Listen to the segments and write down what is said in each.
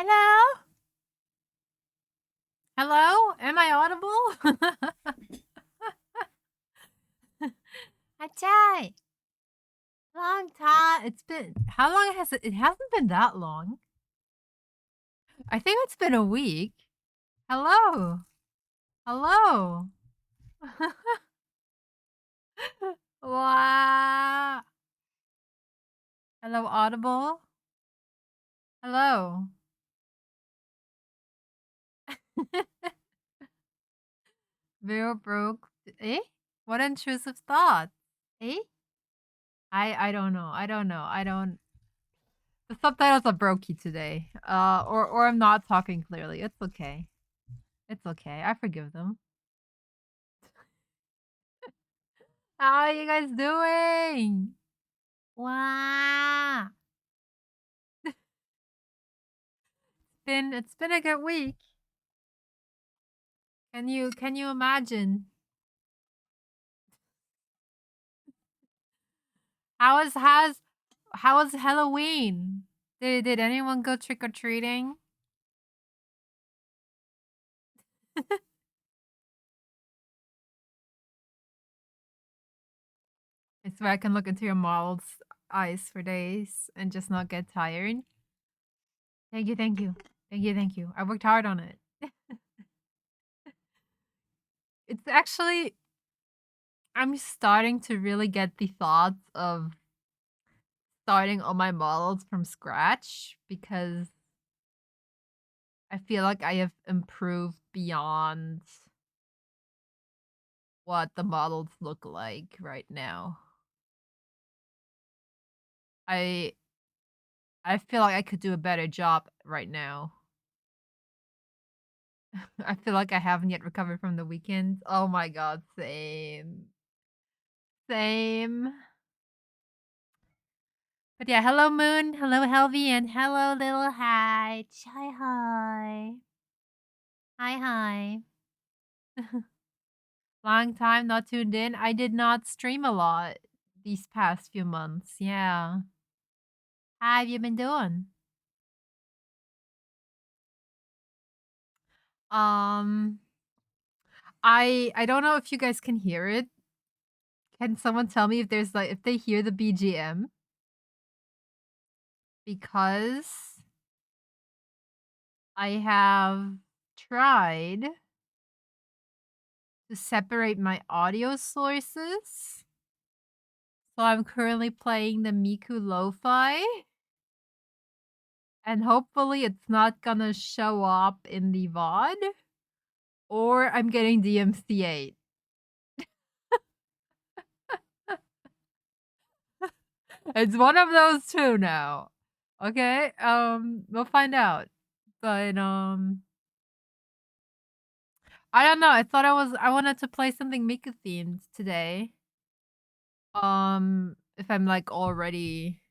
Hello? Hello? Am I audible? Achai! Long time. It's been how long has it hasn't been that long. I think it's been a week. Hello. Hello. Wow. Hello, audible. Hello. Very broke. Eh? What intrusive thoughts? Eh? I don't know. I don't know. I don't The subtitles are brokey today. Or I'm not talking clearly. It's okay. It's okay. I forgive them. How are you guys doing? Wow. It's been a good week. Can you imagine? How was Halloween? Did anyone go trick or treating? It's where I can look into your model's eyes for days and just not get tired. Thank you, thank you. Thank you, thank you. I worked hard on it. It's actually I'm starting to really get the thoughts of starting all my models from scratch because I feel like I have improved beyond what the models look like right now. I I feel like I could do a better job right now. I feel like I haven't yet recovered from the weekend. Oh my god, same. Same. But yeah, hello Moon, hello Helvy, and hello little Hatch. Hi hi. Hi hi. Long time not tuned in. I did not stream a lot these past few months. Yeah. How have you been doing? Um, I don't know if you guys can hear it. Can someone tell me if there's like if they hear the BGM? Because I have tried to separate my audio sources. So I'm currently playing the Miku Lo-Fi. And hopefully it's not gonna show up in the VOD. Or I'm getting DMCA. It's one of those two now. Okay? We'll find out. But I don't know. I wanted to play something Miku themed today. If I'm like already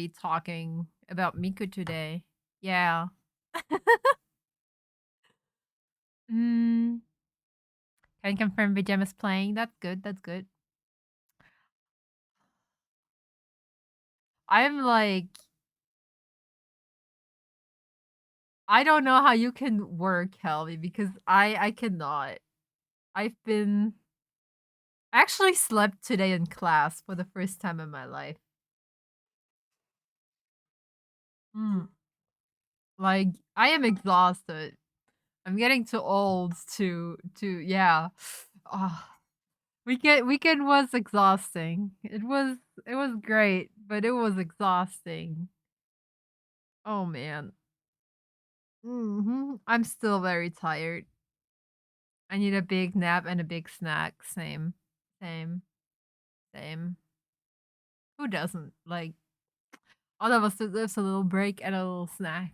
talking about Miku today. Yeah. Mm, can confirm Vijay is playing. That's good. That's good. I'm like I don't know how you can work, Helmy, because I cannot. I've been actually slept today in class for the first time in my life. Mm. Like I am exhausted. I'm getting too old to yeah. Oh, weekend was exhausting. It was great, but it was exhausting. Oh man. I'm still very tired. I need a big nap and a big snack. Same. Same. Same. Who doesn't? Like all of us deserves a little break and a little snack.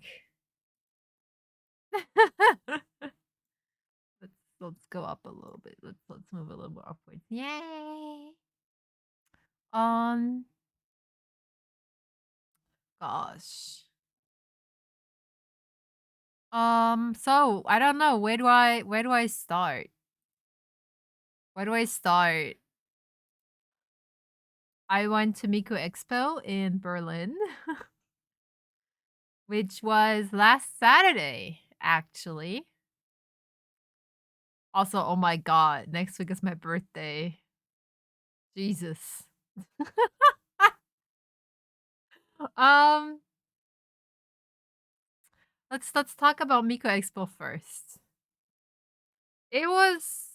let's go up a little bit. Let's move a little more upwards. Yay! Um, gosh. So I don't know. Where do I start? Where do I start? I went to Miku Expo in Berlin. which was last Saturday, actually. Also, oh my god, next week is my birthday. Jesus. Um, let's talk about Miku Expo first. It was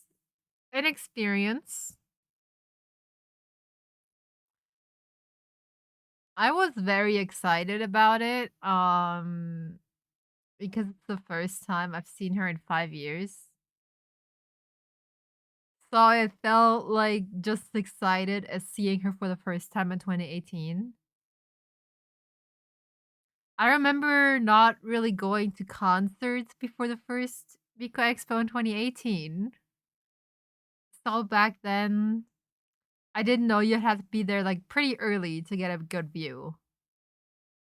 an experience. I was very excited about it. Because it's the first time I've seen her in 5 years. So I felt like just excited as seeing her for the first time in 2018. I remember not really going to concerts before the first Miku Expo in 2018. So back then, I didn't know you had to be there like pretty early to get a good view.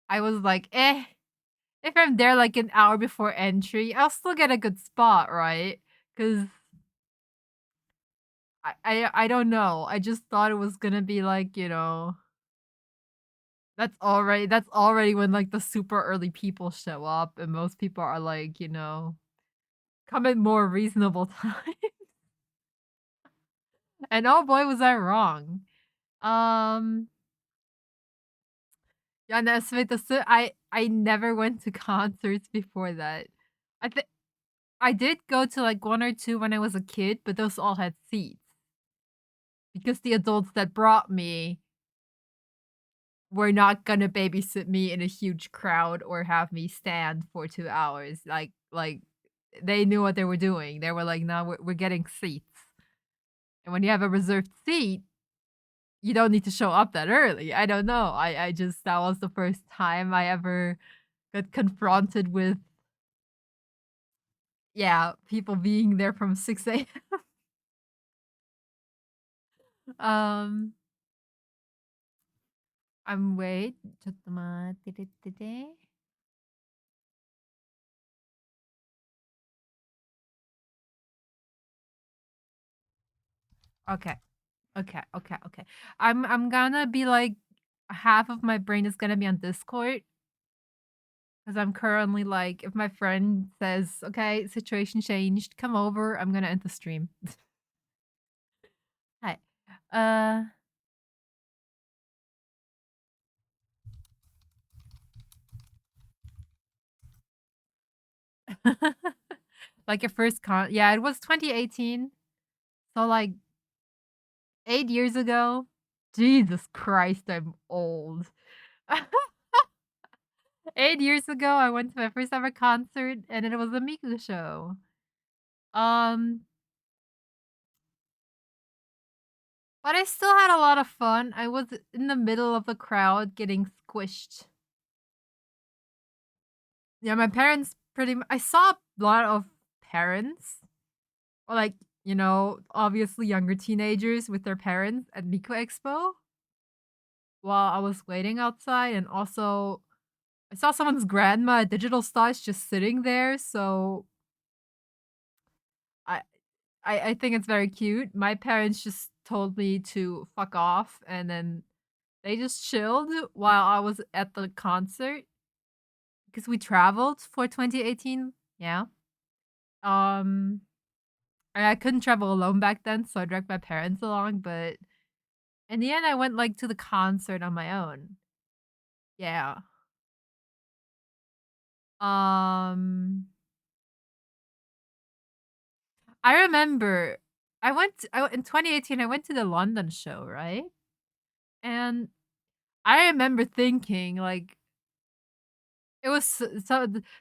I was like, if I'm there like an hour before entry, I'll still get a good spot, right? Because I don't know. I just thought it was gonna be like, that's already when like the super early people show up and most people are like, come at more reasonable time. And oh boy was I wrong. Um yeah, no, I never went to concerts before that. I think I did go to like one or two when I was a kid, but those all had seats because the adults that brought me were not gonna babysit me in a huge crowd or have me stand for 2 hours. Like they knew what they were doing. They were like, "No, we're getting seats." And when you have a reserved seat, you don't need to show up that early. I don't know. I just that was the first time I ever got confronted with, yeah, people being there from 6 AM. Um, wait, ちょっと待ってて。Okay. Okay, okay, okay. I'm gonna be like half of my brain is gonna be on Discord because I'm currently like if my friend says, "Okay, situation changed, come over," I'm gonna end the stream. Hi. Uh like your first yeah, it was 2018. So like 8 years ago. Jesus Christ, I'm old. 8 years ago, I went to my first ever concert and it was a Miku show. Um But I still had a lot of fun. I was in the middle of the crowd getting squished. Yeah, my parents I saw a lot of parents, or like, obviously younger teenagers with their parents at Miku Expo while I was waiting outside. And also, I saw someone's grandma at Digital Stars just sitting there. So I, I think it's very cute. My parents just told me to fuck off and then they just chilled while I was at the concert because we traveled for 2018. Yeah. Um, I couldn't travel alone back then, so I dragged my parents along. But in the end, I went like to the concert on my own. Yeah. Um, I remember in 2018. I went to the London show, right? And I remember thinking like it was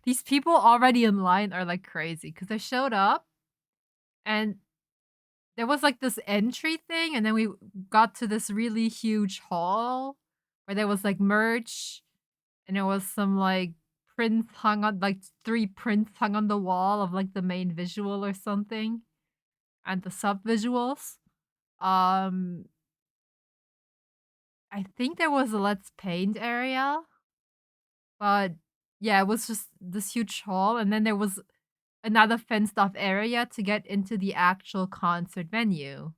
these people already in line are like crazy because I showed up and there was, like, this entry thing, and then we got to this really huge hall where there was, like, merch, and there was some, like, prints hung on like, 3 prints hung on the wall of, like, the main visual or something, and the sub-visuals. Um, I think there was a Let's Paint area, but, yeah, it was just this huge hall, and then there was another fenced-off area to get into the actual concert venue.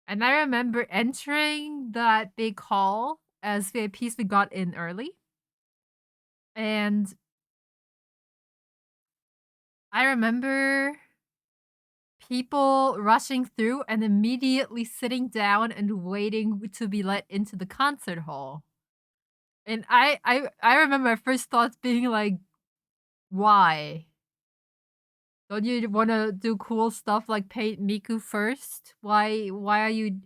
And I remember entering that big hall as VIPs, we got in early. And I remember people rushing through and immediately sitting down and waiting to be let into the concert hall. And I remember my first thoughts being like, "Why? Don't you wanna do cool stuff like paint Miku first? Why are you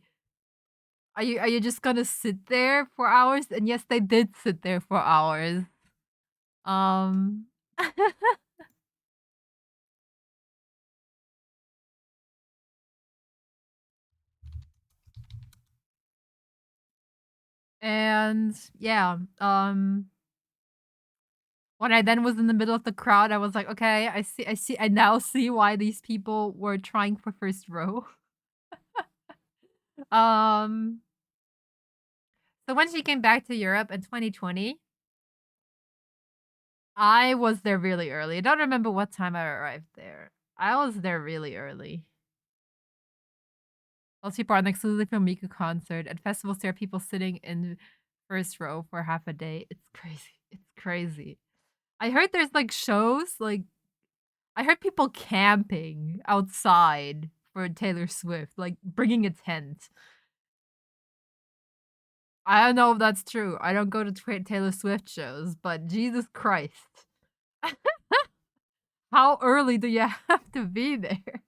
just gonna sit there for hours?" And yes, they did sit there for hours. Um and yeah, when I then was in the middle of the crowd, I was like, "Okay, I now see why these people were trying for first row." Um, so when she came back to Europe in 2020, I was there really early. I don't remember what time I arrived there. I was there really early. Most people are an exclusively for Miku concert. At festivals, there are people sitting in first row for half a day. It's crazy. It's crazy. I heard there's like shows, like I heard people camping outside for Taylor Swift, like bringing a tent. I don't know if that's true. I don't go to Taylor Swift shows, but Jesus Christ. How early do you have to be there?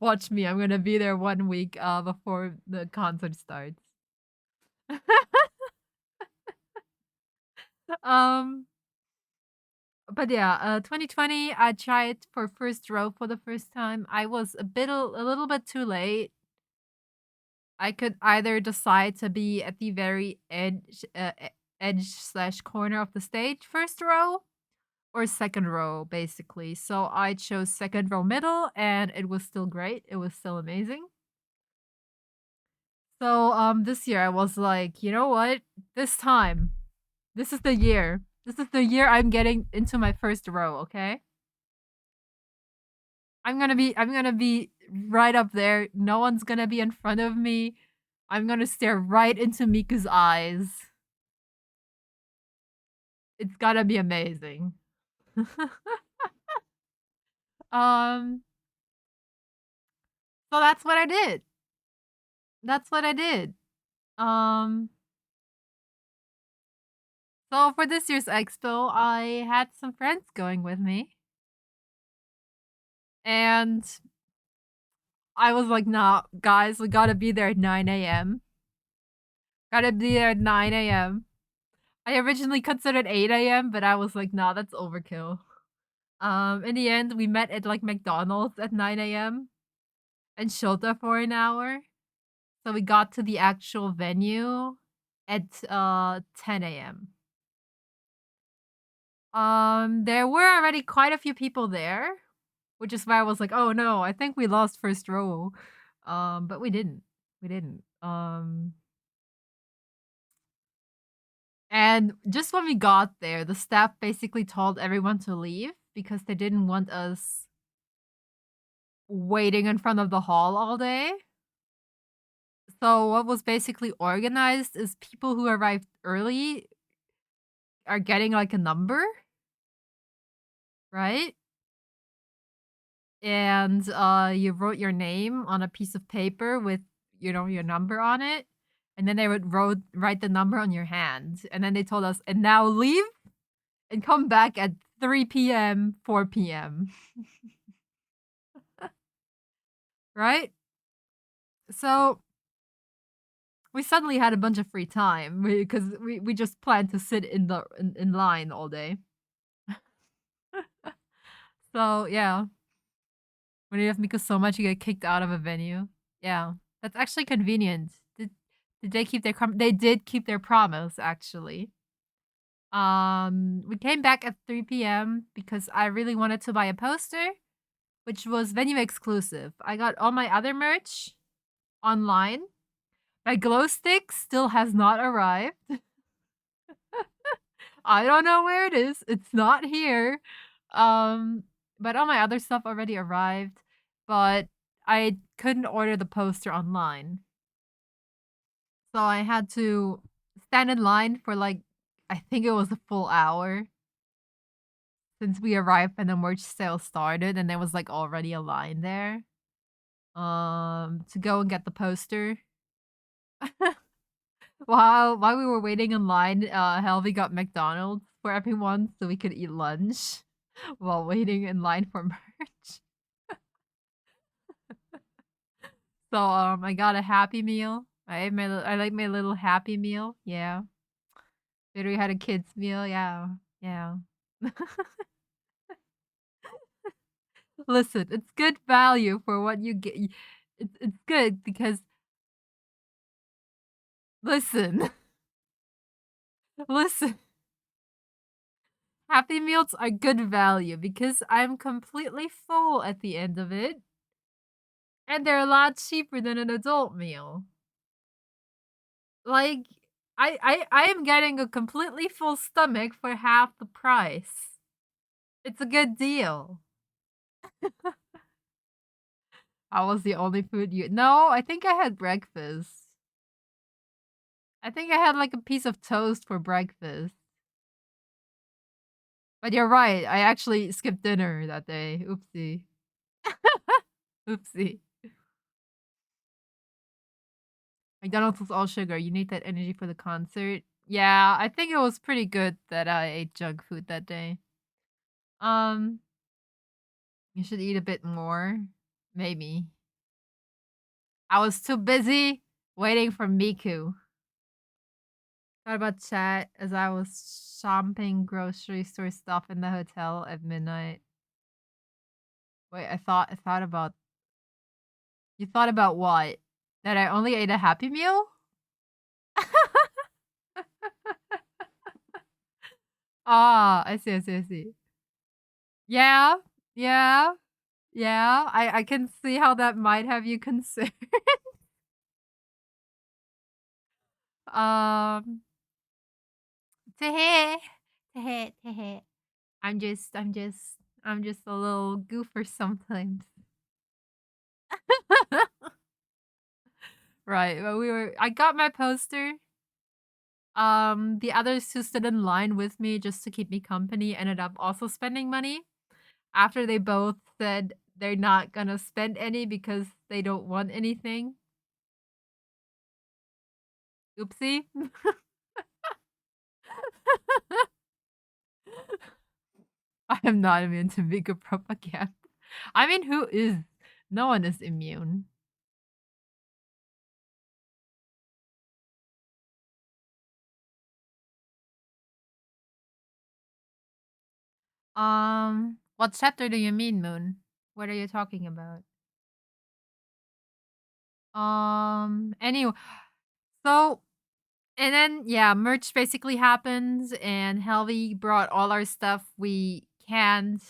Watch me. I'm gonna be there 1 week before the concert starts. um but yeah, 2020 I tried for first row for the first time. I was a little bit too late. I could either decide to be at the very edge slash corner of the stage first row or second row basically. So I chose second row middle and it was still great. It was still amazing. So this year I was like, you know what? This time, this is the year. This is the year I'm getting into my first row, okay? I'm gonna be right up there. No one's gonna be in front of me. I'm gonna stare right into Miku's eyes. It's gotta be amazing. um, so that's what I did. That's what I did. Um, so for this year's expo, I had some friends going with me, and I was like, "Nah, guys, we gotta be there at 9 a.m. Gotta be there at 9 a.m." I originally considered 8 a.m., but I was like, "Nah, that's overkill." In the end, we met at like McDonald's at 9 a.m. and chilled there for an hour. So we got to the actual venue at 10 a.m. There were already quite a few people there, which is why I was like, "Oh no, I think we lost first row." But we didn't. We didn't. And just when we got there, the staff basically told everyone to leave because they didn't want us waiting in front of the hall all day. So what was basically organized is people who arrived early are getting like a number, right? And you wrote your name on a piece of paper with your number on it, and then they would write the number on your hand, and then they told us, and now leave and come back at 3 p.m., 4 p.m. Right? So we suddenly had a bunch of free time because we just planned to sit in line all day. So yeah, when you have Miko so much, you get kicked out of a venue. Yeah, that's actually convenient. Did they keep their they did keep their promise actually. We came back at 3 p.m. because I really wanted to buy a poster, which was venue exclusive. I got all my other merch online. My glow stick still has not arrived. I don't know where it is. It's not here. Um, but all my other stuff already arrived, but I couldn't order the poster online. So I had to stand in line for like I think it was a full hour since we arrived and the merch sale started and there was like already a line there. To go and get the poster. While we were waiting in line, Helvy got McDonald's for everyone so we could eat lunch while waiting in line for merch. So I got a Happy Meal. I like my little Happy Meal. Yeah. Later we had a kids meal. Yeah. Yeah. Listen, it's good value for what you get. It's good because listen, listen. Happy Meals are good value because I'm completely full at the end of it, and they're a lot cheaper than an adult meal. Like, I am getting a completely full stomach for half the price. It's a good deal. I was the only food you No, I think I had breakfast. I think I had, like, a piece of toast for breakfast. But you're right, I actually skipped dinner that day. Oopsie. Oopsie. McDonald's was all sugar. You need that energy for the concert. Yeah, I think it was pretty good that I ate junk food that day. Um, you should eat a bit more. Maybe. I was too busy waiting for Miku. Thought about chat as I was shopping grocery store stuff in the hotel at midnight. Wait, I thought about you thought about what? That I only ate a Happy Meal? Ah, I see. Yeah, yeah, yeah. I can see how that might have you concerned. um, Tehe, tehe. I'm just a little goofer sometimes. Right. Well, I got my poster. The others who stood in line with me just to keep me company ended up also spending money after they both said they're not gonna spend any because they don't want anything. Oopsie. I am not immune to Miku propaganda. I mean, who is? No one is immune. What chapter do you mean, Moon? What are you talking about? Anyway, so and then yeah, merch basically happens, and Helvy brought all our stuff we can't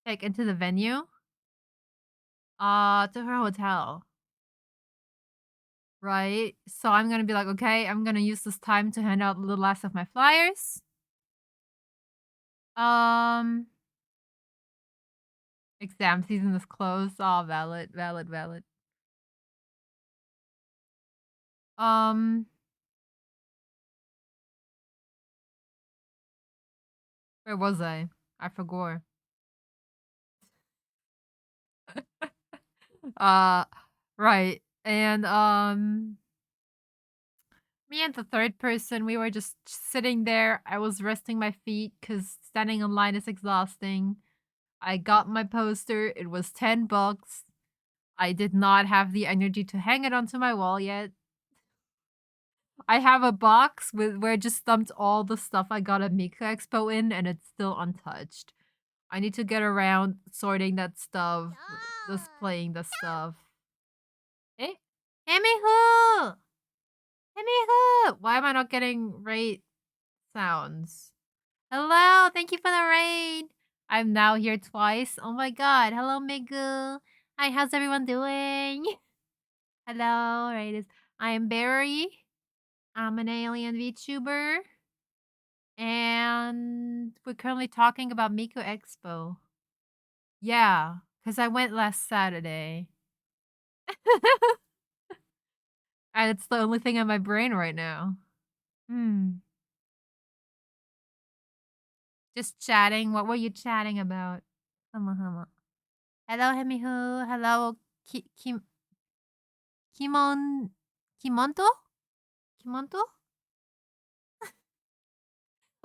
take into the venue, to her hotel, right? So I'm gonna be like, okay, I'm gonna use this time to hand out the last of my flyers. Um, exam season is closed. Oh, valid. Um, where was I? I forgot. Uh, right. And me and the third person, we were just sitting there. I was resting my feet because standing in line is exhausting. I got my poster. It was $10. I did not have the energy to hang it onto my wall yet. I have a box with where I just dumped all the stuff I got at Miku Expo in, and it's still untouched. I need to get around sorting that stuff, displaying the stuff. Eh? Hemihu! Hemihu! Why am I not getting right sounds? Hello, thank you for the raid. I'm now here twice. Oh my god. Hello, Migu. Hi, how's everyone doing? Hello, right? I am Barry. I'm an alien VTuber. And we're currently talking about Miku Expo. Yeah, because I went last Saturday. And it's the only thing on my brain right now. Hmm. Just chatting. What were you chatting about? Hama hama. Hello, Hemihu. Hello, Kimon, Kimonto? Kimonto?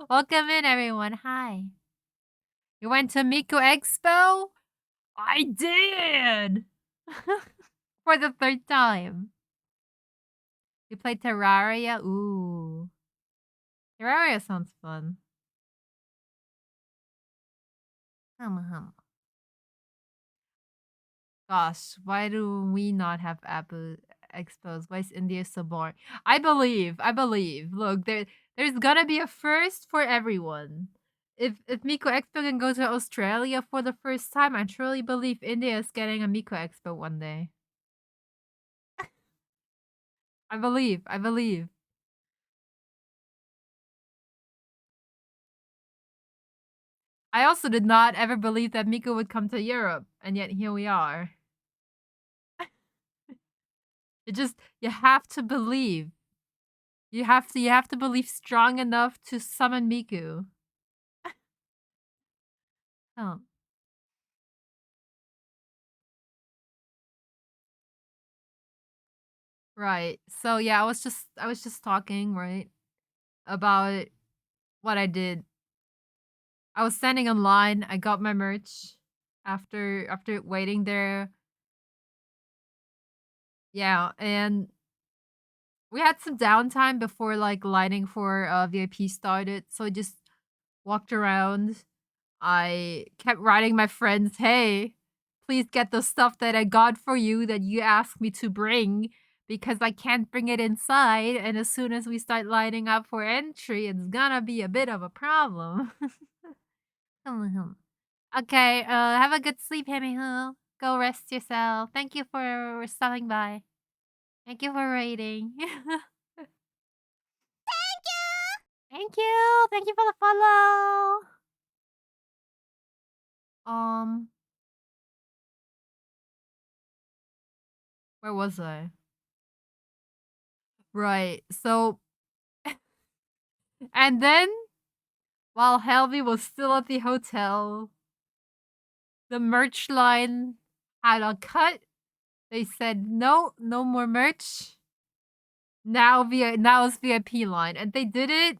Welcome in, everyone. Hi. You went to Miku Expo? I did! For the third time. You played Terraria? Ooh. Terraria sounds fun. Hum hum. Gosh, why do we not have Apple Expos? Why is India so boring? I believe. Look, there's gonna be a first for everyone. If Miko Expo can go to Australia for the first time, I truly believe India is getting a Miko Expo one day. I believe. I believe. I also did not ever believe that Miko would come to Europe, and yet here we are. It just you have to believe. You have to believe strong enough to summon Miku. Oh. Right. So yeah, I was just talking, right, about what I did. I was standing in line, I got my merch after waiting there. Yeah, and we had some downtime before like lining for VIP started. So I just walked around. I kept writing my friends, "Hey, please get the stuff that I got for you that you asked me to bring because I can't bring it inside. And as soon as we start lining up for entry, it's gonna be a bit of a problem." Okay, have a good sleep, Hemihu. Go rest yourself. Thank you for stopping by. Thank you for rating. Thank you. Thank you for the follow. Um, where was I? Right. So, and then while Helvi was still at the hotel, the merch line had a cut. They said no, no more merch. Now it's VIP line, and they did it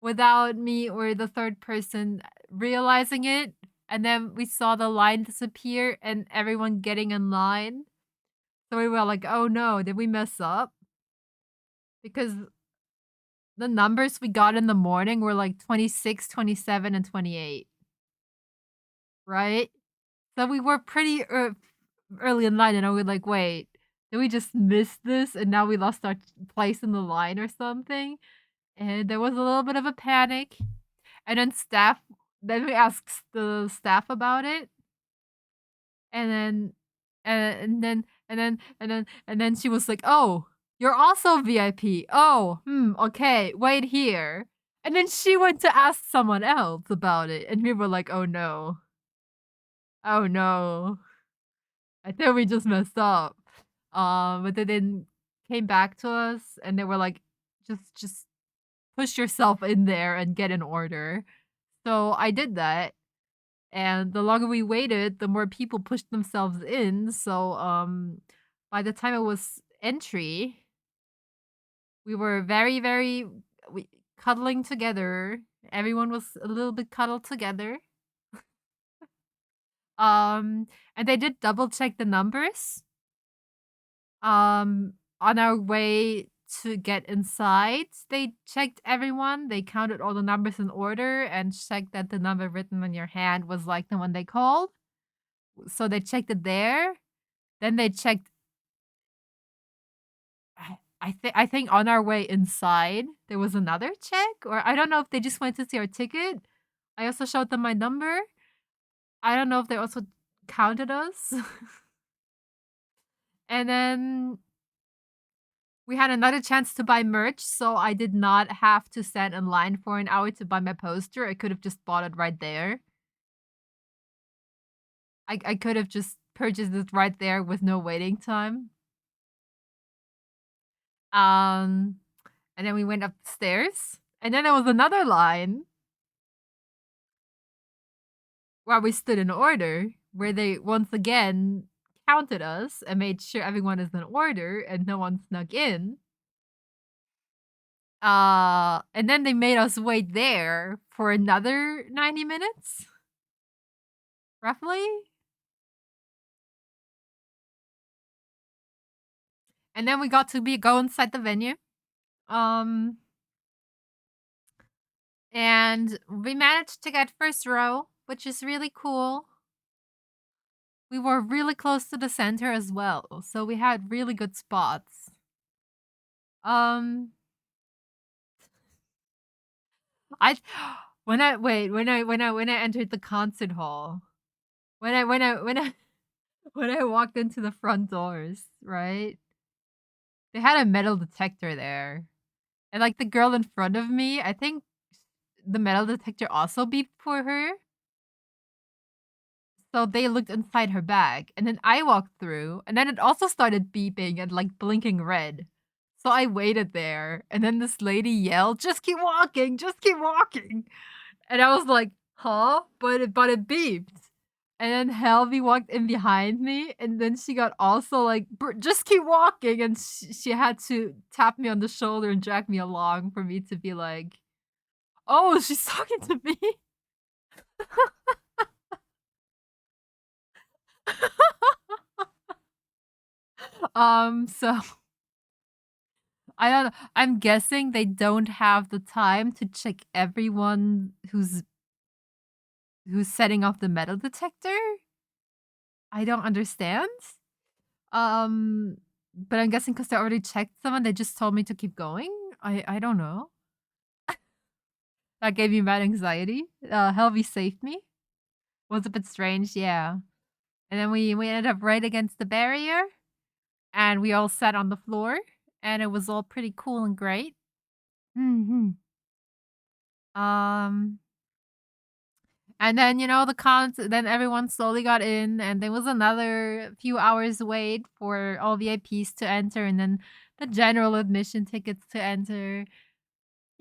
without me or the third person realizing it. And then we saw the line disappear and everyone getting in line. So we were like, "Oh no, did we mess up?" Because the numbers we got in the morning were like 26, 27, and 28. Right? So we were pretty early in line, and I was like, wait, did we just miss this? And now we lost our place in the line or something? And there was a little bit of a panic. And then we asked the staff about it. And then, and then she was like, oh, you're also VIP. Oh, okay, wait here. And then she went to ask someone else about it. And we were like, oh no. Oh no. I think we just messed up. But they then came back to us and they were like, just push yourself in there and get an order. So I did that. And the longer we waited, the more people pushed themselves in. So by the time it was entry, we were very, very cuddling together. Everyone was a little bit cuddled together. And they did double check the numbers. On our way to get inside, they checked everyone. They counted all the numbers in order and checked that the number written on your hand was like the one they called. So they checked it there. Then they checked. I think on our way inside there was another check, or I don't know if they just went to see our ticket. I also showed them my number. I don't know if they also counted us. And then we had another chance to buy merch, so I did not have to stand in line for an hour to buy my poster. I could have just bought it right there. I could have just purchased it right there with no waiting time. Um, And then we went up the stairs, and then there was another line where we stood in order, where they once again counted us and made sure everyone is in order and no one snuck in. And then they made us wait there for another 90 minutes, roughly. And then we got to go inside the venue. Um, and we managed to get first row, which is really cool. We were really close to the center as well, so we had really good spots. Um, I when I entered the concert hall, when I when I walked into the front doors, right? They had a metal detector there. And like the girl in front of me, I think the metal detector also beeped for her. So they looked inside her bag. And then I walked through, and then it also started beeping and like blinking red. So I waited there, and then this lady yelled, just keep walking. And I was like, huh? But it beeped. And then Helvi walked in behind me, and then she got also like, just keep walking. And she had to tap me on the shoulder and drag me along for me to be like, oh, she's talking to me. So I don't know. I'm guessing they don't have the time to check everyone who's setting off the metal detector. I don't understand. Um, but I'm guessing because they already checked someone, they just told me to keep going. I don't know. That gave me bad anxiety. Helvy saved me. Was a bit strange, yeah. And then we ended up right against the barrier, and we all sat on the floor, and it was all pretty cool and great. Hmm. Um, and then then everyone slowly got in, and there was another few hours wait for all VIPs to enter, and then the general admission tickets to enter.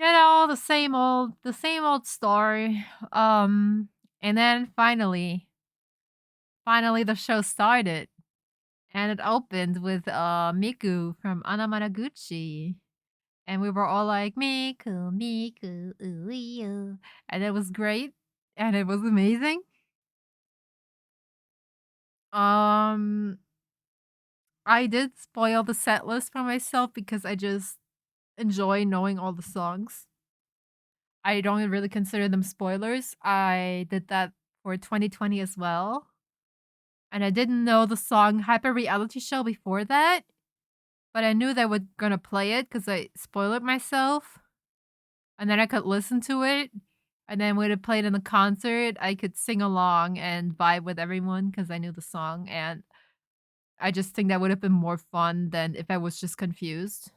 The same old story. And then finally the show started, and it opened with Miku from Anamanaguchi. And we were all like, Miku, Miku, ooh, ooh. And it was great, and it was amazing. Um, I did spoil the set list for myself because I just enjoy knowing all the songs. I don't really consider them spoilers. I did that for 2020 as well. And I didn't know the song Hyper Reality Show before that, but I knew they were gonna play it because I spoiled it myself. And then I could listen to it. And then when it played in the concert, I could sing along and vibe with everyone because I knew the song. And I just think that would have been more fun than if I was just confused.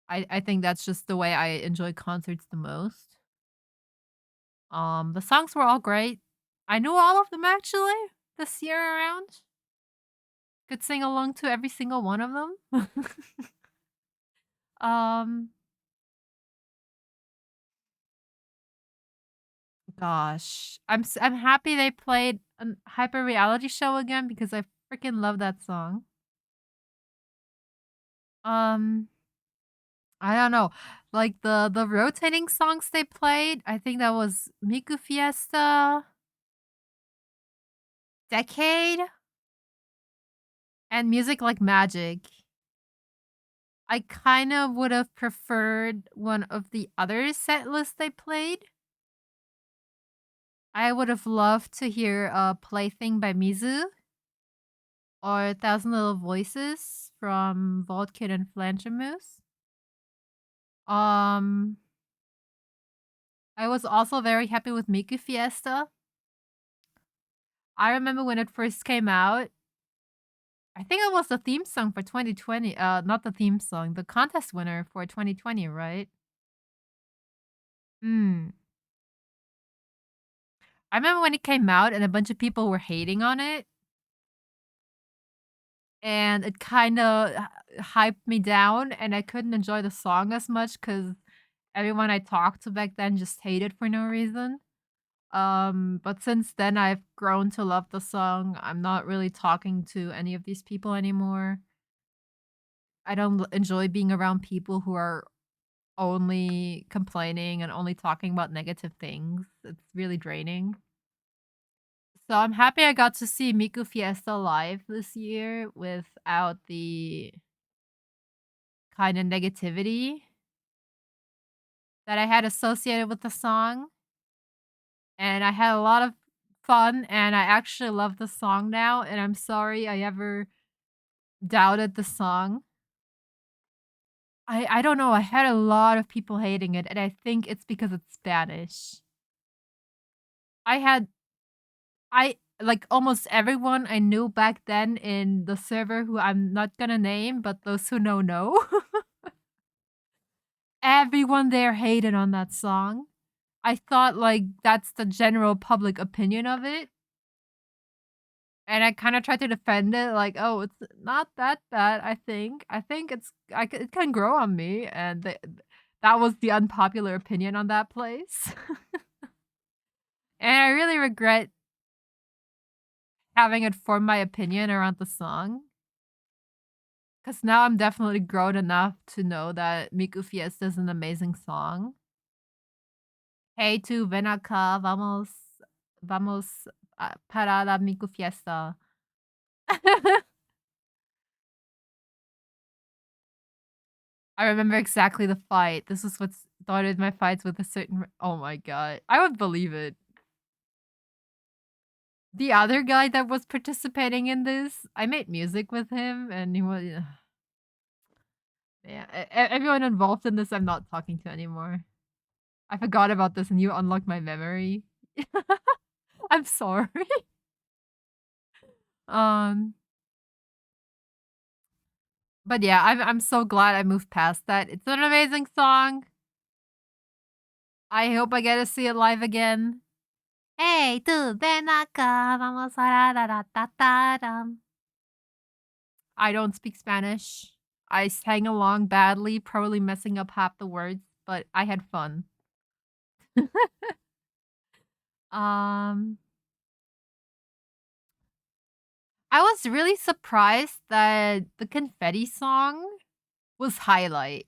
I think that's just the way I enjoy concerts the most. The songs were all great. I knew all of them actually this year around. Could sing along to every single one of them. um, Gosh, I'm happy they played a Hyper Reality Show again because I freaking love that song. Um, I don't know, like the rotating songs they played. I think that was Miku Fiesta, Decade, and Music Like Magic. I kind of would have preferred one of the other set lists they played. I would have loved to hear Plaything by Mizu or Thousand Little Voices from Vault Kid and Flanchermoose. Um, I was also very happy with Miku Fiesta. I remember when it first came out, I think it was the theme song for 2020. Not the theme song, the contest winner for 2020, right? Hmm. I remember when it came out and a bunch of people were hating on it. and it kinda hyped me down, and I couldn't enjoy the song as much because everyone I talked to back then just hated for no reason. But since then, I've grown to love the song. I'm not really talking to any of these people anymore. I don't enjoy being around people who are only complaining and only talking about negative things. It's really draining. So I'm happy I got to see Miku Fiesta live this year without the kind of negativity that I had associated with the song. And I had a lot of fun, and I actually love the song now, and I'm sorry I ever doubted the song. I don't know, I had a lot of people hating it, and I think it's because it's Spanish. I had I like, almost everyone I knew back then in the server who I'm not gonna name, but those who know. Everyone there hated on that song. I thought, like, that's the general public opinion of it, and I kinda tried to defend it, like, "Oh, it's not that bad, I think. I think it can grow on me," and that was the unpopular opinion on that place. And I really regret having it form my opinion around the song, because now I'm definitely grown enough to know that Miku Fiesta is an amazing song. Hey, tú, ven acá, vamos, para la Miku Fiesta. I remember exactly the fight. This is what started my fights with a certain oh my god. I would believe it. The other guy that was participating in this, I made music with him and he was yeah, everyone involved in this I'm not talking to anymore. I forgot about this and you unlocked my memory. I'm sorry. Um, but yeah, I'm so glad I moved past that. It's an amazing song. I hope I get to see it live again. Hey, tú, ven acá, vamos a la la la ta ta dam. I don't speak Spanish. I sang along badly, probably messing up half the words, but I had fun. Um, I was really surprised that the confetti song was highlight.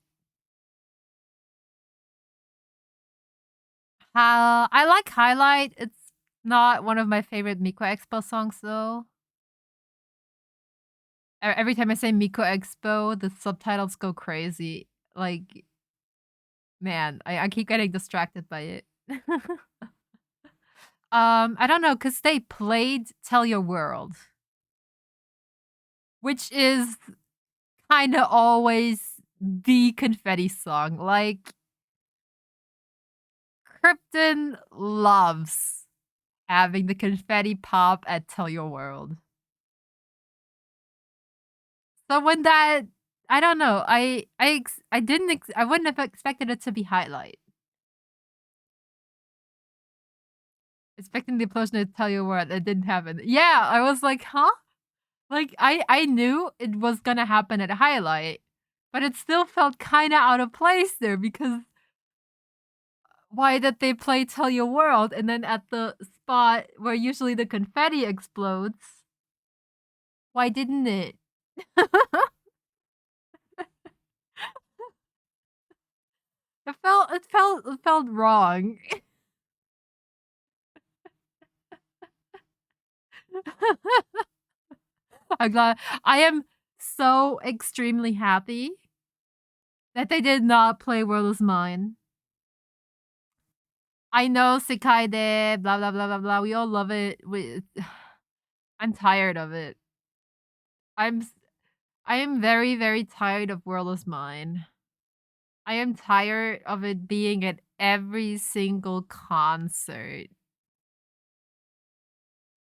I like highlight. It's not one of my favorite Miko Expo songs though. Every time I say Miko Expo, the subtitles go crazy. Like, man, I keep getting distracted by it. I don't know, cause they played Tell Your World, which is kinda always the confetti song. Like, Krypton loves having the confetti pop at Tell Your World. So when that I don't know, I didn't I wouldn't have expected it to be highlight. Expecting the explosion to Tell Your World, it didn't happen. Yeah, I was like, "Huh?" Like, I knew it was gonna happen at highlight, but it still felt kinda out of place there because why did they play Tell Your World and then at the spot where usually the confetti explodes, why didn't it? It felt wrong. I'm glad I am so extremely happy that they did not play World is Mine. I know Sekai de blah blah blah blah blah. We all love it. I'm tired of it. I'm s- I am very very tired of World is Mine. I am tired of it being at every single concert.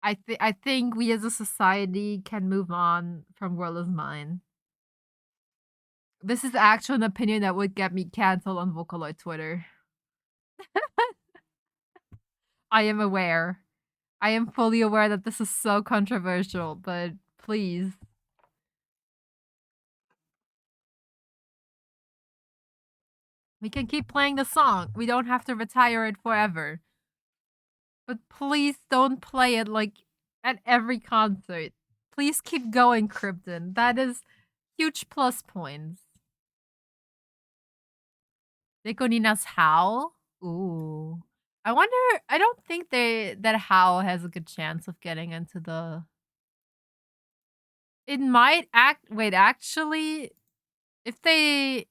I think we as a society can move on from World is Mine. This is actually an opinion that would get me canceled on Vocaloid Twitter. I am aware. I am fully aware that this is so controversial, but please. We can keep playing the song. We don't have to retire it forever. But please don't play it like at every concert. Please keep going, Krypton. That is huge plus points. Dekonina's Howl? Ooh. I wonder, I don't think that Howl has a good chance of getting into the. It might wait, actually, if they.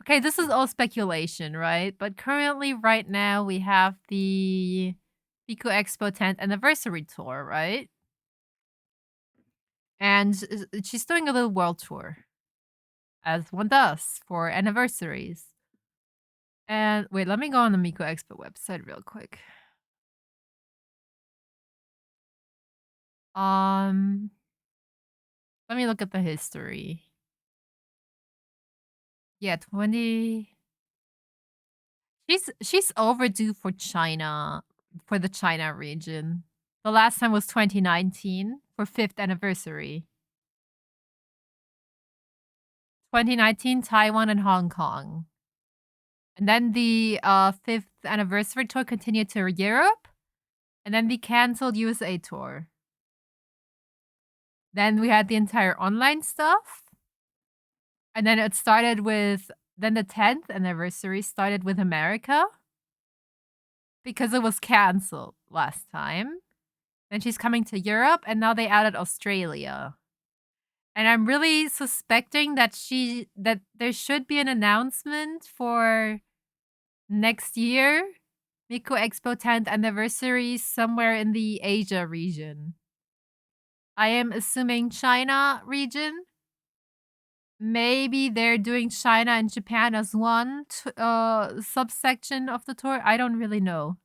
Okay, this is all speculation, right? But currently, right now, we have the Miku Expo 10th anniversary tour, right? And she's doing a little world tour, as one does for anniversaries. And wait, let me go on the Miku Expo website real quick. Um, let me look at the history. Yeah, 20. She's overdue for China, for the China region. The last time was 2019 for 5th anniversary. 2019, Taiwan and Hong Kong. And then the 5th anniversary tour continued to Europe. And then the canceled USA tour. Then we had the entire online stuff. And then it started with, then the 10th anniversary started with America. Because it was canceled last time. Then she's coming to Europe, and now they added Australia. And I'm really suspecting that there should be an announcement for next year, Miku Expo 10th anniversary somewhere in the Asia region. I am assuming China region. Maybe they're doing China and Japan as one subsection of the tour. I don't really know.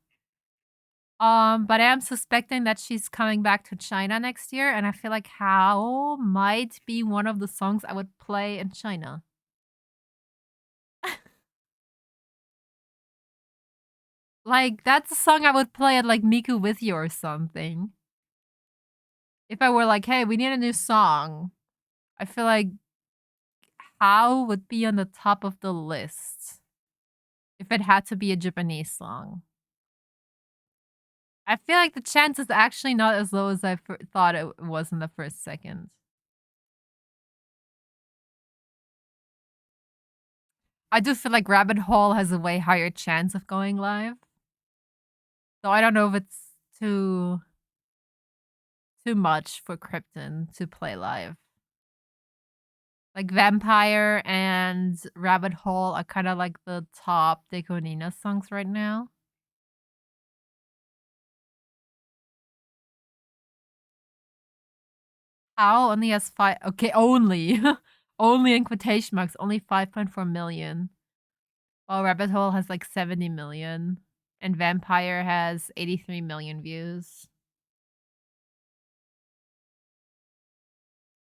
But I am suspecting that she's coming back to China next year, and I feel like How might be one of the songs I would play in China. Like, that's a song I would play at like Miku with you or something. If I were like, hey, we need a new song, I feel like How would be on the top of the list if it had to be a Japanese song. I feel like the chance is actually not as low as I thought it was in the first second. I do feel like Rabbit Hole has a way higher chance of going live. So I don't know if it's too much for Krypton to play live. Like Vampire and Rabbit Hole are kind of like the top Dekonina songs right now. How only has five? Okay, only, only in quotation marks, only 5.4 million. While Rabbit Hole has like 70 million, and Vampire has 83 million views.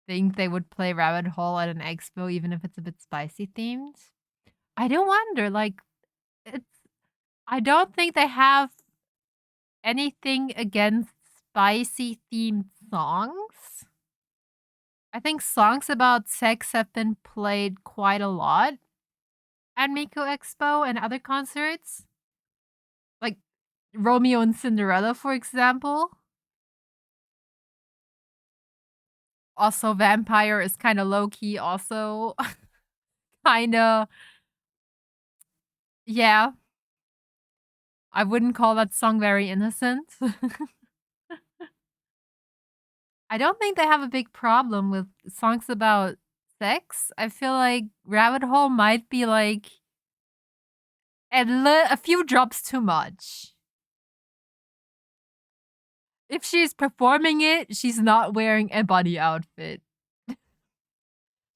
Think they would play Rabbit Hole at an expo even if it's a bit spicy themed? I do wonder, like, it's I don't think they have anything against spicy themed songs. I think songs about sex have been played quite a lot at Miku Expo and other concerts. Like Romeo and Cinderella, for example. Also, Vampire is kind of low key, also. kind of. Yeah. I wouldn't call that song very innocent. I don't think they have a big problem with songs about sex. I feel like Rabbit Hole might be like a few drops too much. If she's performing it, she's not wearing a body outfit.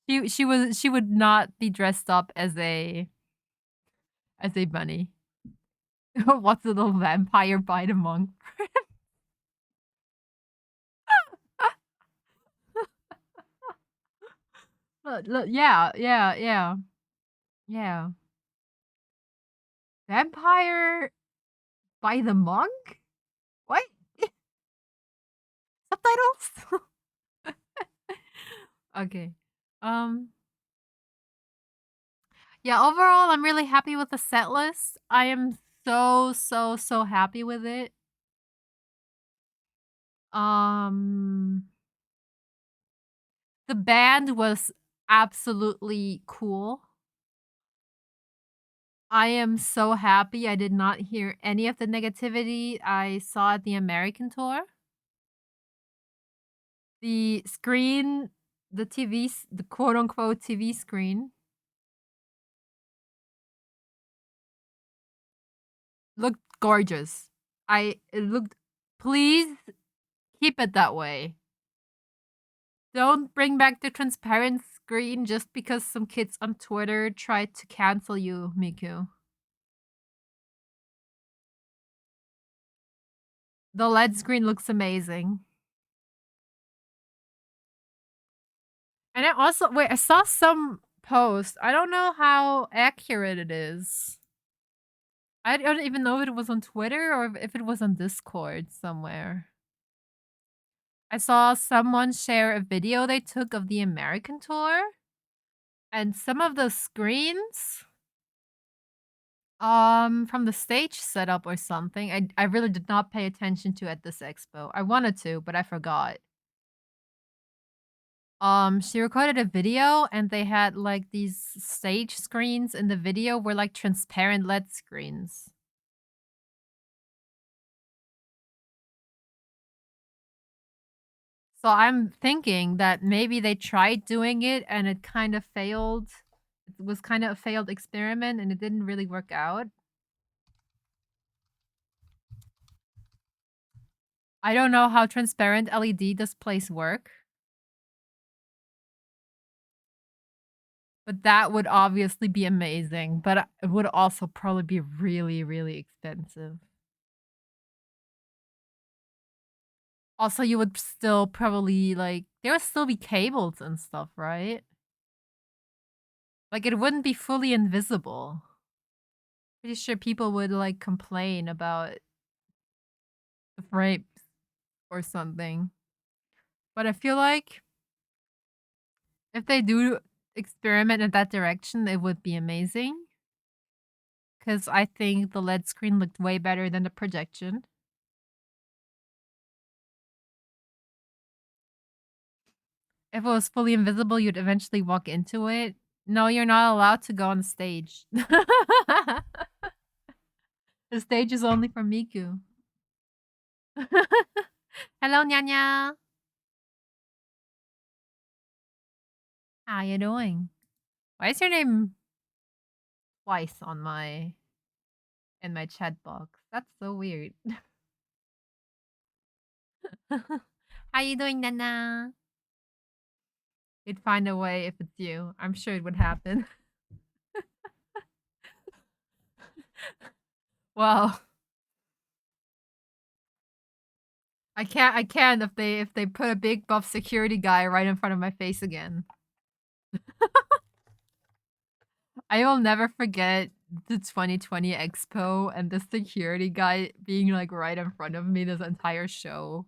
She would not be dressed up as a bunny. What's a little vampire bite among? Look, yeah, yeah, yeah, yeah. Vampire by the monk? What? Subtitles? Okay. Um Yeah, overall, I'm really happy with the set list. I am so, so, so happy with it. Um, the band was absolutely cool. I am so happy I did not hear any of the negativity I saw at the American tour. The screen, the quote unquote TV screen looked gorgeous. It looked, please keep it that way. Don't bring back the transparent screen just because some kids on Twitter tried to cancel you, Miku. The LED screen looks amazing. And I also wait, I saw some post. I don't know how accurate it is. I don't even know if it was on Twitter or if it was on Discord somewhere. I saw someone share a video they took of the American tour, and some of the screens from the stage setup or something, I really did not pay attention to at this expo. I wanted to, but I forgot. She recorded a video and they had like these stage screens in the video were like transparent LED screens. So I'm thinking that maybe they tried doing it and it kind of failed. It was kind of a failed experiment and it didn't really work out. I don't know how transparent LED displays work, but that would obviously be amazing, but it would also probably be really, really expensive. Also, you would still probably like there would still be cables and stuff, right? Like it wouldn't be fully invisible. Pretty sure people would like complain about the frames or something. But I feel like if they do experiment in that direction, it would be amazing. Because I think the LED screen looked way better than the projection. If it was fully invisible, you'd eventually walk into it. No, you're not allowed to go on stage. The stage is only for Miku. Hello, Nyanya. How you doing? Why is your name twice on my in my chat box? That's so weird. How you doing, Nana? You'd find a way if it's you. I'm sure it would happen. Well, I can if they put a big buff security guy right in front of my face again. I will never forget the 2020 Expo and the security guy being like right in front of me this entire show.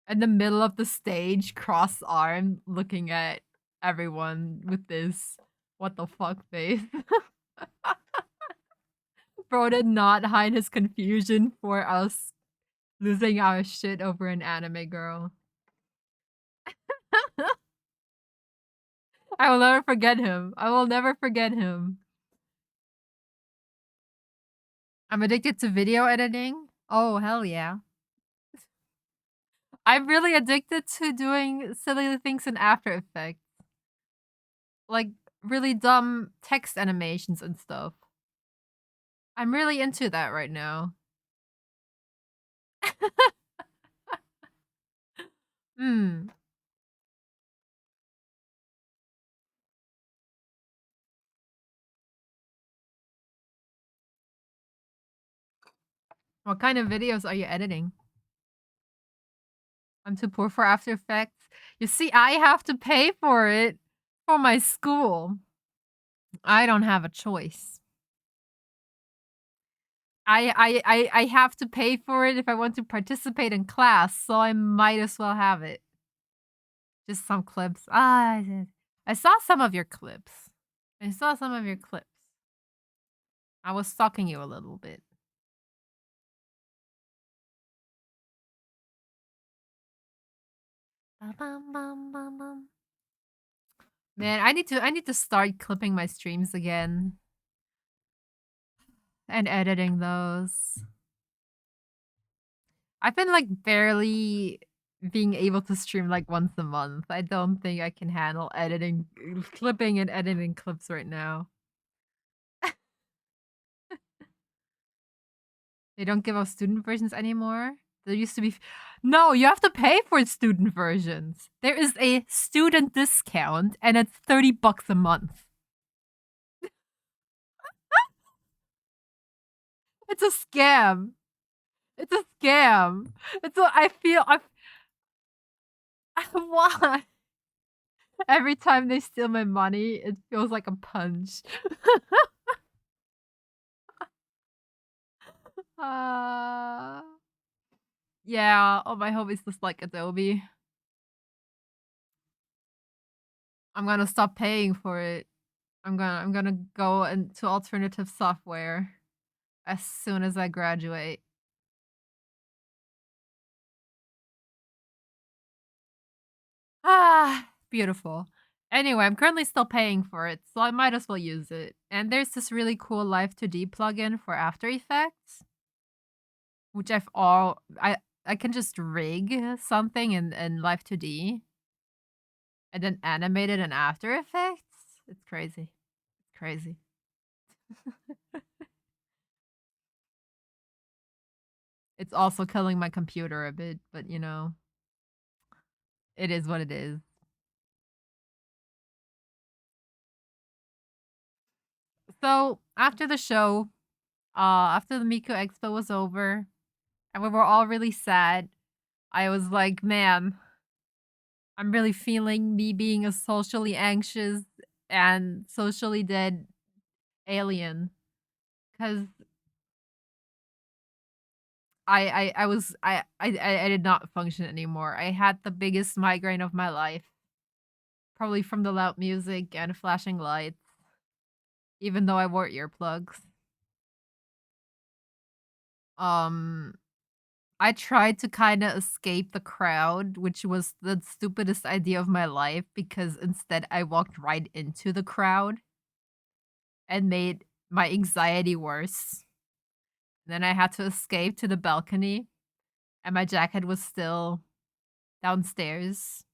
In the middle of the stage, cross armed, looking at everyone with this what the fuck face. Bro did not hide his confusion for us losing our shit over an anime girl. I will never forget him. I will never forget him. I'm addicted to video editing. Oh, hell yeah. I'm really addicted to doing silly things in After Effects. Like really dumb text animations and stuff. I'm really into that right now. Hmm. What kind of videos are you editing? I'm too poor for After Effects. You see, I have to pay for it for my school. I don't have a choice. I have to pay for it if I want to participate in class, so I might as well have it. Just some clips. I saw some of your clips. I saw some of your clips. I was stalking you a little bit. Bum, bum, bum, bum, bum. Man, I need to start clipping my streams again and editing those. I've been like barely being able to stream like once a month. I don't think I can handle editing, clipping and editing clips right now. They don't give us student versions anymore. There used to be. No, you have to pay for student versions. There is a student discount and it's $30 a month. It's a scam. It's a scam. It's what I feel. Why? Every time they steal my money, it feels like a punch. uh, yeah. Oh, my hope is just like Adobe. I'm gonna stop paying for it. I'm gonna go into alternative software as soon as I graduate. Beautiful. Anyway, I'm currently still paying for it, so I might as well use it. And there's this really cool Live 2D plugin for After Effects, which I can just rig something in Live 2D and then animate it in After Effects. It's crazy. It's crazy. It's also killing my computer a bit, but it is what it is. So after the show, after the Miku Expo was over, and we were all really sad, I was like, man, I'm really feeling me being a socially anxious and socially dead alien. Cause I did not function anymore. I had the biggest migraine of my life. Probably from the loud music and flashing lights, even though I wore earplugs. Um I tried to kind of escape the crowd, which was the stupidest idea of my life because instead I walked right into the crowd and made my anxiety worse. Then I had to escape to the balcony, and my jacket was still downstairs.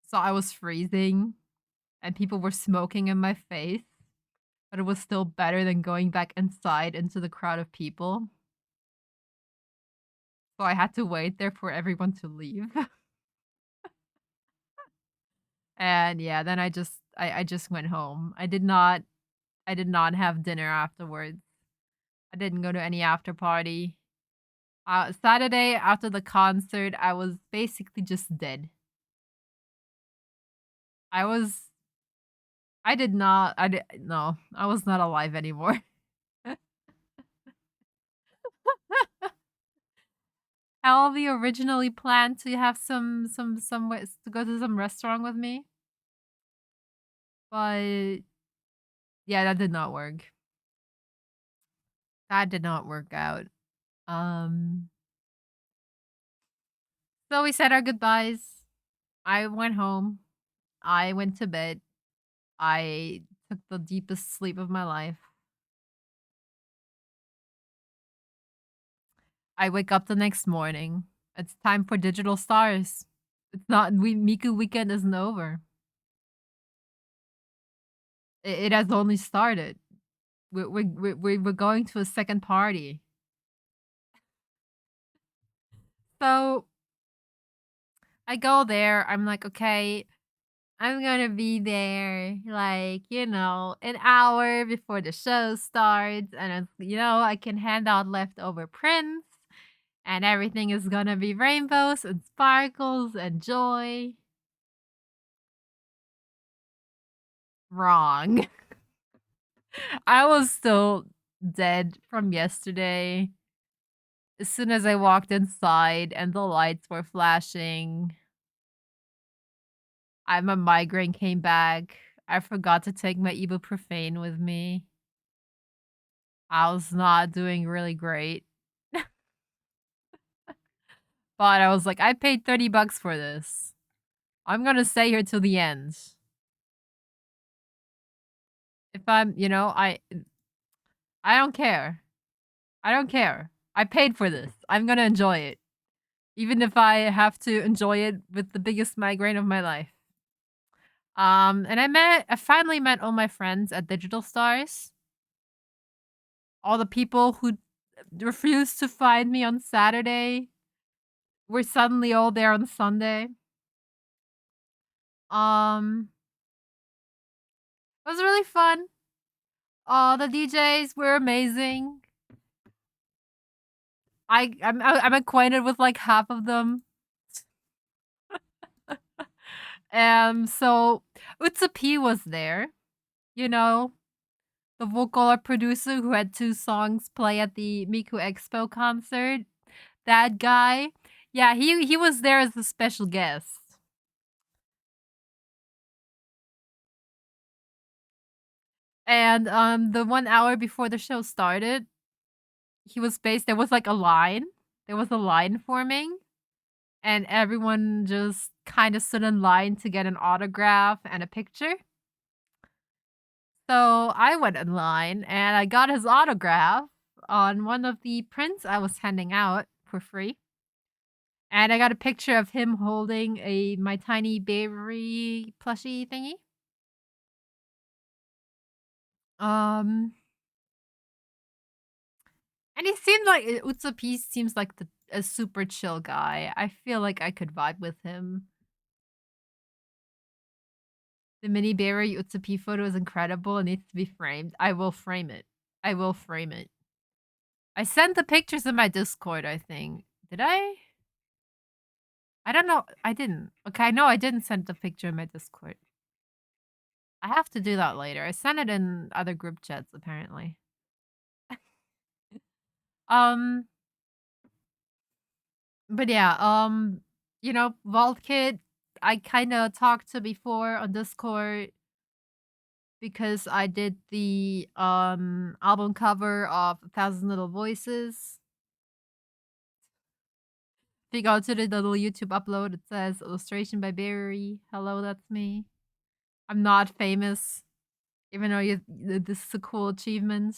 So I was freezing, and people were smoking in my face, but it was still better than going back inside into the crowd of people. So I had to wait there for everyone to leave. And yeah, then I just went home. I did not have dinner afterwards. I didn't go to any after party. Saturday after the concert, I was basically just dead. I was I did not I did no, I was not alive anymore. Alvy originally planned to have some ways to go to some restaurant with me, but yeah, that did not work. That did not work out. Um, so we said our goodbyes. I went home. I went to bed. I took the deepest sleep of my life. I wake up the next morning. It's time for Digital Stars. It's not Miku weekend isn't over. It has only started. We're going to a second party. So I go there. I'm like, okay, I'm gonna be there like, an hour before the show starts. And, I can hand out leftover prints and everything is gonna be rainbows and sparkles and joy. Wrong. I was still dead from yesterday. As soon as I walked inside and the lights were flashing, my migraine came back. I forgot to take my ibuprofen with me. I was not doing really great, but I was like, "I paid 30 bucks for this. I'm gonna stay here till the end. If I'm, I don't care. I don't care. I paid for this. I'm gonna enjoy it, even if I have to enjoy it with the biggest migraine of my life." And I finally met all my friends at Digital Stars. All the people who refused to find me on Saturday were suddenly all there on Sunday. Um, it was really fun. The DJs were amazing. I'm acquainted with like half of them. So Utsa P was there. You know, the vocal producer who had 2 songs play at the Miku Expo concert. That guy. Yeah, he was there as a special guest. And the 1 hour before the show started, there was like a line. There was a line forming and everyone just kind of stood in line to get an autograph and a picture. So I went in line and I got his autograph on one of the prints I was handing out for free. And I got a picture of him holding a My Tiny Baby plushie thingy. Um, and he seemed like Utsupi seems like a super chill guy. I feel like I could vibe with him. The mini berry Utsupi photo is incredible. It needs to be framed. I will frame it. I will frame it. I sent the pictures in my Discord, I think. Did I? I don't know. I didn't. Okay, no, I didn't send the picture in my Discord. I have to do that later. I sent it in other group chats, apparently. Um, but yeah, Vault Kid, I kind of talked to before on Discord because I did the album cover of A Thousand Little Voices. If you go to the little YouTube upload, it says illustration by Barry. Hello, that's me. I'm not famous, even though this is a cool achievement.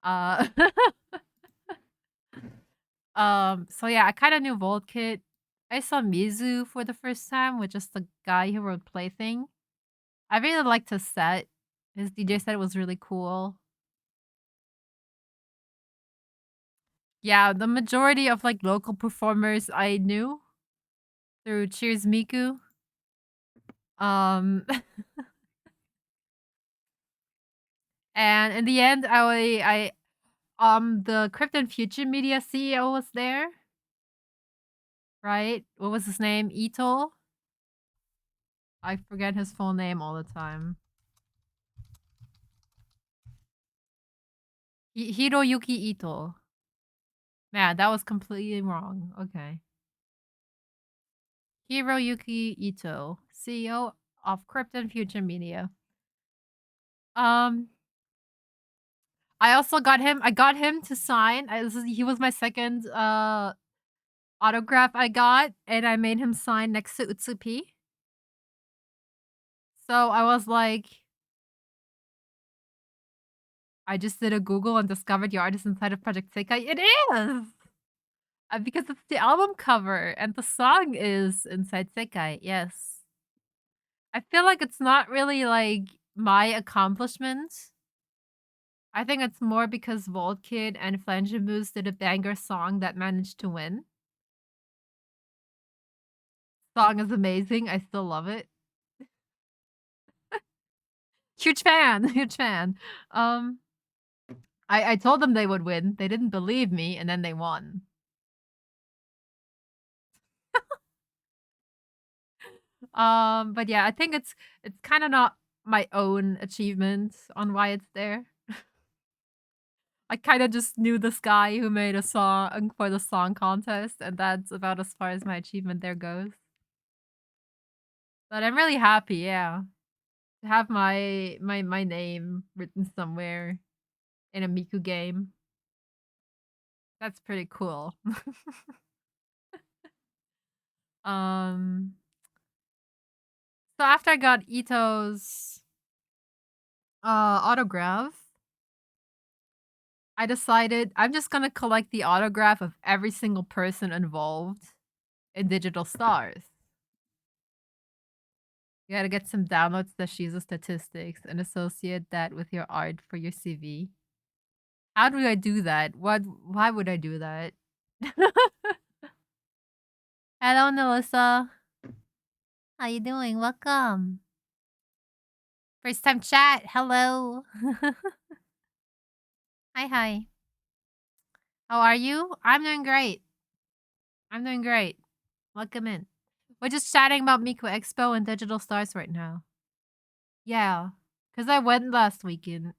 Uh, so yeah, I kind of knew Volt Kid. I saw Mizu for the first time, which is the guy who wrote Plaything. I really liked his set. His DJ set was really cool. Yeah, the majority of like local performers I knew through Cheers Miku. Um and in the end the Krypton Future Media CEO was there, right? What was his name? Ito? I forget his full name all the time. Hiroyuki Ito. Man, that was completely wrong. Okay. Hiroyuki Ito, CEO of Krypton Future Media. Um, I got him to sign. He was my second autograph I got, and I made him sign next to Utsupi. So I was like, I just did a Google and discovered your artist inside of Project Sekai. It is! Because it's the album cover and the song is inside Sekai. Yes. I feel like it's not really like my accomplishment. I think it's more because Volt Kid and Flangemoose did a banger song that managed to win. Song is amazing. I still love it. Huge fan, huge fan. Um, I told them they would win. They didn't believe me, and then they won. But yeah, I think it's kind of not my own achievement on why it's there. I kind of just knew this guy who made a song for the song contest, and that's about as far as my achievement there goes. But I'm really happy, yeah, to have my name written somewhere. in a Miku game. That's pretty cool. um, so after I got Ito's autograph, I decided I'm just gonna collect the autograph of every single person involved in Digital Stars. You gotta get some downloads that she's the statistics and associate that with your art for your CV. How do I do that? Why would I do that? Hello, Melissa. How you doing? Welcome. First time chat. Hello. Hi, hi. How are you? I'm doing great. I'm doing great. Welcome in. We're just chatting about Miku Expo and Digital Stars right now. Yeah, because I went last weekend,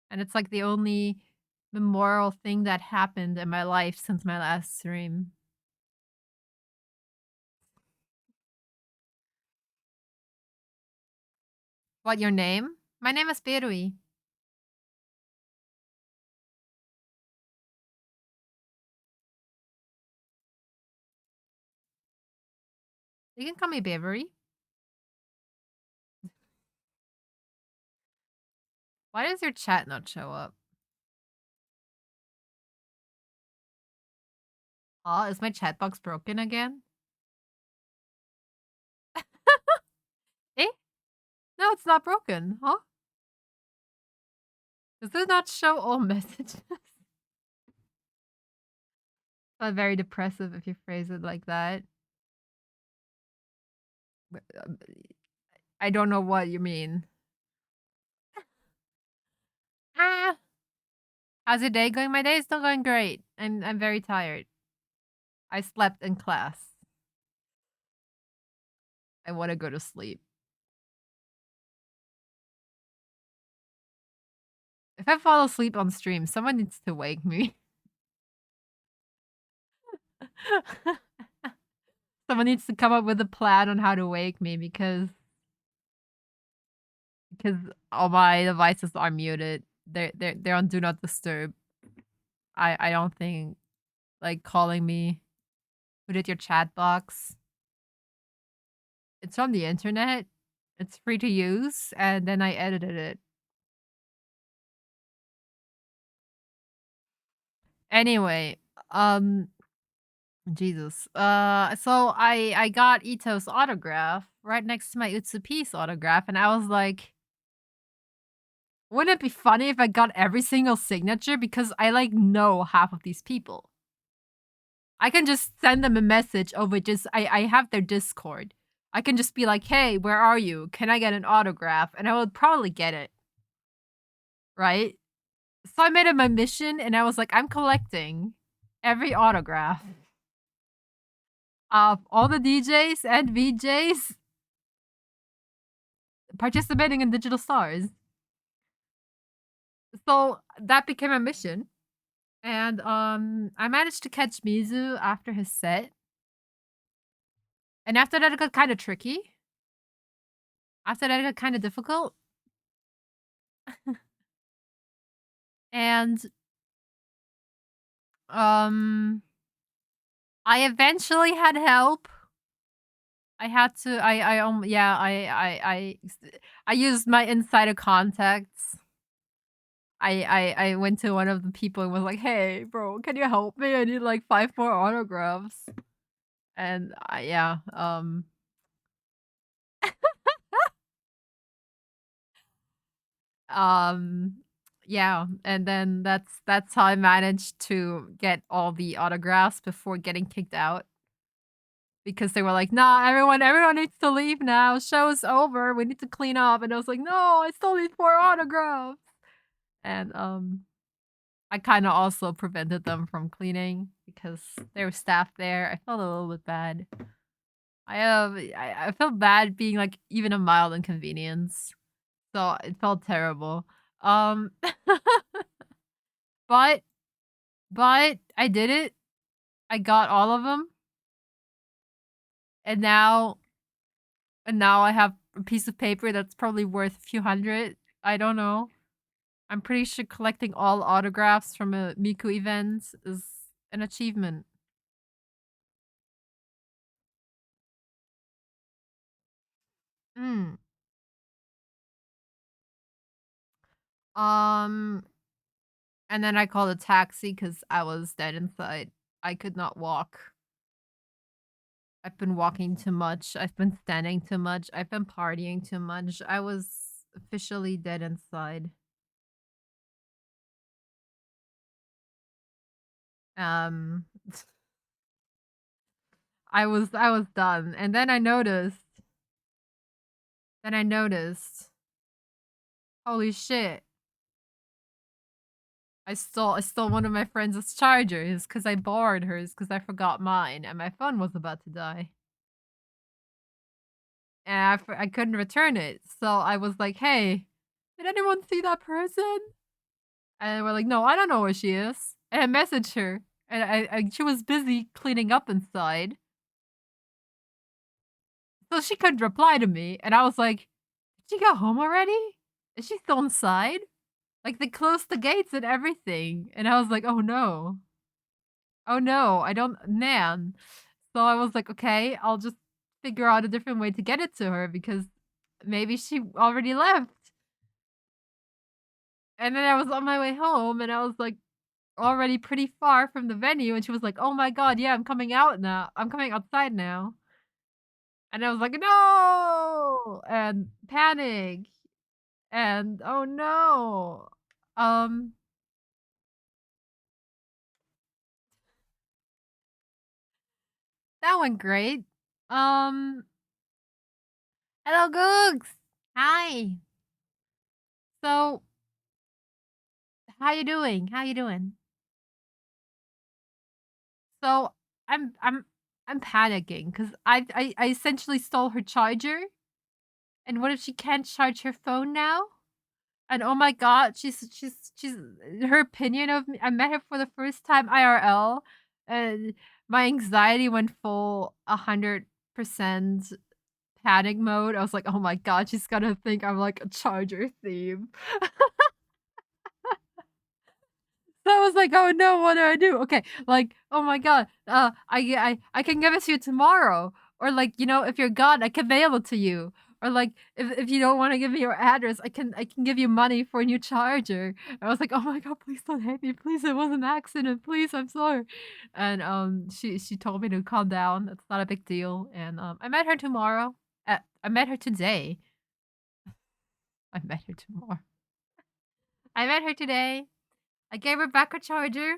and it's like the only memorial thing that happened in my life since my last stream. What, your name? My name is Berui. You can call me Berui. Why does your chat not show up? Oh, is my chat box broken again? Eh? No, it's not broken. Huh? Does it not show all messages? Very depressive if you phrase it like that. I don't know what you mean. Ah, how's your day going? My day is still going great, and I'm very tired. I slept in class. I want to go to sleep. If I fall asleep on stream, someone needs to wake me. Someone needs to come up with a plan on how to wake me because all my devices are muted. They're on do not disturb. I don't think like calling me. Who did your chat box? It's from the internet. It's free to use, and then I edited it. Anyway, um, Jesus. So I got Ito's autograph right next to my Utsupi's autograph, and I was like, wouldn't it be funny if I got every single signature because I like know half of these people. I can just send them a message over just I have their Discord. I can just be like, "Hey, where are you? Can I get an autograph?" And I would probably get it. Right? So I made it my mission and I was like, I'm collecting every autograph of all the DJs and VJs participating in Digital Stars. So that became a mission. And I managed to catch Mizu after his set. And after that it got kind of tricky. After that it got kind of difficult. And um I eventually had help. I had to yeah, I used my insider contacts. I went to one of the people and was like, "Hey, bro, can you help me? I need like 5 more autographs." And yeah, um, yeah, and then that's how I managed to get all the autographs before getting kicked out because they were like, "Nah, everyone needs to leave now. Show's over. We need to clean up." And I was like, "No, I still need 4 autographs." And I kind of also prevented them from cleaning because there was staff there. I felt a little bit bad. I felt bad being like even a mild inconvenience. So it felt terrible. Um but but I did it. I got all of them. And now I have a piece of paper that's probably worth a few hundred. I don't know. I'm pretty sure collecting all autographs from a Miku event is an achievement. Mm. Um, and then I called a taxi because I was dead inside. I could not walk. I've been walking too much. I've been standing too much. I've been partying too much. I was officially dead inside. Um, I was done. And then I noticed, holy shit, I stole one of my friend's chargers because I borrowed hers because I forgot mine and my phone was about to die. And I couldn't return it. So I was like, hey, did anyone see that person? And we're like, no, I don't know where she is. And I messaged her. And she was busy cleaning up inside. So she couldn't reply to me. And I was like, did she go home already? Is she still inside? Like they closed the gates and everything. And I was like, oh no. Oh no, I don't man. So I was like, okay, I'll just figure out a different way to get it to her because maybe she already left. And then I was on my way home and I was like already pretty far from the venue and she was like, "Oh my god, yeah, I'm coming out now. I'm coming outside now." And I was like, "No!" And panic. And oh no. Um that went great. Um hello Googs. Hi. So, how you doing? How you doing? So, I'm panicking cuz I essentially stole her charger. And what if she can't charge her phone now? And oh my god, she's her opinion of me. I met her for the first time IRL, and my anxiety went full 100% panic mode. I was like, oh my god, she's gonna think I'm like a charger thief. So I was like, "Oh no, what do I do?" Okay, like, "Oh my god, I can give it to you tomorrow." Or like, "If you're gone, I can mail it to you." Or like, if you don't wanna give me your address, I can give you money for a new charger. I was like, "Oh my god, please don't hate me. Please, it was an accident. Please, I'm sorry." And, she told me to calm down. It's not a big deal. And, I met her tomorrow. I met her today. I met her tomorrow. I met her today. I gave her back her charger.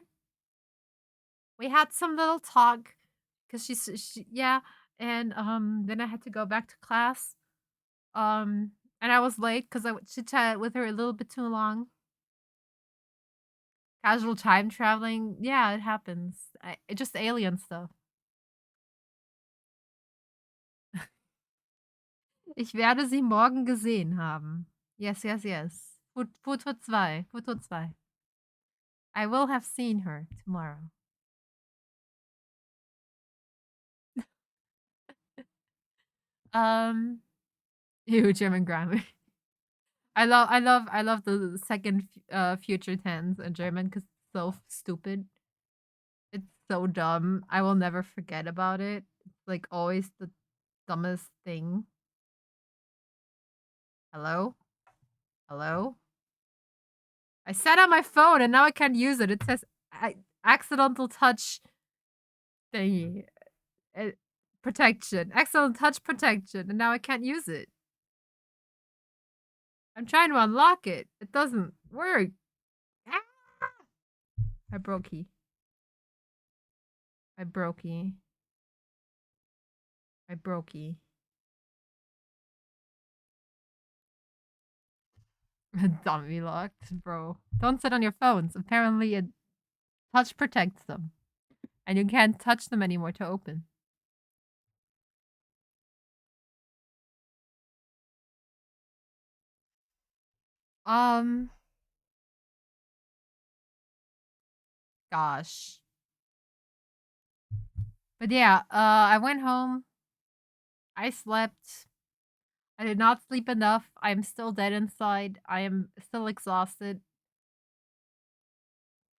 We had some little talk because yeah, and then I had to go back to class. And I was late because I chit chat with her a little bit too long. Casual time traveling, yeah, it happens. Just alien stuff. Ich werde sie morgen gesehen haben. Yes, yes, yes. Foto 2, Foto 2. I will have seen her tomorrow. Um, ew, German grammar. I love the second future tense in German because it's so stupid. It's so dumb. I will never forget about it. It's like always the dumbest thing. Hello? Hello? I set on my phone and now I can't use it. It says accidental touch thingy. uh, Protection. Accidental touch protection. And now I can't use it. I'm trying to unlock it. It doesn't work. Ah! I broke key. I broke key. I broke key. Dummy locked, bro. Don't sit on your phones. Apparently, it touch protects them, and you can't touch them anymore to open. Um, gosh. But yeah, I went home. I slept. I did not sleep enough. I am still dead inside. I am still exhausted.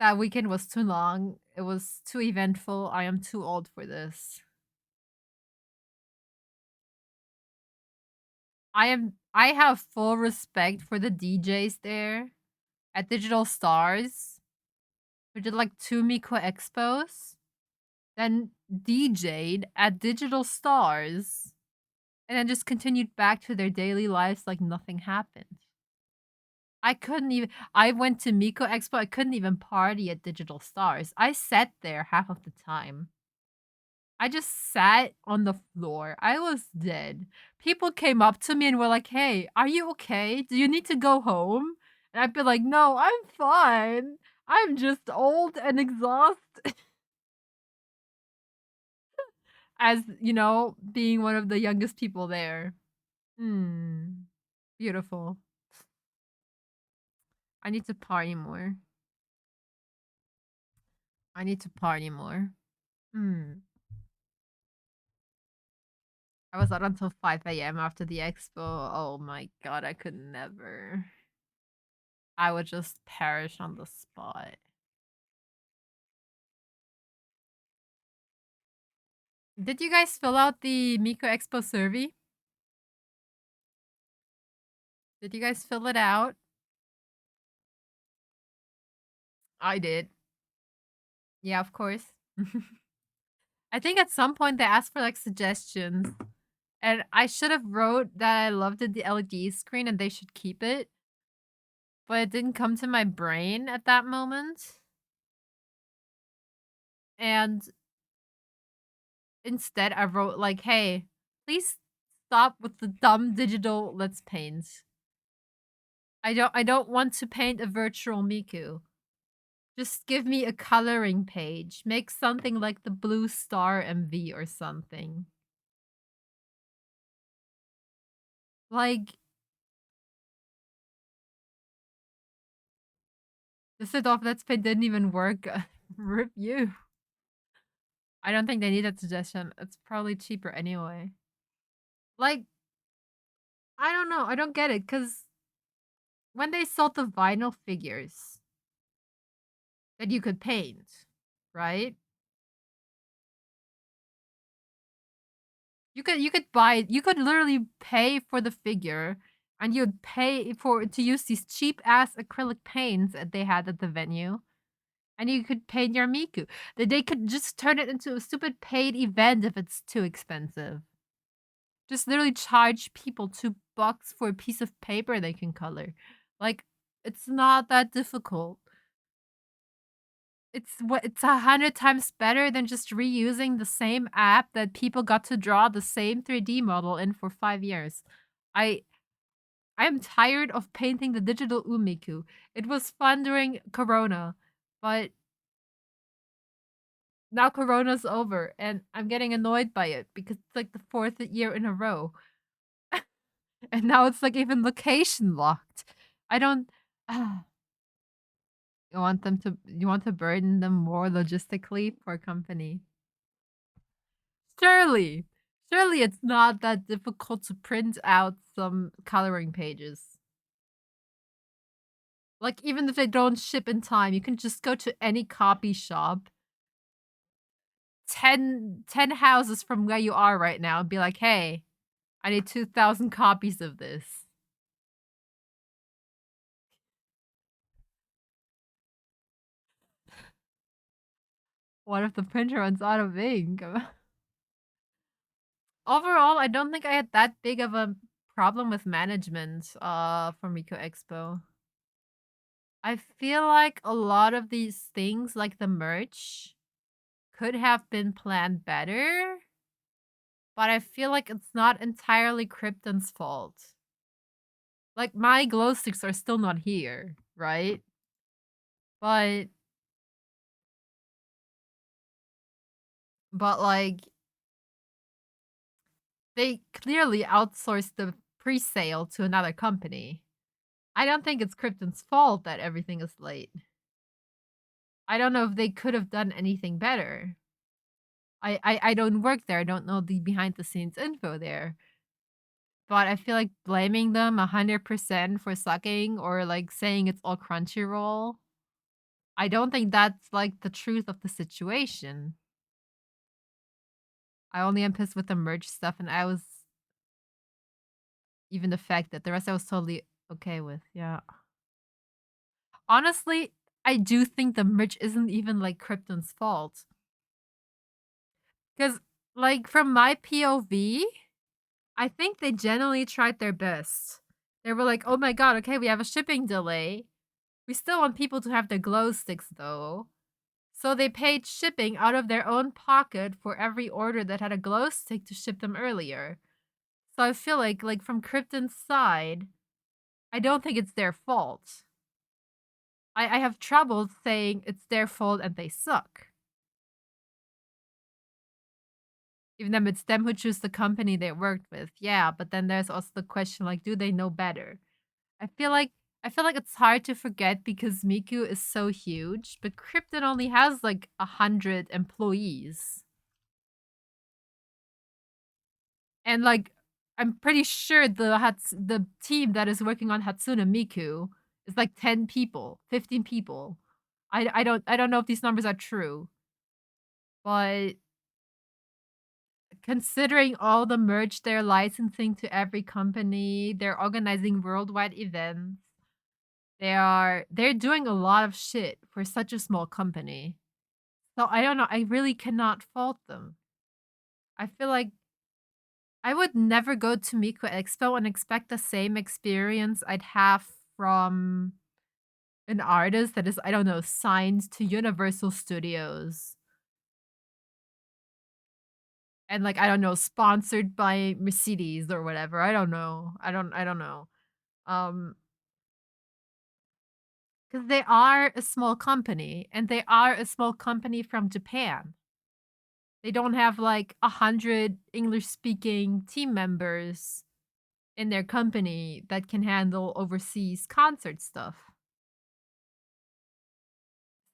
That weekend was too long. It was too eventful. I am too old for this. I have full respect for the DJs there at Digital Stars. We did like 2 Miku Expos, then DJ'd at Digital Stars, and then just continued back to their daily lives like nothing happened. I couldn't even I went to Miku Expo, I couldn't even party at Digital Stars. I sat there half of the time. I just sat on the floor. I was dead. People came up to me and were like, "Hey, are you okay? Do you need to go home?" And I'd be like, "No, I'm fine. I'm just old and exhausted." As, being one of the youngest people there. Hmm. Beautiful. I need to party more. I need to party more. Hmm. I was out until 5 a.m. after the expo. Oh my god, I could never. I would just perish on the spot. Did you guys fill out the Miku Expo survey? Did you guys fill it out? I did. Yeah, of course. I think at some point they asked for like suggestions. And I should have wrote that I loved the LED screen and they should keep it. But it didn't come to my brain at that moment. And instead I wrote like, "Hey, please stop with the dumb digital let's paint. I don't want to paint a virtual Miku. Just give me a coloring page. Make something like the Blue Star MV or something." Like, the set off let's paint didn't even work. Rip you. I don't think they need that suggestion. It's probably cheaper anyway. Like, I don't know. I don't get it because when they sold the vinyl figures that you could paint, right? You could literally pay for the figure and you'd pay for to use these cheap ass acrylic paints that they had at the venue. And you could paint your Miku. That they could just turn it into a stupid paid event if it's too expensive. Just literally charge people $2 for a piece of paper they can color. Like, it's not that difficult. It's 100 times better than just reusing the same app that people got to draw the same 3D model in for 5 years. I I'm tired of painting the digital Umiku. It was fun during Corona, but now Corona's over and I'm getting annoyed by it because it's like the fourth year in a row. And now it's like even location locked. I don't you want to burden them more logistically, poor company. Surely. Surely it's not that difficult to print out some coloring pages. Like, even if they don't ship in time, you can just go to any copy shop, 10 houses from where you are right now, and be like, "Hey, I need 2,000 copies of this." What if the printer runs out of ink? Overall, I don't think I had that big of a problem with management for Miku Expo. I feel like a lot of these things, like the merch, could have been planned better, but I feel like it's not entirely Krypton's fault. Like, my glow sticks are still not here, right? But like, they clearly outsourced the pre-sale to another company. I don't think it's Krypton's fault that everything is late. I don't know if they could have done anything better. I don't work there. I don't know the behind the scenes info there. But I feel like blaming them 100% for sucking or like saying it's all Crunchyroll. I don't think that's like the truth of the situation. I only am pissed with the merch stuff, and I was even the fact that the rest I was totally okay with. Yeah. Honestly, I do think the merch isn't even like Krypton's fault. Because, like, from my POV, I think they genuinely tried their best. They were like, oh my god, okay, we have a shipping delay. We still want people to have their glow sticks though. So they paid shipping out of their own pocket for every order that had a glow stick to ship them earlier. So I feel like from Krypton's side, I don't think it's their fault. I have trouble saying it's their fault and they suck. Even though it's them who choose the company they worked with. Yeah, but then there's also the question like, do they know better? I feel like I feel like it's hard to forget because Miku is so huge, but Krypton only has like 100 employees. And like I'm pretty sure the team that is working on Hatsune Miku is like 10 people, 15 people. I don't know if these numbers are true, but considering all the merch they're licensing to every company, they're organizing worldwide events. They're doing a lot of shit for such a small company. So I don't know, I really cannot fault them. I feel like I would never go to Miku Expo and expect the same experience I'd have from an artist that is, I don't know, signed to Universal Studios and like, I don't know, sponsored by Mercedes or whatever. I don't know. I don't know. Um, because they are a small company and they are a small company from Japan. They don't have like 100 English speaking team members in their company that can handle overseas concert stuff.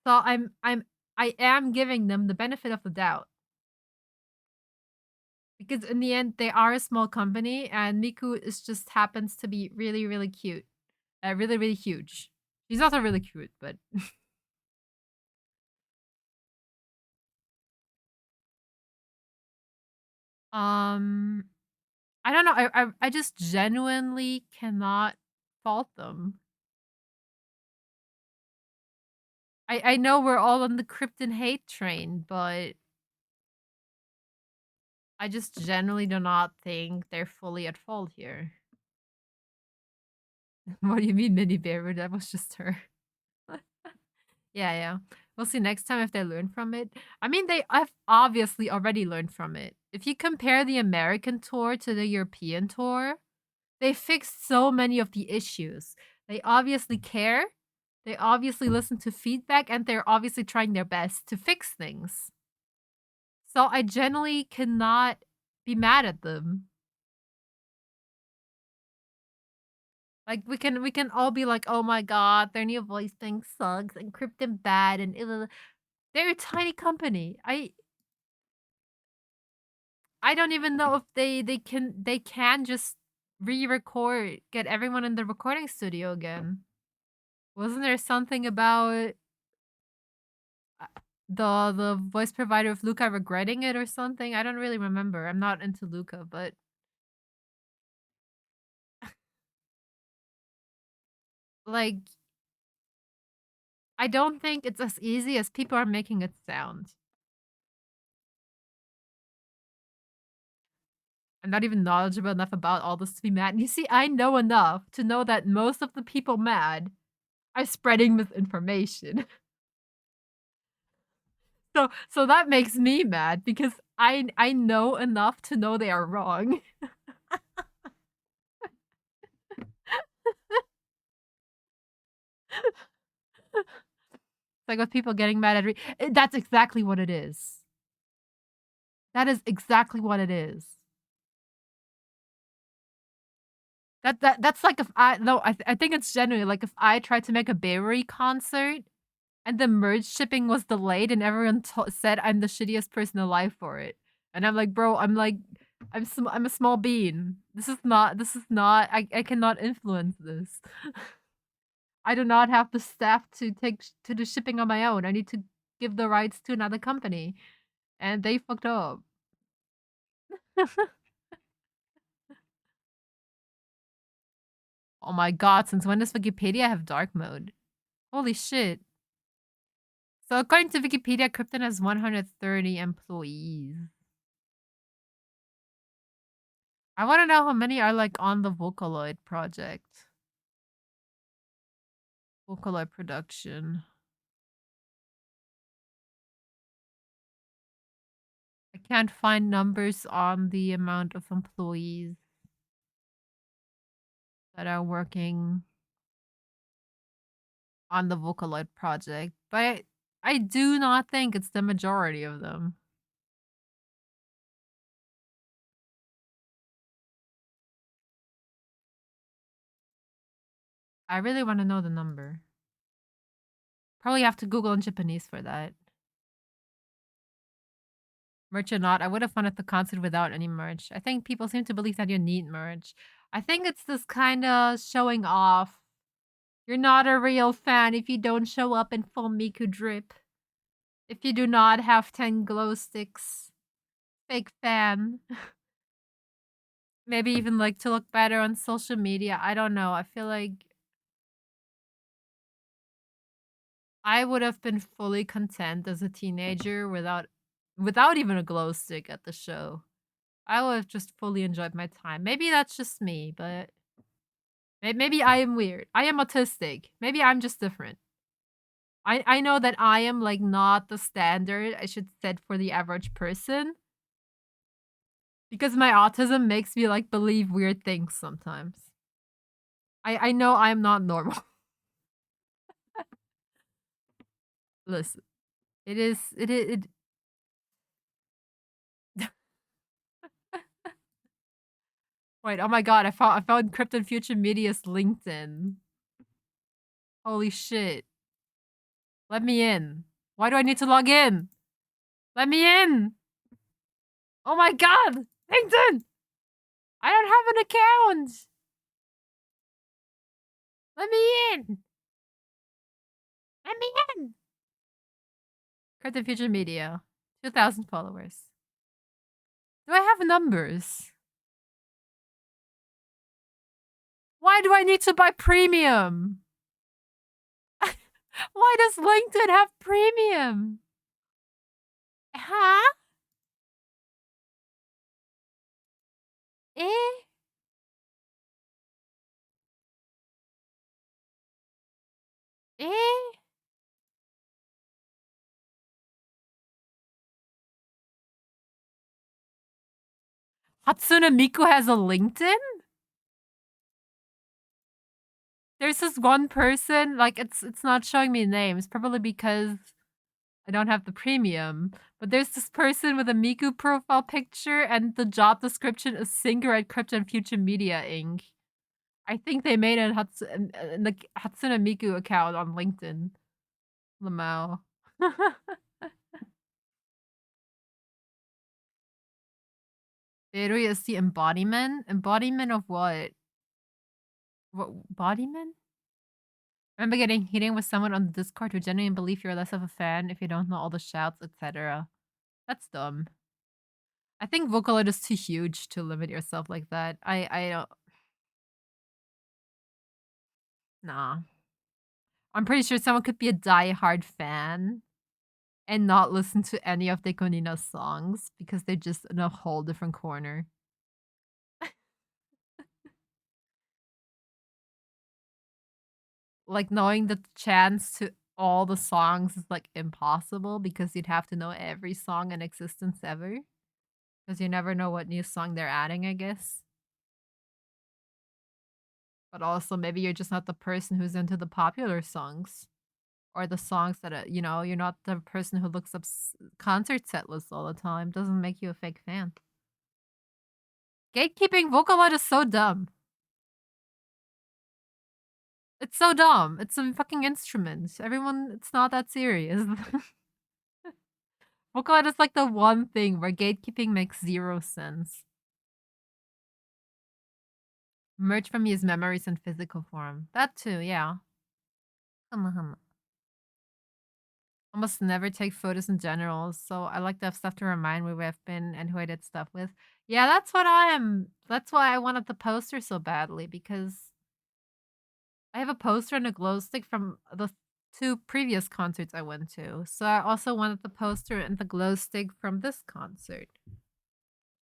So I am giving them the benefit of the doubt. Because in the end they are a small company and Miku is just happens to be really, really cute. Really, really huge. She's also really cute, but um I don't know. I just genuinely cannot fault them. I know we're all on the Krypton hate train, but I just generally do not think they're fully at fault here. What do you mean, Mini Bear? That was just her. Yeah, yeah. We'll see next time if they learn from it. I mean, they have obviously already learned from it. If you compare the American tour to the European tour, they fixed so many of the issues. They obviously care. They obviously listen to feedback and they're obviously trying their best to fix things. So I generally cannot be mad at them. Like we can all be like, "Oh my god, their new voice thing sucks and Krypton bad and they're a tiny company." I don't even know if they can just re-record, get everyone in the recording studio again. Wasn't there something about uh, the voice provider of Luca regretting it or something? I don't really remember. I'm not into Luca, but like I don't think it's as easy as people are making it sound. I'm not even knowledgeable enough about all this to be mad. You see, I know enough to know that most of the people mad are spreading misinformation. So that makes me mad because I know enough to know they are wrong. Like with people getting mad at that's exactly what it is. That is exactly what it is. That's like if I no, I think it's genuinely like if I tried to make a Berry concert and the merge shipping was delayed and everyone said I'm the shittiest person alive for it. And I'm like, "Bro, I'm a small bean. This is not I cannot influence this." I do not have the staff to to do shipping on my own. I need to give the rights to another company, and they fucked up. Oh my god, since when does Wikipedia have dark mode? Holy shit. So according to Wikipedia, Krypton has 130 employees. I want to know how many are like on the Vocaloid project. Vocaloid production. I can't find numbers on the amount of employees that are working on the Vocaloid project, but I do not think it's the majority of them. I really want to know the number. Probably have to Google in Japanese for that. Merch or not, I would have wanted the concert without any merch. I think people seem to believe that you need merch. I think it's this kind of showing off. You're not a real fan if you don't show up in full Miku drip. If you do not have 10 glow sticks. Fake fan. Maybe even like to look better on social media. I don't know. I feel like I would have been fully content as a teenager without even a glow stick at the show. I would have just fully enjoyed my time. Maybe that's just me, but maybe I am weird. I am autistic. Maybe I'm just different. I know that I am like not the standard I should set for the average person because my autism makes me like believe weird things sometimes. I know I'm not normal. Listen, it wait, oh my god, I found Krypton Future Media's LinkedIn. Holy shit. Let me in. Why do I need to log in? Let me in. Oh my god! LinkedIn! I don't have an account! Let me in! Let me in! Krypton Future Media. 2,000 followers. Do I have numbers? Why do I need to buy premium? Why does LinkedIn have premium? Huh? Eh? Eh? Hatsune Miku has a LinkedIn? There's this one person, like it's not showing me names, probably because I don't have the premium. But there's this person with a Miku profile picture and the job description is singer at Krypton Future Media Inc. I think they made a the Hatsune Miku account on LinkedIn. Lamau. Berui is the embodiment? Embodiment of what? What embodiment? I remember getting heating with someone on the Discord who genuinely believe you're less of a fan if you don't know all the shouts, etc. That's dumb. I think Vocaloid is too huge to limit yourself like that. I don't. Nah. I'm pretty sure someone could be a die-hard fan and not listen to any of Dekonina's songs because they're just in a whole different corner. Like knowing the chance to all the songs is like impossible because you'd have to know every song in existence ever. Because you never know what new song they're adding, I guess. But also maybe you're just not the person who's into the popular songs. Or the songs that, you're not the person who looks up concert set lists all the time. Doesn't make you a fake fan. Gatekeeping Vocaloid is so dumb. It's so dumb. It's a fucking instrument. Everyone, it's not that serious. Vocaloid is like the one thing where gatekeeping makes zero sense. Merch from me is memories in physical form. That too, yeah. Almost never take photos in general, so I like to have stuff to remind me where I've been and who I did stuff with. Yeah, that's what I am. That's why I wanted the poster so badly because I have a poster and a glow stick from the two previous concerts I went to. So I also wanted the poster and the glow stick from this concert.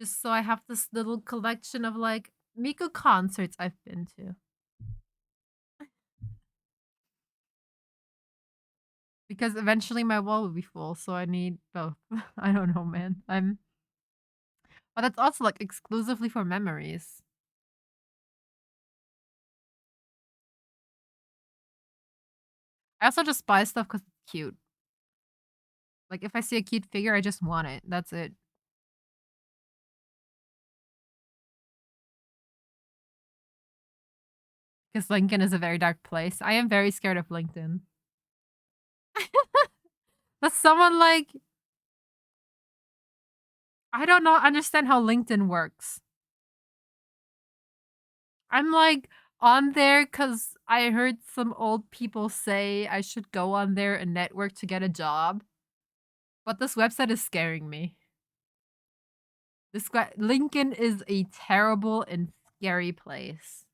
Just so I have this little collection of like Miku concerts I've been to. Because eventually my wall will be full, so I need both. I don't know, man. But that's also like exclusively for memories. I also just buy stuff because it's cute. Like if I see a cute figure, I just want it. That's it. Because Lincoln is a very dark place. I am very scared of LinkedIn. But someone like I don't know understand how LinkedIn works. I'm like on there because I heard some old people say I should go on there and network to get a job. But this website is scaring me. Lincoln is a terrible and scary place.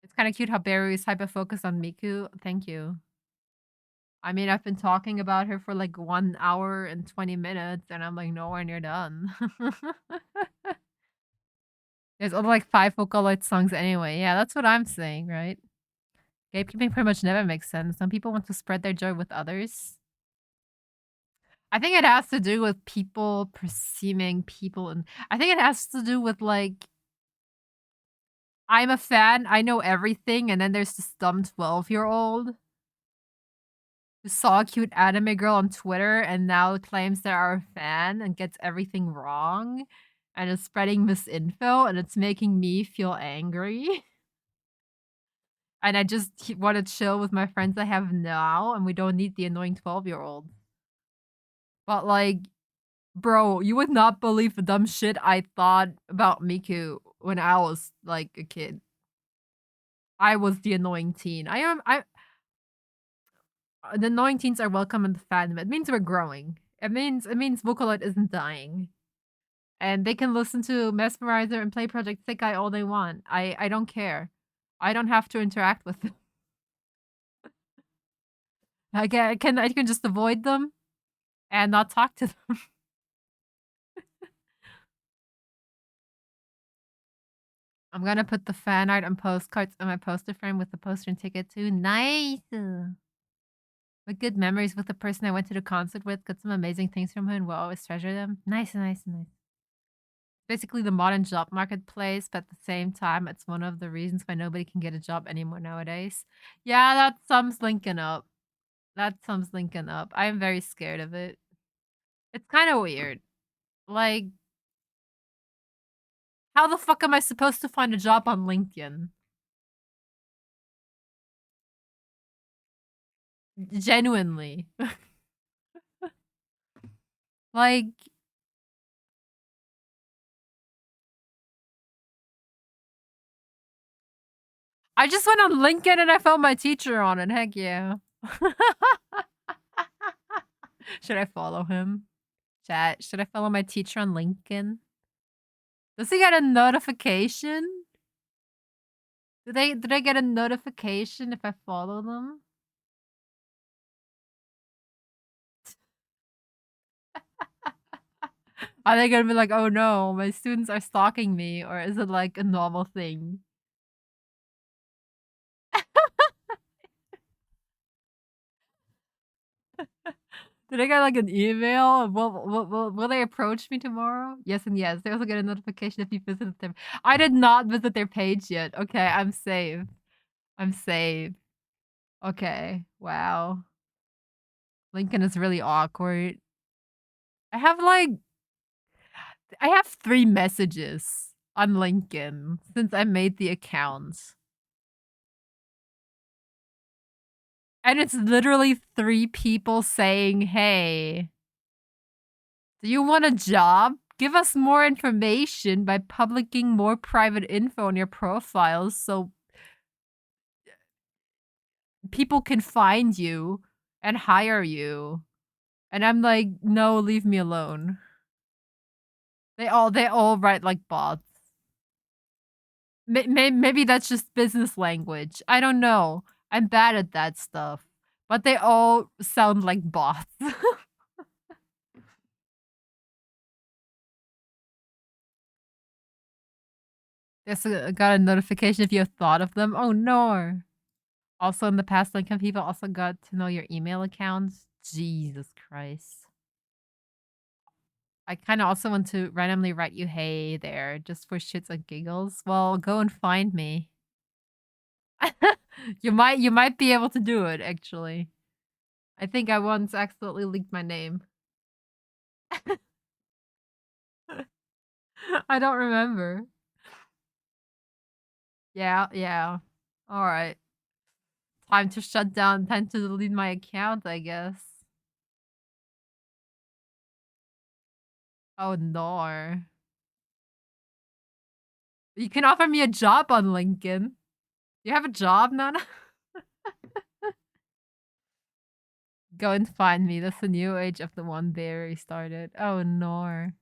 It's kind of cute how Barry is hyper focused on Miku. Thank you. I mean, I've been talking about her for like 1 hour and 20 minutes, and I'm like nowhere near done. There's only like 5 Vocaloid songs anyway. Yeah, that's what I'm saying, right? Gatekeeping pretty much never makes sense. Some people want to spread their joy with others. I think it has to do with people perceiving people, and I think it has to do with like I'm a fan, I know everything, and then there's this dumb 12-year-old who saw a cute anime girl on Twitter and now claims they're our fan and gets everything wrong and is spreading misinfo, and it's making me feel angry. And I just want to chill with my friends I have now, and we don't need the annoying 12-year-old. But like, bro, you would not believe the dumb shit I thought about Miku when I was like a kid. I was the annoying teen. The annoying teens are welcome in the fandom. It means we're growing. It means Vocaloid isn't dying. And they can listen to Mesmerizer and play Project Sekai all they want. I don't care. I don't have to interact with them. I can just avoid them and not talk to them. I'm gonna put the fan art and postcards in my poster frame with the poster and ticket too. Nice. What good memories with the person I went to the concert with. Got some amazing things from her and will always treasure them. Nice, nice, nice. Basically the modern job marketplace, but at the same time, it's one of the reasons why nobody can get a job anymore nowadays. Yeah, that sums Lincoln up. That sums Lincoln up. I am very scared of it. It's kind of weird. Like, how the fuck am I supposed to find a job on LinkedIn? Genuinely. Like, I just went on LinkedIn and I found my teacher on it. Heck yeah. Should I follow him? Chat, should I follow my teacher on LinkedIn? Does he get a notification? Do they get a notification if I follow them? Are they gonna be like, oh no, my students are stalking me, or is it like a normal thing? Did I get like an email? Will they approach me tomorrow? Yes and yes. They also get a notification if you visited them. I did not visit their page yet. Okay, I'm safe. I'm safe. Okay. Wow. Lincoln is really awkward. I have like I have 3 messages on LinkedIn since I made the account. And it's literally 3 people saying, "Hey, do you want a job? Give us more information by publishing more private info on your profiles so people can find you and hire you. And I'm like, "No, leave me alone." They all write like bots. Maybe that's just business language. I don't know. I'm bad at that stuff. But they all sound like bots. Yes, got a notification if you have thought of them. Oh no. Also in the past, like, have people also got to know your email accounts? Jesus Christ. I kinda also want to randomly write you "Hey there," just for shits and giggles. Well, go and find me. You might be able to do it, actually. I think I once accidentally leaked my name. I don't remember. Yeah, yeah. Alright. Time to shut down, time to delete my account, I guess. Oh, no. You can offer me a job on LinkedIn. You have a job, Nana? Go and find me. That's the new age of the one they started. Oh, no.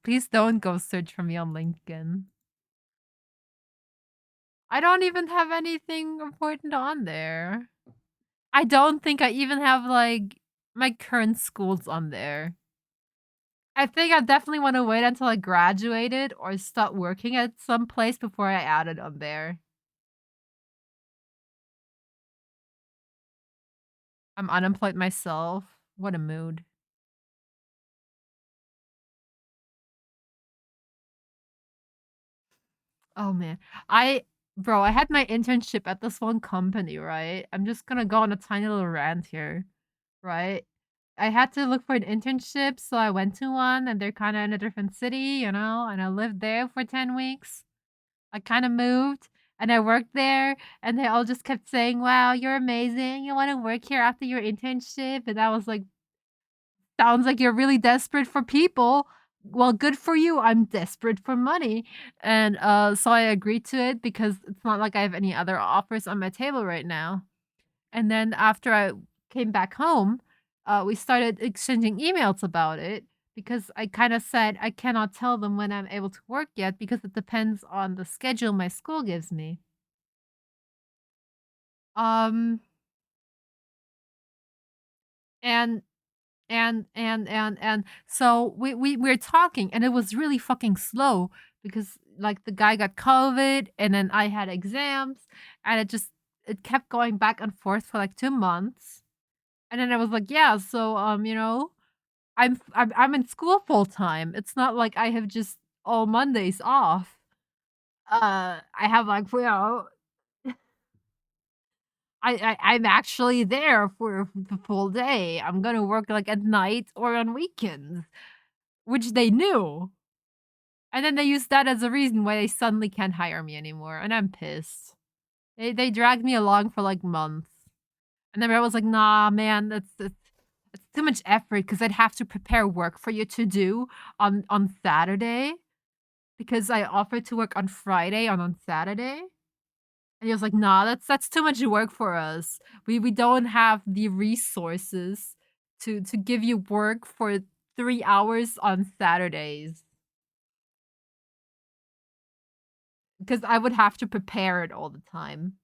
Please don't go search for me on LinkedIn. I don't even have anything important on there. I don't think I even have, like, my current schools on there. I think I definitely wanna wait until I graduated or start working at some place before I add it on there. I'm unemployed myself. What a mood. Oh, man. I Bro, I had my internship at this one company, right? I'm just gonna go on a tiny little rant here, right? I had to look for an internship, so I went to one, and they're kinda in a different city, and I lived there for 10 weeks. I kinda moved, and I worked there, and they all just kept saying, "Wow, you're amazing. You wanna work here after your internship?" And I was like, "Sounds like you're really desperate for people. Well, good for you. I'm desperate for money." And, so I agreed to it because it's not like I have any other offers on my table right now. And then after I came back home, we started exchanging emails about it because I kinda said I cannot tell them when I'm able to work yet because it depends on the schedule my school gives me. Um, and and so we're talking, and it was really fucking slow because, like, the guy got COVID, and then I had exams, and it kept going back and forth for, like, 2 months, and then I was like, "Yeah, so, I'm in school full time. It's not like I have just all Mondays off. I have, like, I'm actually there for the full day. I'm gonna work, like, at night or on weekends," which they knew. And then they used that as a reason why they suddenly can't hire me anymore, and I'm pissed. They dragged me along for, like, months. And then I was like, "Nah, man, it's too much effort because 'cause I'd have to prepare work for you to do on Saturday, because I offered to work on Friday and on Saturday." And he was like, "Nah, that's too much work for us. We don't have the resources to give you work for 3 hours on Saturdays, because I would have to prepare it all the time."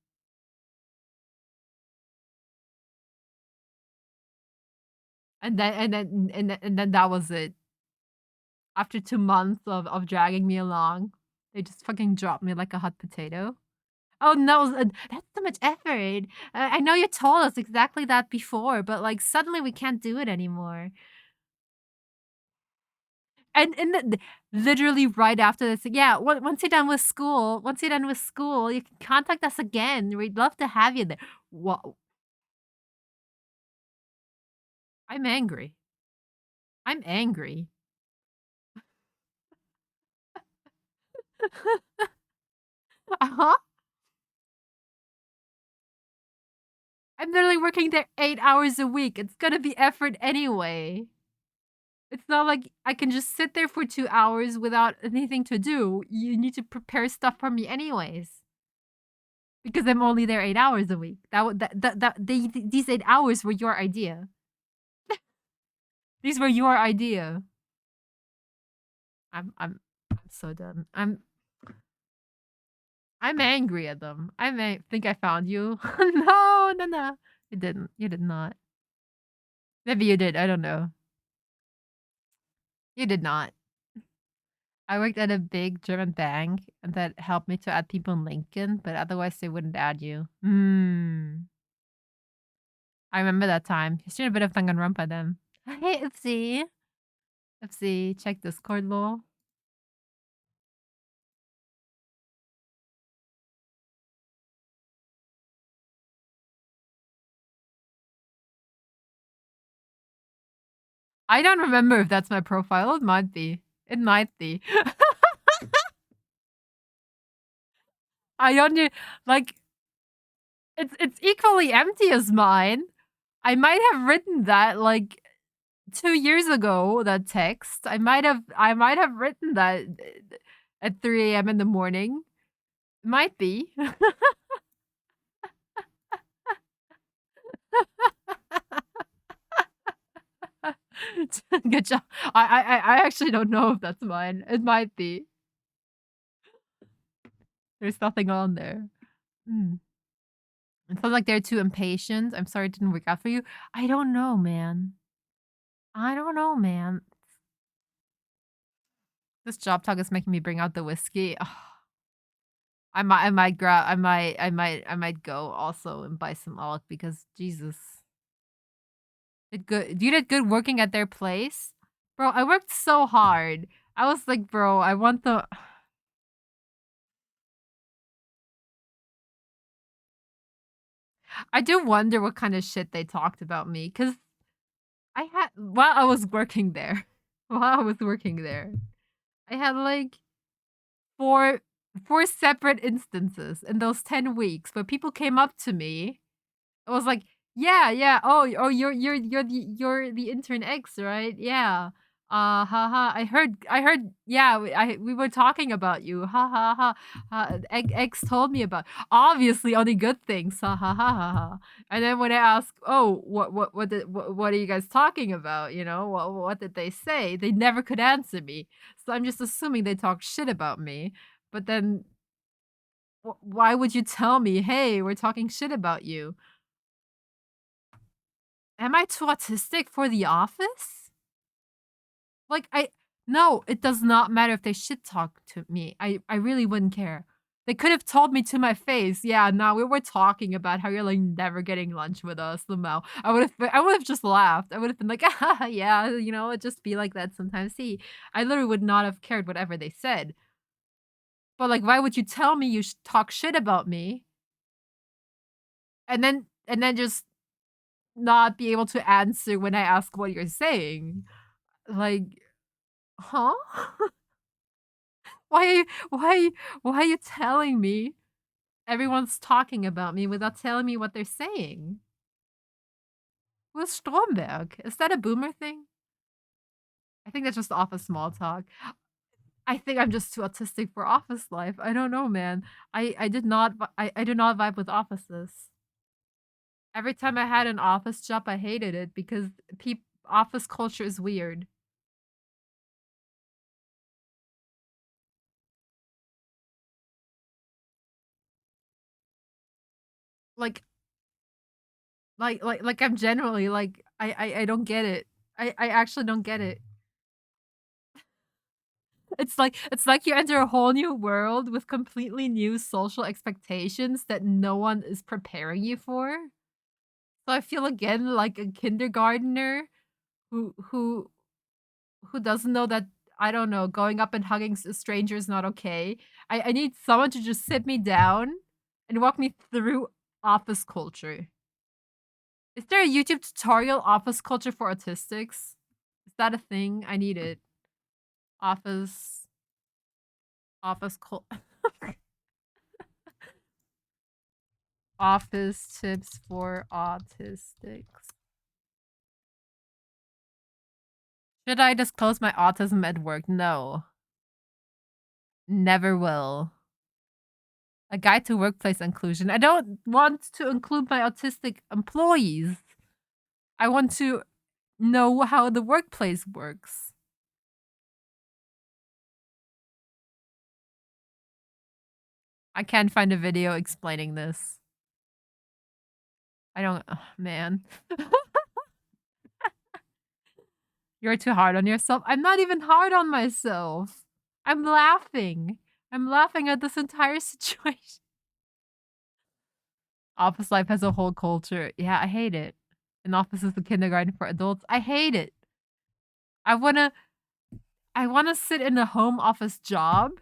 And then that was it. After 2 months of dragging me along, they just fucking dropped me like a hot potato. Oh, no, that's too much effort. I know you told us exactly that before, but, like, suddenly we can't do it anymore. And literally right after this, "Yeah, once you're done with school, you can contact us again. We'd love to have you there." Whoa, I'm angry. I'm angry. Uh-huh. I'm literally working there 8 hours a week. It's gonna be effort anyway. It's not like I can just sit there for 2 hours without anything to do. You need to prepare stuff for me anyways. Because I'm only there 8 hours a week. These 8 hours were your idea. These were your idea. I'm so done. I'm angry at them. Think I found you. No, no, no. You didn't. You did not. Maybe you did. I don't know. You did not. I worked at a big German bank and that helped me to add people in Lincoln, but otherwise they wouldn't add you. I remember that time. You should have been a Danganronpa then. Hey, Oopsie. Oopsie, check Discord lol. I don't remember if that's my profile. It might be. It might be. I only like it's equally empty as mine. I might have written that like 2 years ago, that text. I might have written that at 3 a.m. in the morning. Might be. Good job. I actually don't know if that's mine. It might be. There's nothing on there. Mm. It sounds like they're too impatient. I'm sorry it didn't work out for you. I don't know, man. I don't know, man. This job talk is making me bring out the whiskey. Ugh. I might go also and buy some alcohol because Jesus. You did good working at their place? Bro, I worked so hard. I was like, bro, I want the I do wonder what kind of shit they talked about me cuz I had while I was working there. While I was working there. I had like four four separate instances in those 10 weeks where people came up to me. I was like, "Yeah, yeah. Oh, you're the intern X, right? Yeah. Ha. I heard. Yeah, we were talking about you. Ha ha ha. X told me about. Obviously, only good things. Ha ha ha ha ha. And then when I ask, oh, what are you guys talking about? What did they say? They never could answer me. So I'm just assuming they talk shit about me. But then, why would you tell me, hey, we're talking shit about you? Am I too autistic for The Office? Like, no, it does not matter if they shit talk to me. I really wouldn't care. They could have told me to my face, yeah, no, we were talking about how you're like never getting lunch with us, Lamau. I would have just laughed. I would have been like, ah, yeah, it just be like that sometimes. See, I literally would not have cared whatever they said. But like, why would you tell me you talk shit about me, and then just not be able to answer when I ask what you're saying? Like, huh? Why are you why are you telling me everyone's talking about me without telling me what they're saying? Who's Stromberg? Is that a boomer thing? I think that's just office small talk. I think I'm just too autistic for office life. I don't know, man. I do not vibe with offices. Every time I had an office job, I hated it because office culture is weird. Like like I'm generally like I don't get it. I actually don't get it. It's like you enter a whole new world with completely new social expectations that no one is preparing you for. So I feel again like a kindergartner who who who doesn't know that, I don't know, going up and hugging a stranger is not okay. I need someone to just sit me down and walk me through office culture. Is there a YouTube tutorial office culture for autistics? Is that a thing? I need it. Office culture. Office tips for autistics. Should I disclose my autism at work? No. Never will. A guide to workplace inclusion. I don't want to include my autistic employees. I want to know how the workplace works. I can't find a video explaining this. I don't man. You're too hard on yourself. I'm not even hard on myself. I'm laughing. I'm laughing at this entire situation. Office life has a whole culture. Yeah, I hate it. An office is the kindergarten for adults. I hate it. I wanna I wanna sit in a home office job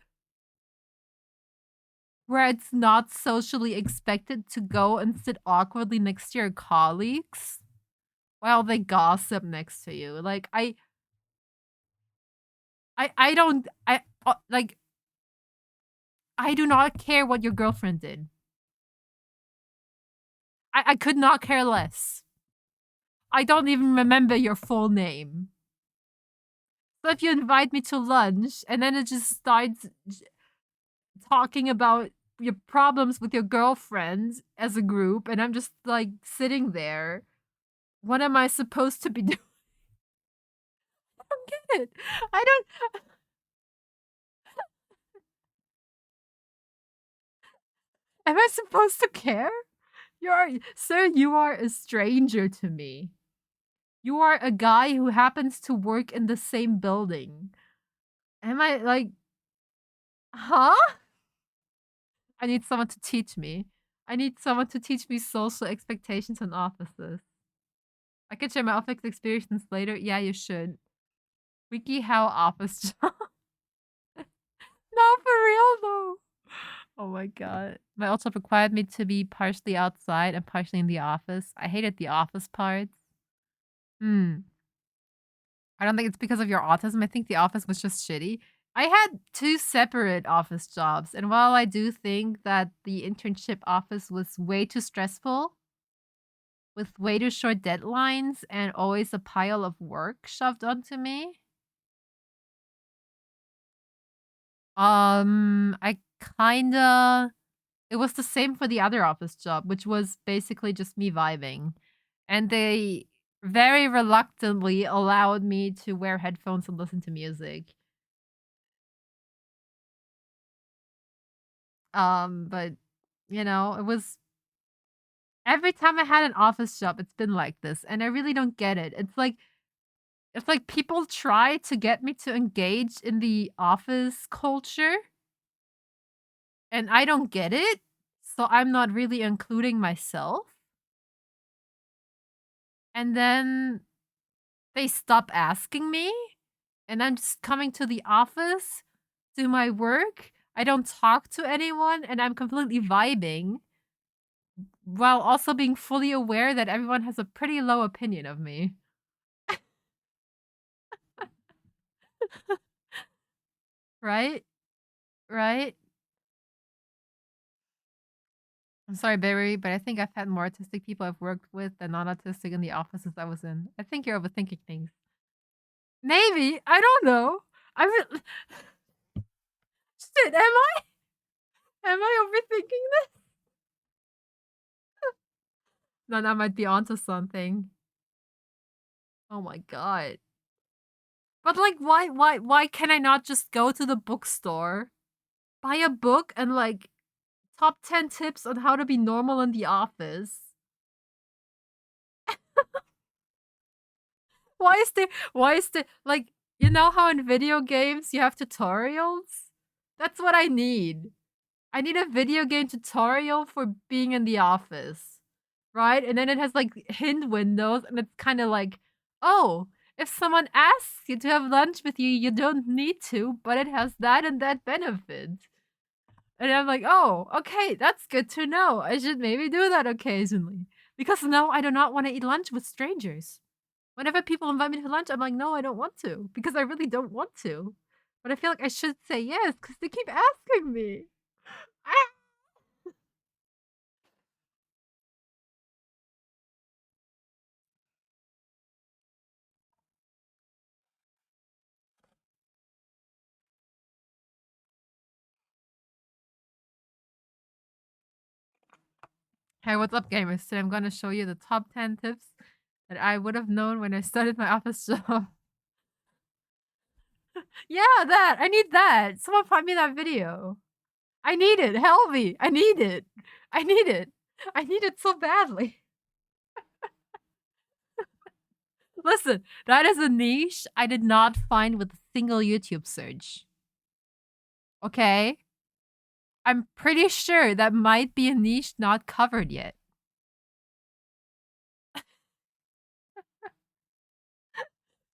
where it's not socially expected to go and sit awkwardly next to your colleagues while they gossip next to you. Like I don't like I do not care what your girlfriend did. I could not care less. I don't even remember your full name. So if you invite me to lunch and then it just starts talking about your problems with your girlfriend as a group and I'm just like sitting there, what am I supposed to be doing? I don't get it. I don't am I supposed to care? Sir, you are a stranger to me. You are a guy who happens to work in the same building. Am I like, huh? I need someone to teach me. I need someone to teach me social expectations in offices. I can share my office experience later. Yeah, you should. Wiki how office job. No, for real though. Oh my god. My also required me to be partially outside and partially in the office. I hated the office parts. Hmm. I don't think it's because of your autism. I think the office was just shitty. I had two separate office jobs, and while I do think that the internship office was way too stressful, with way too short deadlines and always a pile of work shoved onto me, I kinda it was the same for the other office job, which was basically just me vibing. And they very reluctantly allowed me to wear headphones and listen to music. But it was every time I had an office job, it's been like this, and I really don't get it. It's like people try to get me to engage in the office culture, and I don't get it. So I'm not really including myself. And then they stop asking me, and I'm just coming to the office, do my work. I don't talk to anyone, and I'm completely vibing while also being fully aware that everyone has a pretty low opinion of me. Right? Right? I'm sorry, Barry, but I think I've had more autistic people I've worked with than non-autistic in the offices I was in. I think you're overthinking things. Maybe. I don't know. I re- Shit, am I? Am I overthinking this? Then I might be onto something. Oh my god. But like why can I not just go to the bookstore, buy a book and like top 10 tips on how to be normal in the office? Why is there like how in video games you have tutorials? That's what I need. I need a video game tutorial for being in the office. Right? And then it has like hint windows and it's kind of like, "Oh, if someone asks you to have lunch with you, you don't need to, but it has that and that benefit." And I'm like, "Oh, okay, that's good to know. I should maybe do that occasionally." Because no, I do not want to eat lunch with strangers. Whenever people invite me to lunch, I'm like, "No, I don't want to," because I really don't want to. But I feel like I should say yes because they keep asking me. Ah! Hey, what's up, gamers? Today I'm going to show you the top 10 tips that I would have known when I started my office job. Yeah, that! I need that! Someone find me that video. I need it! Help me! I need it! I need it! I need it so badly. Listen, that is a niche I did not find with a single YouTube search. Okay? I'm pretty sure that might be a niche not covered yet.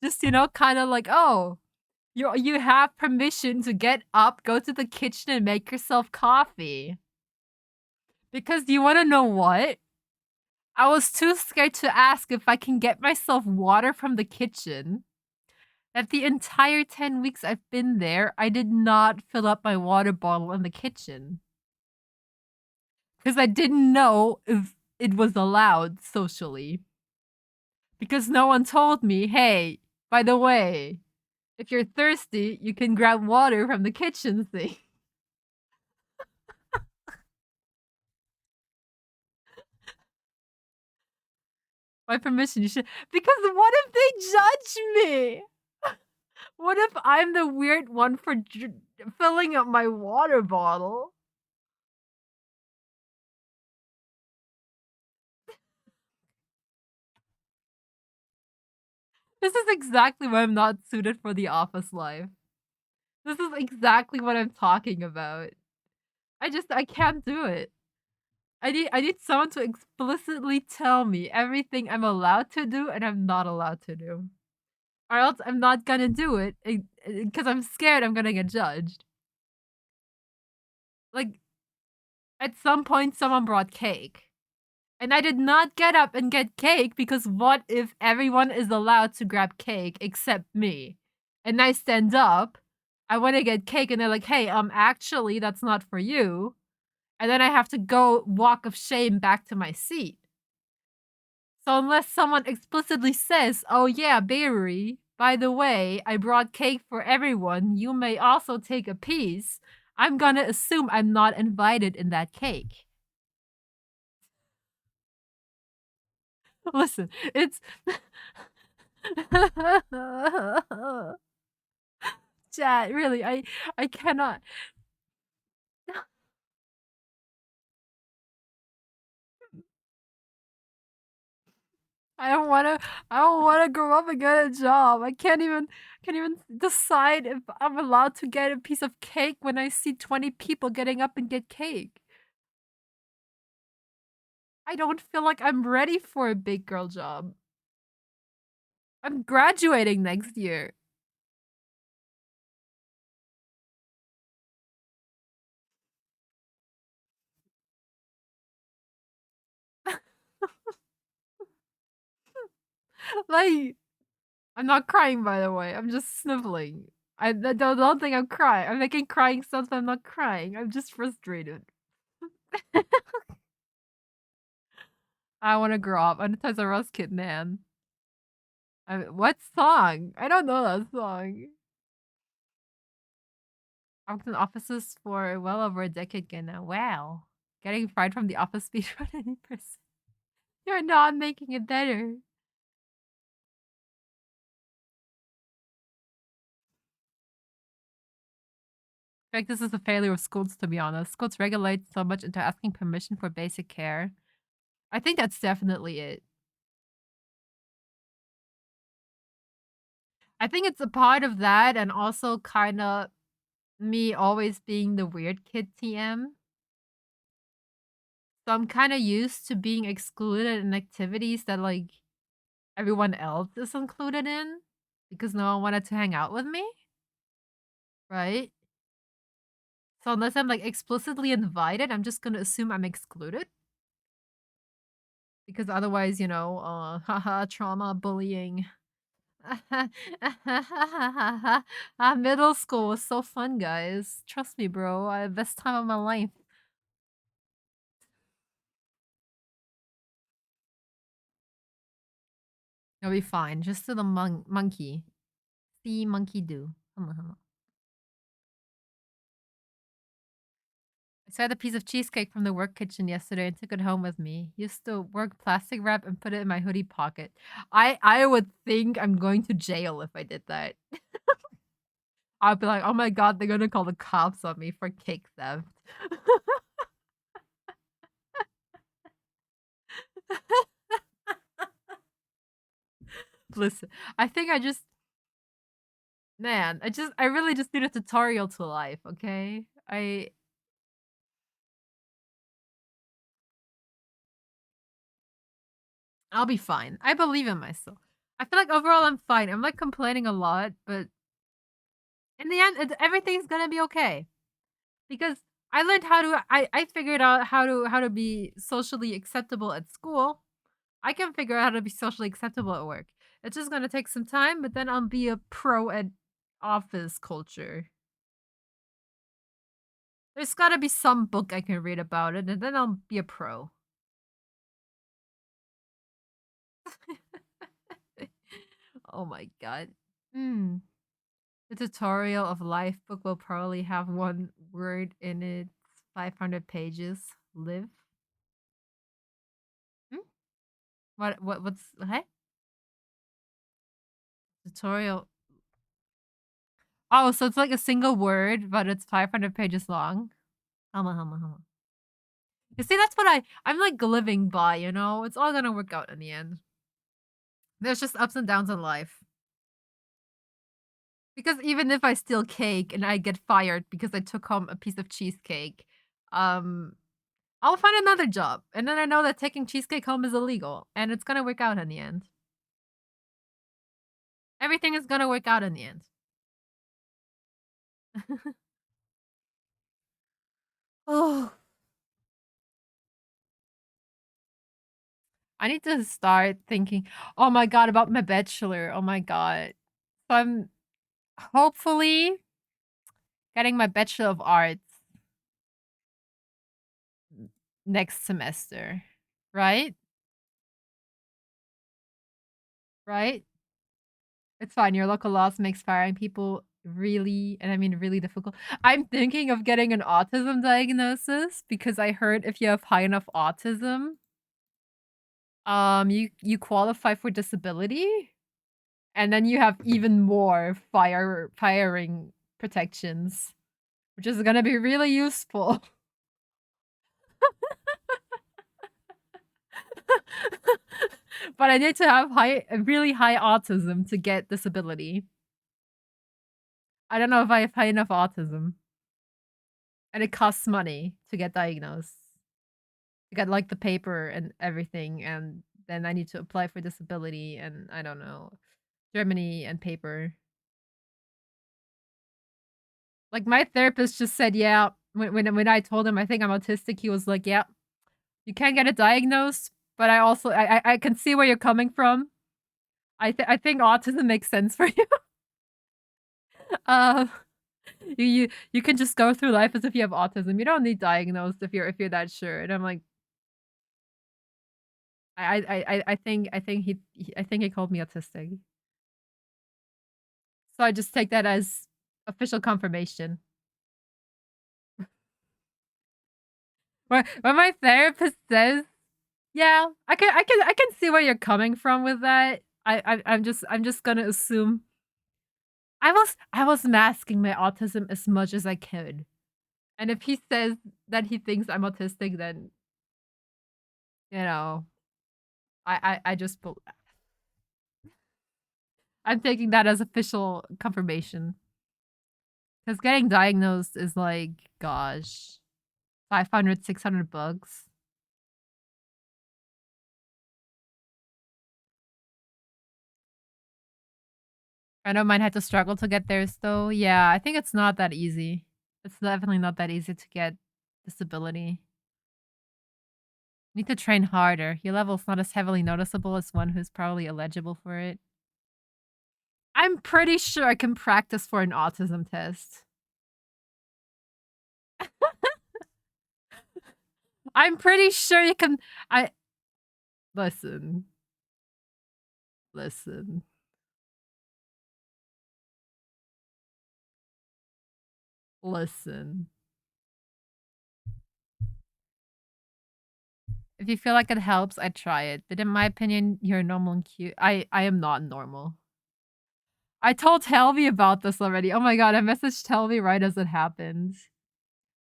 Just, kind of like, oh, you have permission to get up, go to the kitchen, and make yourself coffee. Because you want to know what? I was too scared to ask if I can get myself water from the kitchen. That the entire 10 weeks I've been there, I did not fill up my water bottle in the kitchen. Because I didn't know if it was allowed socially. Because no one told me, hey, by the way, if you're thirsty, you can grab water from the kitchen sink. By permission, you should. Because what if they judge me? What if I'm the weird one for filling up my water bottle? This is exactly why I'm not suited for the office life. This is exactly what I'm talking about. I can't do it. I need someone to explicitly tell me everything I'm allowed to do and I'm not allowed to do. Or else I'm not gonna do it because I'm scared I'm gonna get judged. Like, at some point, someone brought cake. And I did not get up and get cake because what if everyone is allowed to grab cake except me? And I stand up, I want to get cake, and they're like, hey, actually, that's not for you. And then I have to go walk of shame back to my seat. So unless someone explicitly says, oh yeah, Berry, by the way, I brought cake for everyone, you may also take a piece, I'm gonna assume I'm not invited in that cake. Listen, it's chat, really, I cannot. I don't wanna grow up and get a job. I can't even decide if I'm allowed to get a piece of cake when I see 20 people getting up and get cake. I don't feel like I'm ready for a big girl job. I'm graduating next year. Like, I'm not crying, by the way. I'm just sniffling. I don't think I'm crying. I'm making crying sounds, but I'm not crying. I'm just frustrated. I want to grow up. I'm a Toys R Us kid, man. What song? I don't know that song. I worked in offices for well over a decade now. Wow. Getting fried from the office speed run any person. You're not making it better. I think this is a failure of schools, to be honest. Schools regulate so much into asking permission for basic care. I think that's definitely it. I think it's a part of that and also kind of me always being the weird kid TM. So I'm kind of used to being excluded in activities that like everyone else is included in because no one wanted to hang out with me, right? So unless I'm like explicitly invited, I'm just gonna assume I'm excluded because otherwise, haha, trauma, bullying. Middle school was so fun, guys. Trust me, bro. Best time of my life. You'll be fine. Just do the monkey. See monkey do. Come on, come on. So I had a piece of cheesecake from the work kitchen yesterday and took it home with me. Used to work plastic wrap and put it in my hoodie pocket. I would think I'm going to jail if I did that. I'd be like, "Oh my god, they're gonna call the cops on me for cake theft." Listen, I think I just man, I really just need a tutorial to life, okay? I'll be fine. I believe in myself. I feel like overall I'm fine. I'm like complaining a lot, but in the end, everything's gonna be okay because I learned how to. I figured out how to be socially acceptable at school. I can figure out how to be socially acceptable at work. It's just gonna take some time, but then I'll be a pro at office culture. There's gotta be some book I can read about it, and then I'll be a pro. Oh my god. Mm. The tutorial of life book will probably have one word in it. 500 pages. Live. Hmm? What's tutorial? Oh, so it's like a single word, but it's 500 pages long. Hama, hama, hama. You see, that's what I'm like living by, you know? It's all gonna work out in the end. There's just ups and downs in life. Because even if I steal cake and I get fired because I took home a piece of cheesecake, um, I'll find another job. And then I know that taking cheesecake home is illegal. And it's gonna work out in the end. Everything is gonna work out in the end. Oh, I need to start thinking, oh my god, about my bachelor. Oh my god. So I'm hopefully getting my Bachelor of Arts next semester. Right? Right? It's fine. Your local laws makes firing people really, and I mean really difficult. I'm thinking of getting an autism diagnosis because I heard if you have high enough autism, you qualify for disability, and then you have even more firing protections, which is gonna be really useful. But I need to have really high autism to get disability. I don't know if I have high enough autism, and it costs money to get diagnosed. To get like the paper and everything, and then I need to apply for disability, and I don't know, Germany and paper. Like my therapist just said, yeah. When I told him I think I'm autistic, he was like, yeah, you can't get it diagnosed, but I also I can see where you're coming from. I think autism makes sense for you. uh, you can just go through life as if you have autism. You don't need diagnosed if you're that sure. And I'm like, I think he called me autistic. So I just take that as official confirmation. When my therapist says, "Yeah, I can see where you're coming from with that." I'm just gonna assume I was masking my autism as much as I could. And if he says that he thinks I'm autistic, then you know, I just I'm taking that as official confirmation. Because getting diagnosed is like, gosh, 500, 600 bucks. I know mine had to struggle to get theirs though. Yeah, I think it's not that easy. It's definitely not that easy to get disability. You need to train harder. Your level's not as heavily noticeable as one who's probably eligible for it. I'm pretty sure I can practice for an autism test. I'm pretty sure you can. I listen, listen, listen. If you feel like it helps, I'd try it. But in my opinion, you're normal and cute. I am not normal. I told Helvi about this already. Oh my god, I messaged Helvi right as it happened.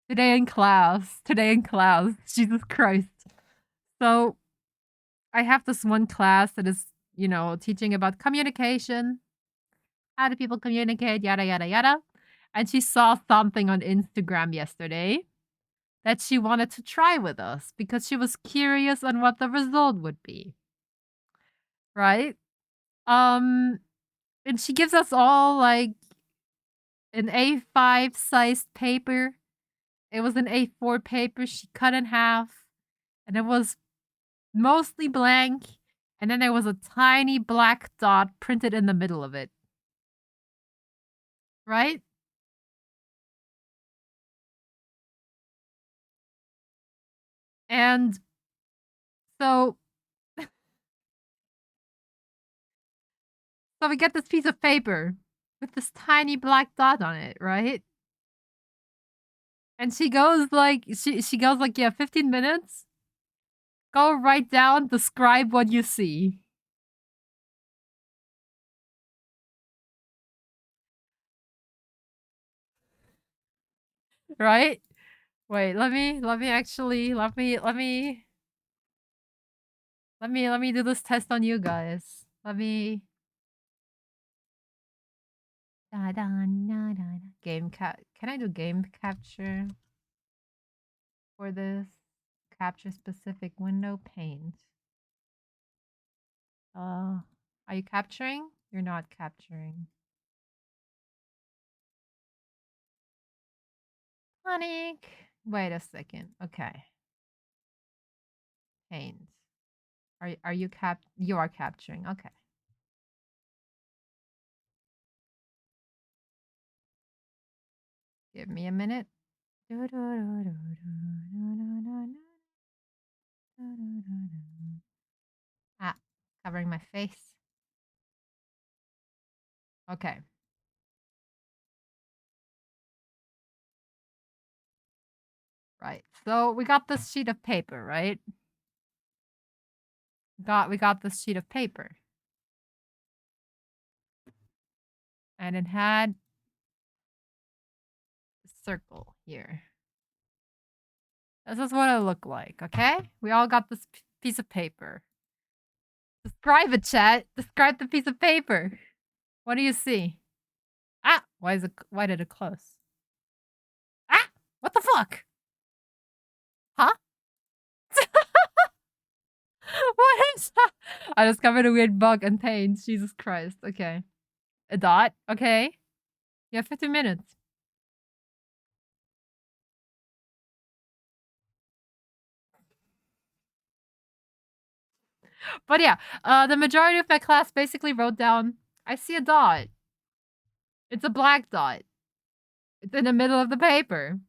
Today in class. Today in class. Jesus Christ. So I have this one class that is, teaching about communication. How do people communicate? Yada yada yada. And she saw something on Instagram yesterday that she wanted to try with us because she was curious on what the result would be. Right? Um and she gives us all like an A5 sized paper. It was an A4 paper she cut in half and it was mostly blank and then there was a tiny black dot printed in the middle of it. Right? And so we get this piece of paper with this tiny black dot on it, right? And she goes like she goes like, yeah, 15 minutes. Go write down, describe what you see. Right? Wait, let me do this test on you guys. Let me da, da, da, da, da. Can I do game capture for this? Capture specific window paint. Are you capturing? You're not capturing. Panic. Wait a second. Okay. Paint. Are you you are capturing. Okay. Give me a minute. Ah, covering my face. Okay. Right. So we got this sheet of paper, right? We got this sheet of paper. And it had a circle here. This is what it looked like, okay? We all got this piece of paper. Describe it, chat. Describe the piece of paper. What do you see? Ah, why did it close? Ah, what the fuck? Huh? What is that? I discovered a weird bug and paint. Jesus Christ. Okay. A dot. Okay. You have 15 minutes. But yeah, the majority of my class basically wrote down, I see a dot. It's a black dot. It's in the middle of the paper.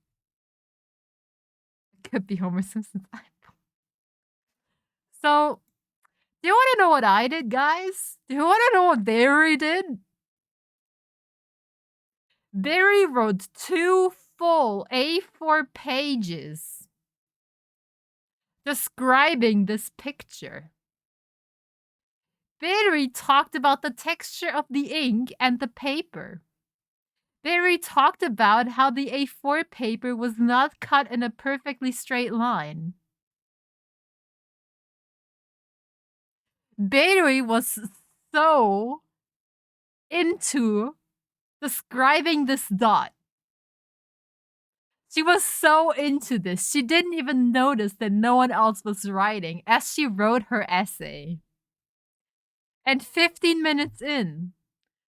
It could be Homer Simpson's eyeball. So, do you want to know what I did, guys? Do you want to know what Barry did? Barry wrote 2 full A4 pages describing this picture. Barry talked about the texture of the ink and the paper. Barry talked about how the A4 paper was not cut in a perfectly straight line. Barry was so into describing this dot. She was so into this, she didn't even notice that no one else was writing as she wrote her essay. And 15 minutes in,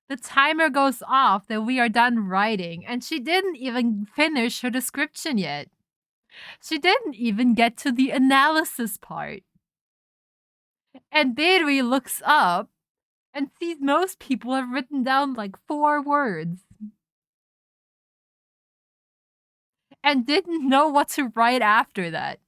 the timer goes off that we are done writing, and she didn't even finish her description yet. She didn't even get to the analysis part. And Beiri looks up and sees most people have written down like 4 words. And didn't know what to write after that.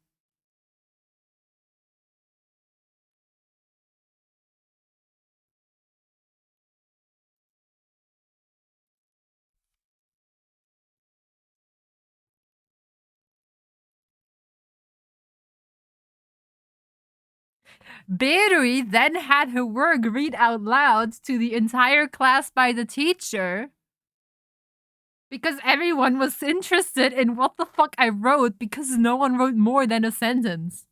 Berui then had her work read out loud to the entire class by the teacher because everyone was interested in what the fuck I wrote because no one wrote more than a sentence.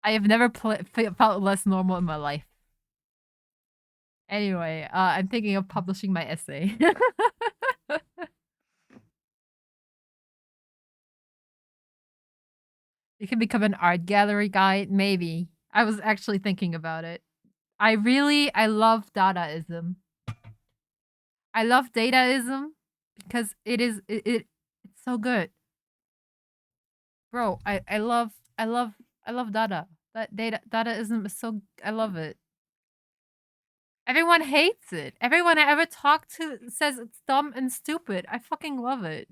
I have never felt less normal in my life. Anyway, I'm thinking of publishing my essay. You can become an art gallery guy, maybe. I was actually thinking about it. I love Dadaism. I love Dadaism because it's so good. Bro, I love Dada. That Dadaism is so I love it. Everyone hates it. Everyone I ever talked to says it's dumb and stupid. I fucking love it.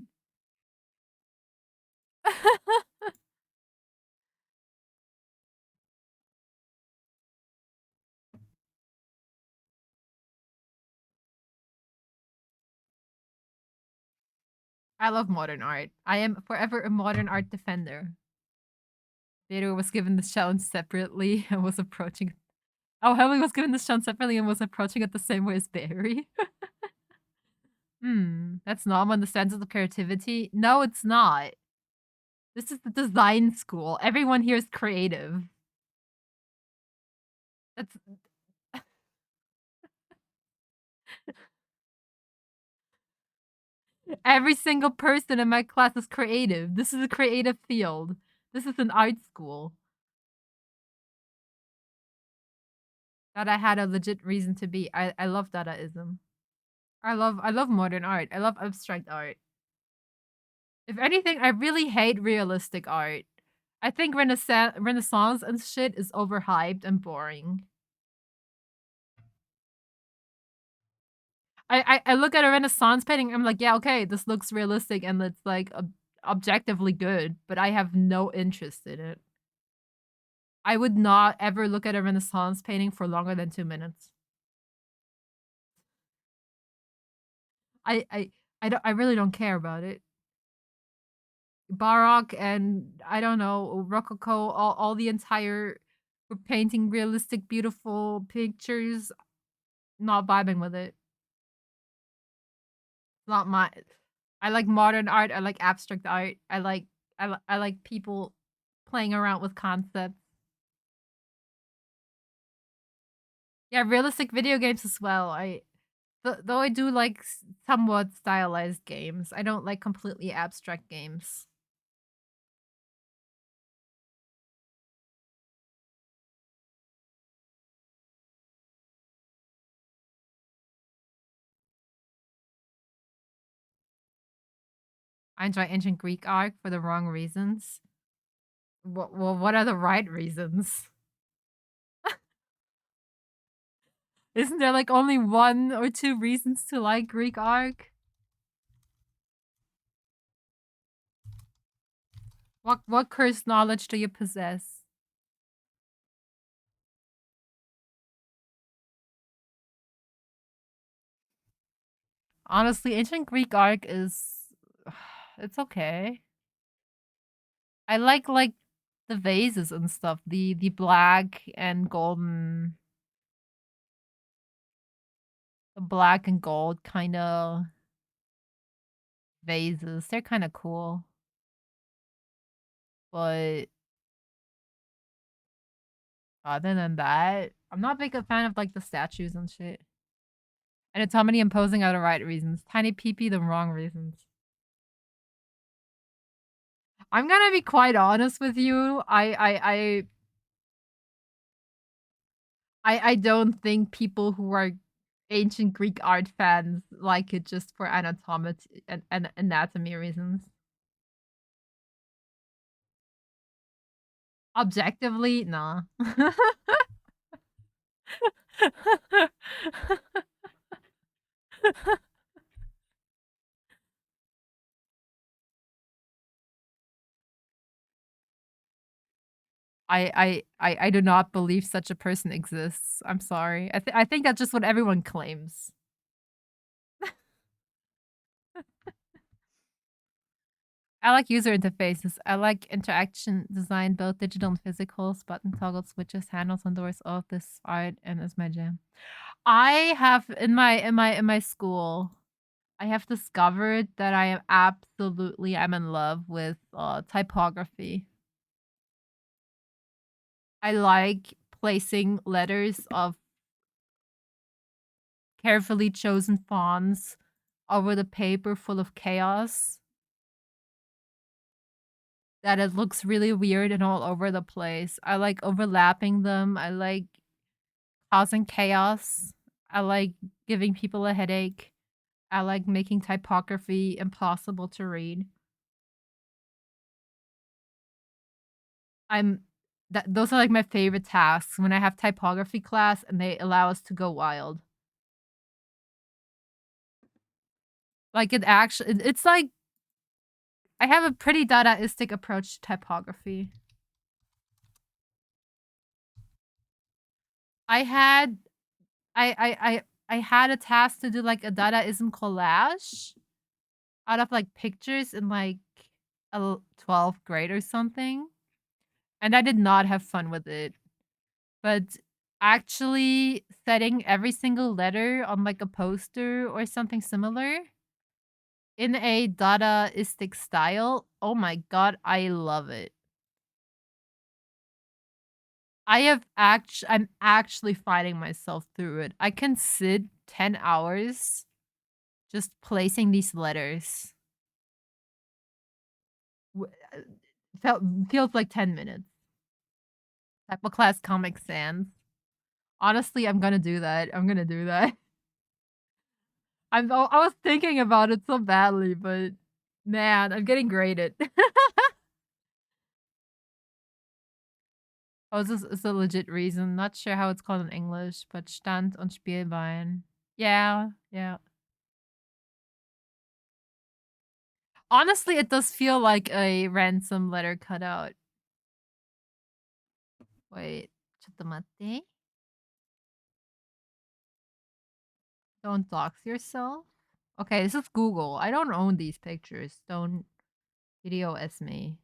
I love modern art. I am forever a modern art defender. Vero was given this challenge separately and was approaching. Oh, Helmy was given this challenge separately and was approaching it the same way as Barry. That's not on the sense of creativity. No, it's not. This is the design school. Everyone here is creative. That's every single person in my class is creative. This is a creative field. This is an art school. That I had a legit reason to be. I love Dadaism. I love modern art. I love abstract art. If anything, I really hate realistic art. I think Renaissance and shit is overhyped and boring. I look at a Renaissance painting, I'm like, yeah, okay, this looks realistic and it's like objectively good, but I have no interest in it. I would not ever look at a Renaissance painting for longer than 2 minutes. I I I really don't care about it. Baroque and I don't know, Rococo, all the entire painting realistic, beautiful pictures. Not vibing with it. Not my. I like modern art. I like abstract art. I like people playing around with concepts. Yeah, realistic video games as well. Though I do like somewhat stylized games. I don't like completely abstract games. I enjoy ancient Greek art for the wrong reasons. Well, what are the right reasons? Isn't there like only one or two reasons to like Greek art? What cursed knowledge do you possess? Honestly, ancient Greek art is it's okay. I like the vases and stuff. The black and golden the black and gold kind of vases. They're kind of cool. But other than that, I'm not big a fan of like the statues and shit. And it's how many imposing are the right reasons. Tiny peepee the wrong reasons. I'm gonna be quite honest with you. I don't think people who are ancient Greek art fans like it just for and anatomy reasons. Objectively, nah. I do not believe such a person exists. I'm sorry. I think that's just what everyone claims. I like user interfaces. I like interaction design, both digital and physicals, button toggle switches, handles and doors, all of this art and is my jam. I have in my school, I have discovered that I'm in love with typography. I like placing letters of carefully chosen fonts over the paper full of chaos that it looks really weird and all over the place. I like overlapping them. I like causing chaos. I like giving people a headache. I like making typography impossible to read. I'm those are like my favorite tasks when I have typography class and they allow us to go wild. Like it's like I have a pretty Dadaistic approach to typography. I had I had a task to do like a Dadaism collage out of like pictures in like 12th grade or something. And I did not have fun with it. But actually setting every single letter on like a poster or something similar in a Dadaistic style, oh my god, I love it. I'm actually fighting myself through it. I can sit 10 hours just placing these letters. W- uh, Felt feels like 10 minutes. Type of class Comic Sans. Honestly, I'm gonna do that. I'm gonna do that. I was thinking about it so badly, but man, I'm getting graded. Oh, this is a legit reason. Not sure how it's called in English, but Stand und Spielbein. Yeah, yeah. Honestly, it does feel like a ransom letter cutout. Wait, ちょっと待って. Don't dox yourself. Okay, this is Google. I don't own these pictures. Don't video S me.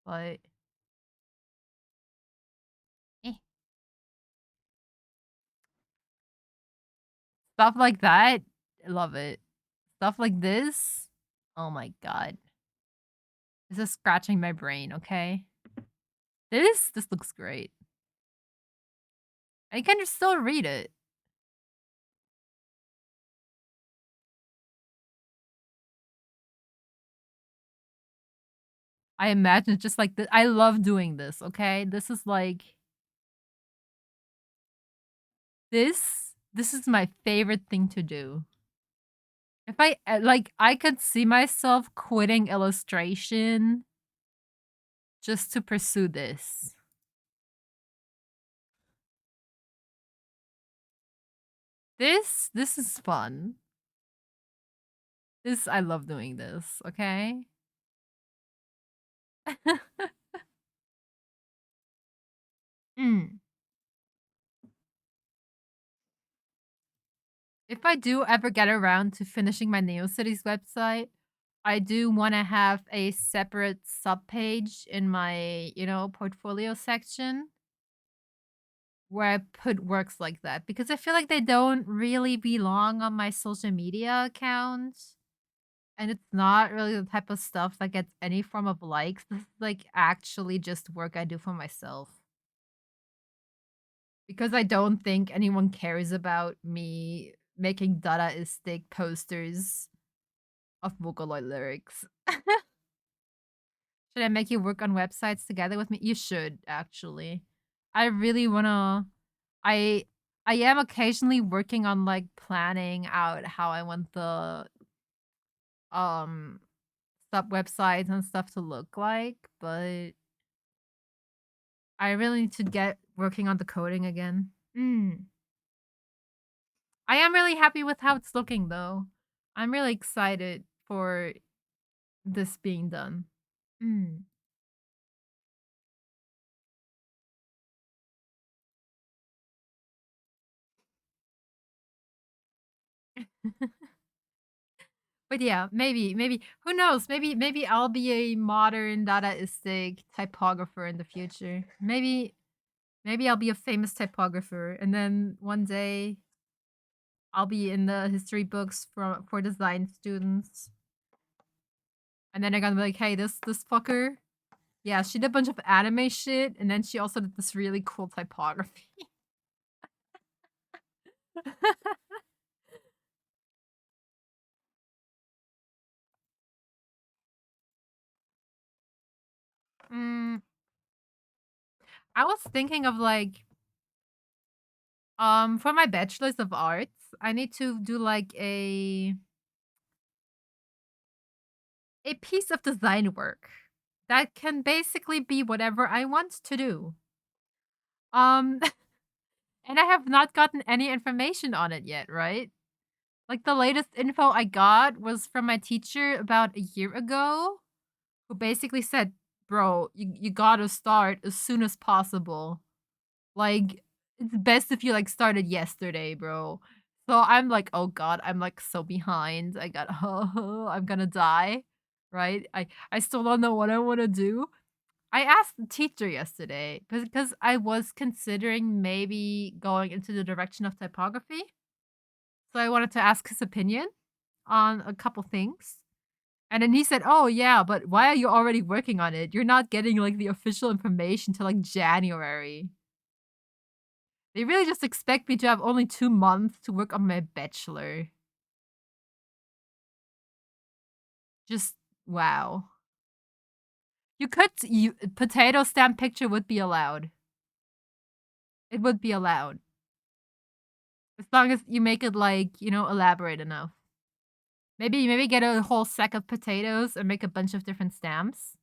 But eh. Stuff like that, I love it. Stuff like this, oh my god. This is scratching my brain, okay? This looks great. I can just still read it. I imagine it's just like I love doing this, okay? This is like this is my favorite thing to do. If I could see myself quitting illustration just to pursue this. This is fun. I love doing this, okay? Mm. If I do ever get around to finishing my NeoCities website, I do want to have a separate subpage in my, portfolio section where I put works like that because I feel like they don't really belong on my social media account. And it's not really the type of stuff that gets any form of likes. This is like actually just work I do for myself. Because I don't think anyone cares about me making Dadaistic posters of Vocaloid lyrics. Should I make you work on websites together with me? You should, actually. I really wanna I I am occasionally working on like planning out how I want the um sub websites and stuff to look like, but I really need to get working on the coding again. Mm. I am really happy with how it's looking though. I'm really excited for this being done. Mm. But yeah, maybe who knows? Maybe I'll be a modern Dadaistic typographer in the future. Maybe I'll be a famous typographer, and then one day I'll be in the history books for design students, and then they're gonna be like, "Hey, this fucker, yeah, she did a bunch of anime shit, and then she also did this really cool typography." mm, I was thinking of like, for my bachelor's of arts, I need to do like a piece of design work that can basically be whatever I want to do. Um, and I have not gotten any information on it yet, right? Like the latest info I got was from my teacher about a year ago, who basically said, "Bro, you gotta start as soon as possible. Like, it's best if you like started yesterday, bro." So I'm like, "Oh god, I'm like so behind. I got I'm gonna die." Right? I still don't know what I want to do. I asked the teacher yesterday because I was considering maybe going into the direction of typography. So I wanted to ask his opinion on a couple things. And then he said, "Oh yeah, but why are you already working on it? You're not getting like the official information till like January. They really just expect me to have only 2 months to work on my bachelor." Just wow. You potato stamp picture would be allowed. It would be allowed. As long as you make it like, elaborate enough. Maybe get a whole sack of potatoes and make a bunch of different stamps.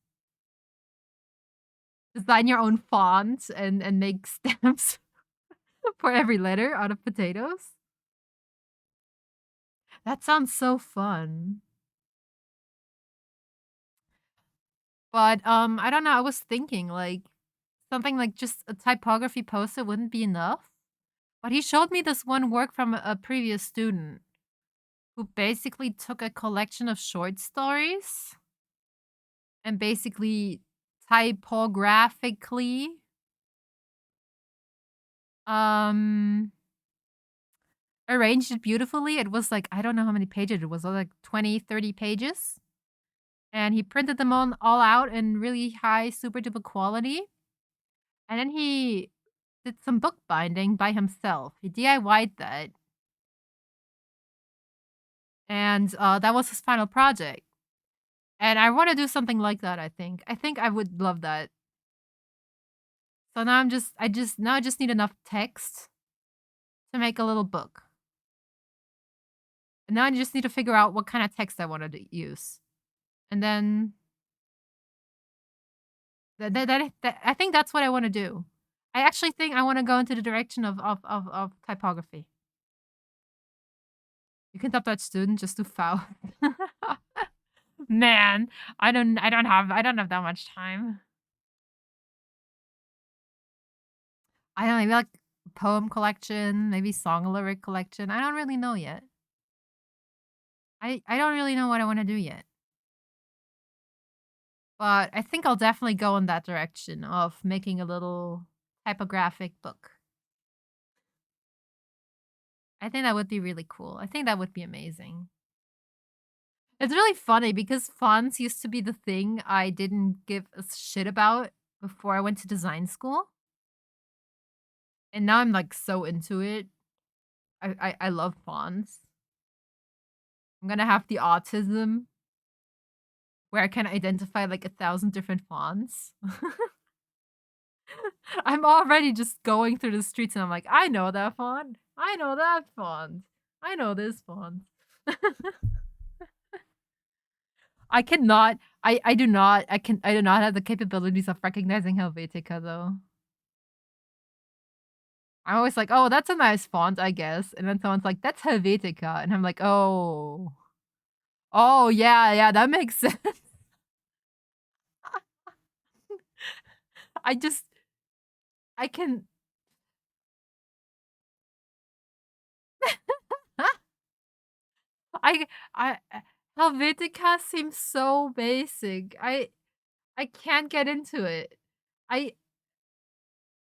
Design your own font and make stamps for every letter out of potatoes. That sounds so fun. But I don't know, I was thinking like something like just a typography poster wouldn't be enough. But he showed me this one work from a previous student who basically took a collection of short stories and basically typographically um arranged it beautifully. It was like, I don't know how many pages it was, like 20, 30 pages. And he printed them all out in really high, super duper quality. And then he did some bookbinding by himself. He DIY'd that. And that was his final project. And I want to do something like that, I think. I think I would love that. So now now I just need enough text to make a little book. And now I just need to figure out what kind of text I want to use. And then I think that's what I want to do. I actually think I want to go into the direction of typography. You can top that student just to foul. Man, I don't have that much time. I don't know, maybe like poem collection, maybe song lyric collection. I don't really know yet. I don't really know what I want to do yet. But I think I'll definitely go in that direction of making a little typographic book. I think that would be really cool. I think that would be amazing. It's really funny because fonts used to be the thing I didn't give a shit about before I went to design school. And now I'm like so into it. I love fonts. I'm gonna have the autism where I can identify like 1,000 different fonts. I'm already just going through the streets and I'm like, I know that font. I know that font. I know this font. I cannot. I do not. I do not have the capabilities of recognizing Helvetica though. I'm always like, oh, that's a nice font, I guess. And then someone's like, that's Helvetica. And I'm like, oh. Oh yeah, yeah, that makes sense. I just I can I Helvetica seems so basic. I can't get into it. I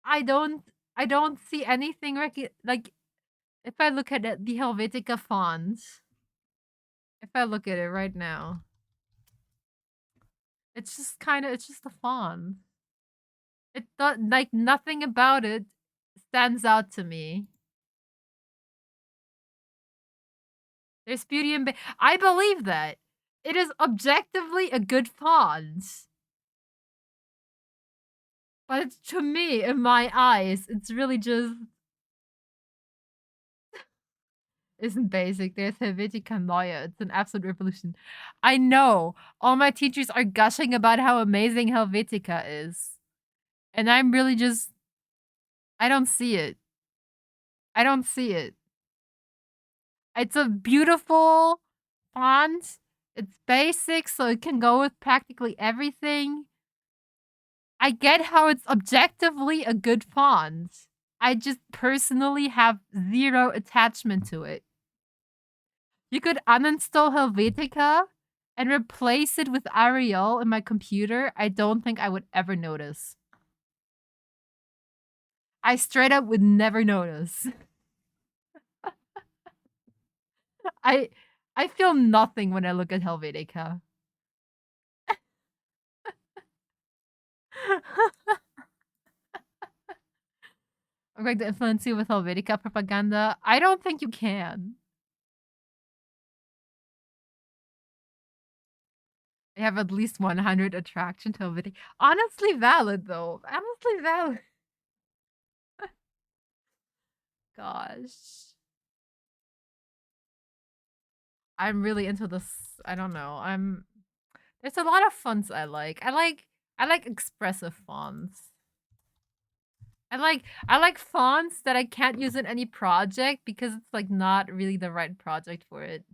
I don't I don't see anything like if I look at the Helvetica font, if I look at it right now, it's just a font. It does like nothing about it stands out to me. There's beauty in I believe that. It is objectively a good font. But it's, to me, in my eyes, it's really just isn't basic. There's Helvetica Neue. It's an absolute revolution. I know all my teachers are gushing about how amazing Helvetica is. And I'm really just I don't see it. I don't see it. It's a beautiful font. It's basic, so it can go with practically everything. I get how it's objectively a good font. I just personally have zero attachment to it. You could uninstall Helvetica and replace it with Arial in my computer. I don't think I would ever notice. I straight up would never notice. I I feel nothing when I look at Helvetica. I'm going to influence you with Helvetica propaganda. I don't think you can. I have at least 100 attraction to Helvetica. Honestly valid, though. Honestly valid. Gosh. I'm really into this. I don't know. There's a lot of fonts I like. I like expressive fonts. I like fonts that I can't use in any project because it's like not really the right project for it.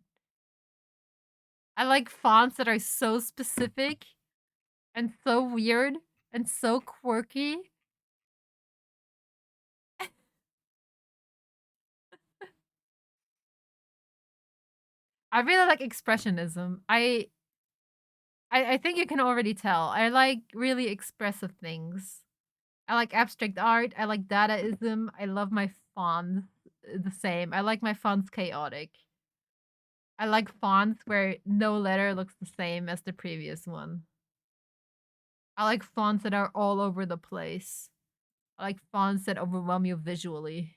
I like fonts that are so specific and so weird and so quirky. I really like expressionism. I think you can already tell. I like really expressive things. I like abstract art. I like Dadaism. I love my fonts the same. I like my fonts chaotic. I like fonts where no letter looks the same as the previous one. I like fonts that are all over the place. I like fonts that overwhelm you visually.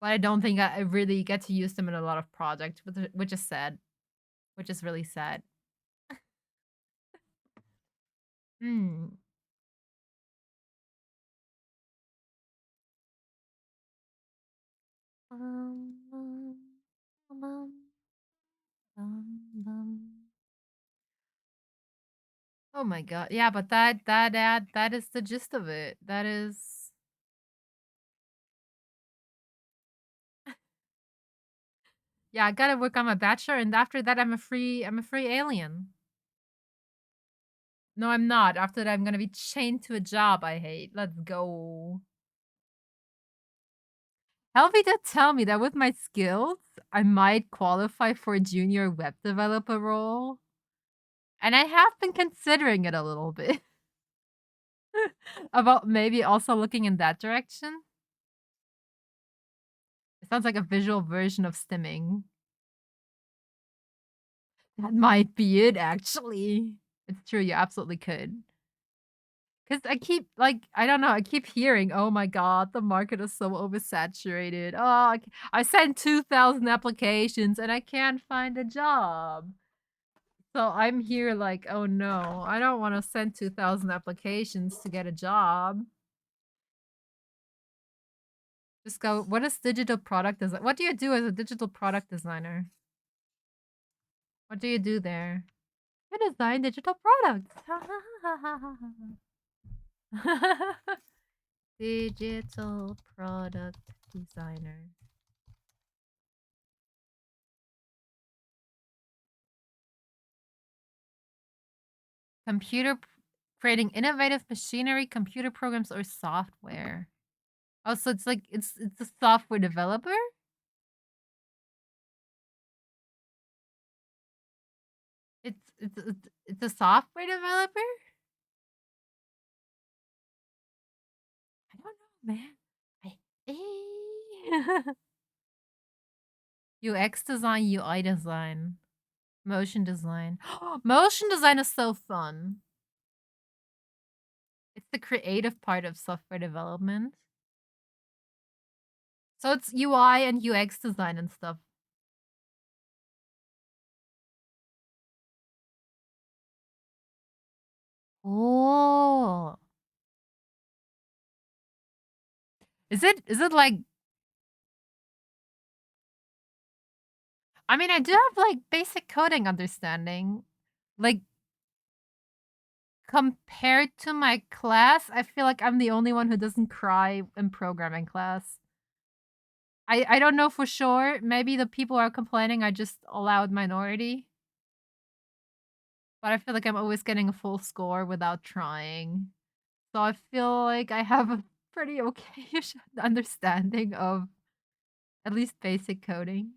But I don't think I really get to use them in a lot of projects, which is sad. Which is really sad. Hmm. Um, um, um. Oh my god. Yeah, but that is the gist of it. That is yeah, I gotta work on my bachelor, and after that I'm a free alien. No, I'm not. After that I'm gonna be chained to a job I hate. Let's go. Helvy did tell me that with my skills, I might qualify for a junior web developer role. And I have been considering it a little bit. About maybe also looking in that direction. It sounds like a visual version of stimming. That might be it, actually. It's true, you absolutely could. Because I keep, like, I don't know, I keep hearing, oh my god, the market is so oversaturated. Oh, I sent 2,000 applications and I can't find a job. So I'm here like, oh no, I don't want to send 2,000 applications to get a job. Just go, what is digital product design? What do you do as a digital product designer? What do you do there? You design digital products. Digital product designer. Computer creating innovative machinery, computer programs, or software. Oh, so it's like it's a software developer? It's a software developer? I don't know, man. I UX design, UI design, motion design. Motion design is so fun. It's the creative part of software development. So it's UI and UX design and stuff. Oh. Is it like I mean, I do have like basic coding understanding. Like compared to my class, I feel like I'm the only one who doesn't cry in programming class. I don't know for sure. Maybe the people who are complaining are just a loud minority. But I feel like I'm always getting a full score without trying. So I feel like I have a pretty okay-ish understanding of at least basic coding.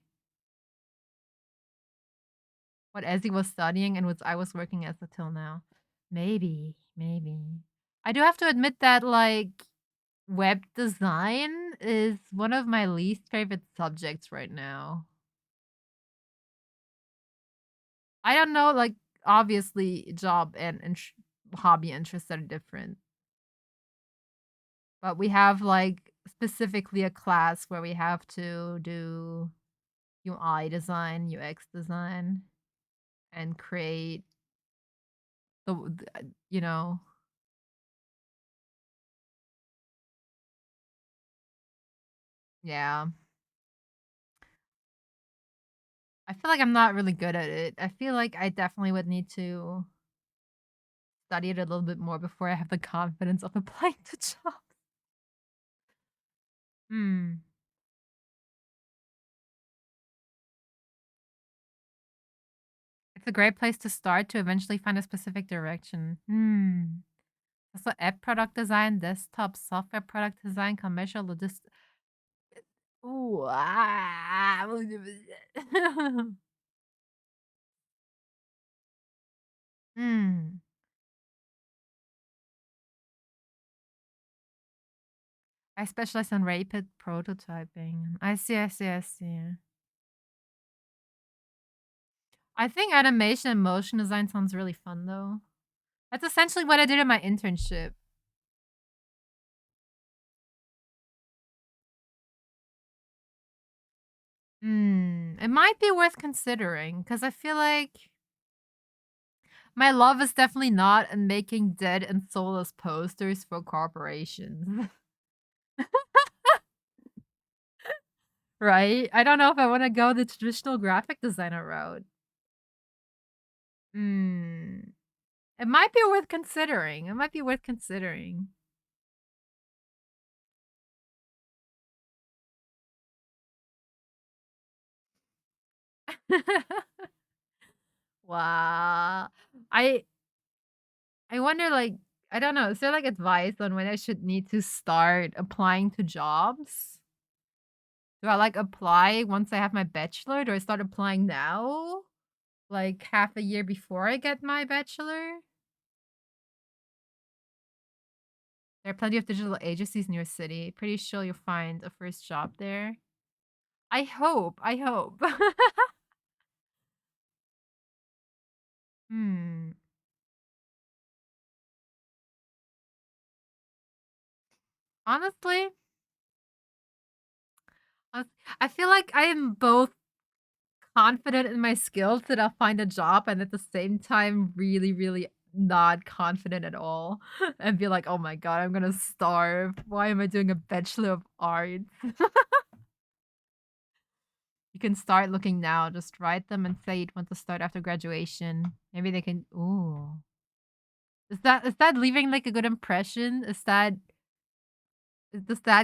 What Ezzy was studying and what I was working as until now. Maybe, maybe. I do have to admit that like web design is one of my least favorite subjects right now. I don't know, like obviously job and hobby interests are different. But we have like specifically a class where we have to do UI design, UX design, and create you know, yeah. I feel like I'm not really good at it. I feel like I definitely would need to study it a little bit more before I have the confidence of applying to jobs. Hmm. It's a great place to start to eventually find a specific direction. Hmm. Also, app product design, desktop software product design, commercial logistics. Ooh, ah. Hmm. I specialize in rapid prototyping. I see, I see, I see. I think animation and motion design sounds really fun though. That's essentially what I did in my internship. It might be worth considering because I feel like my love is definitely not in making dead and soulless posters for corporations. Right? I don't know if I want to go the traditional graphic designer route. Hmm. It might be worth considering. It might be worth considering. Wow. I I wonder like I don't know, is there like advice on when I should need to start applying to jobs? Do I like apply once I have my bachelor? Do I start applying now? Like half a year before I get my bachelor? There are plenty of digital agencies in your city. Pretty sure you'll find a first job there. I hope. I hope. Hmm. Honestly, I I feel like I am both confident in my skills that I'll find a job and at the same time really, really not confident at all and be like, "Oh my god, I'm gonna starve. Why am I doing a Bachelor of Arts?" You can start looking now. Just write them and say you'd want to start after graduation. Maybe they can ooh. Is that leaving like a good impression? Does that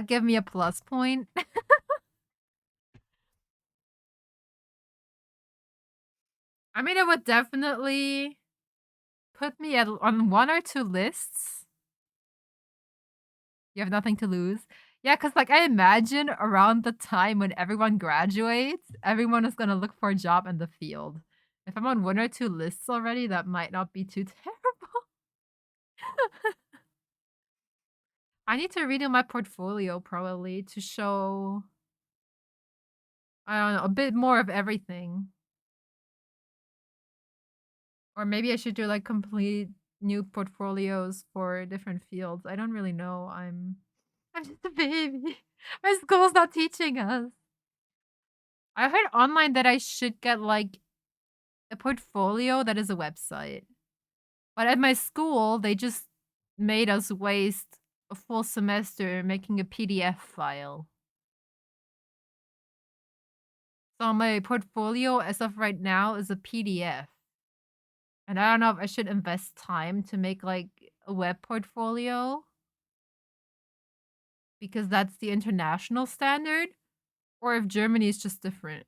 give me a plus point? I mean, it would definitely put me on one or two lists. You have nothing to lose. Yeah, cause like, I imagine around the time when everyone graduates, everyone is gonna look for a job in the field. If I'm on 1 or 2 lists already, that might not be too terrible. I need to redo my portfolio probably to show, I don't know, a bit more of everything. Or maybe I should do, like, complete new portfolios for different fields. I don't really know. I'm just a baby. My school's not teaching us. I heard online that I should get, like, a portfolio that is a website. But at my school, they just made us waste a full semester making a PDF file. So my portfolio as of right now is a PDF. And I don't know if I should invest time to make like a web portfolio because that's the international standard, or if Germany is just different.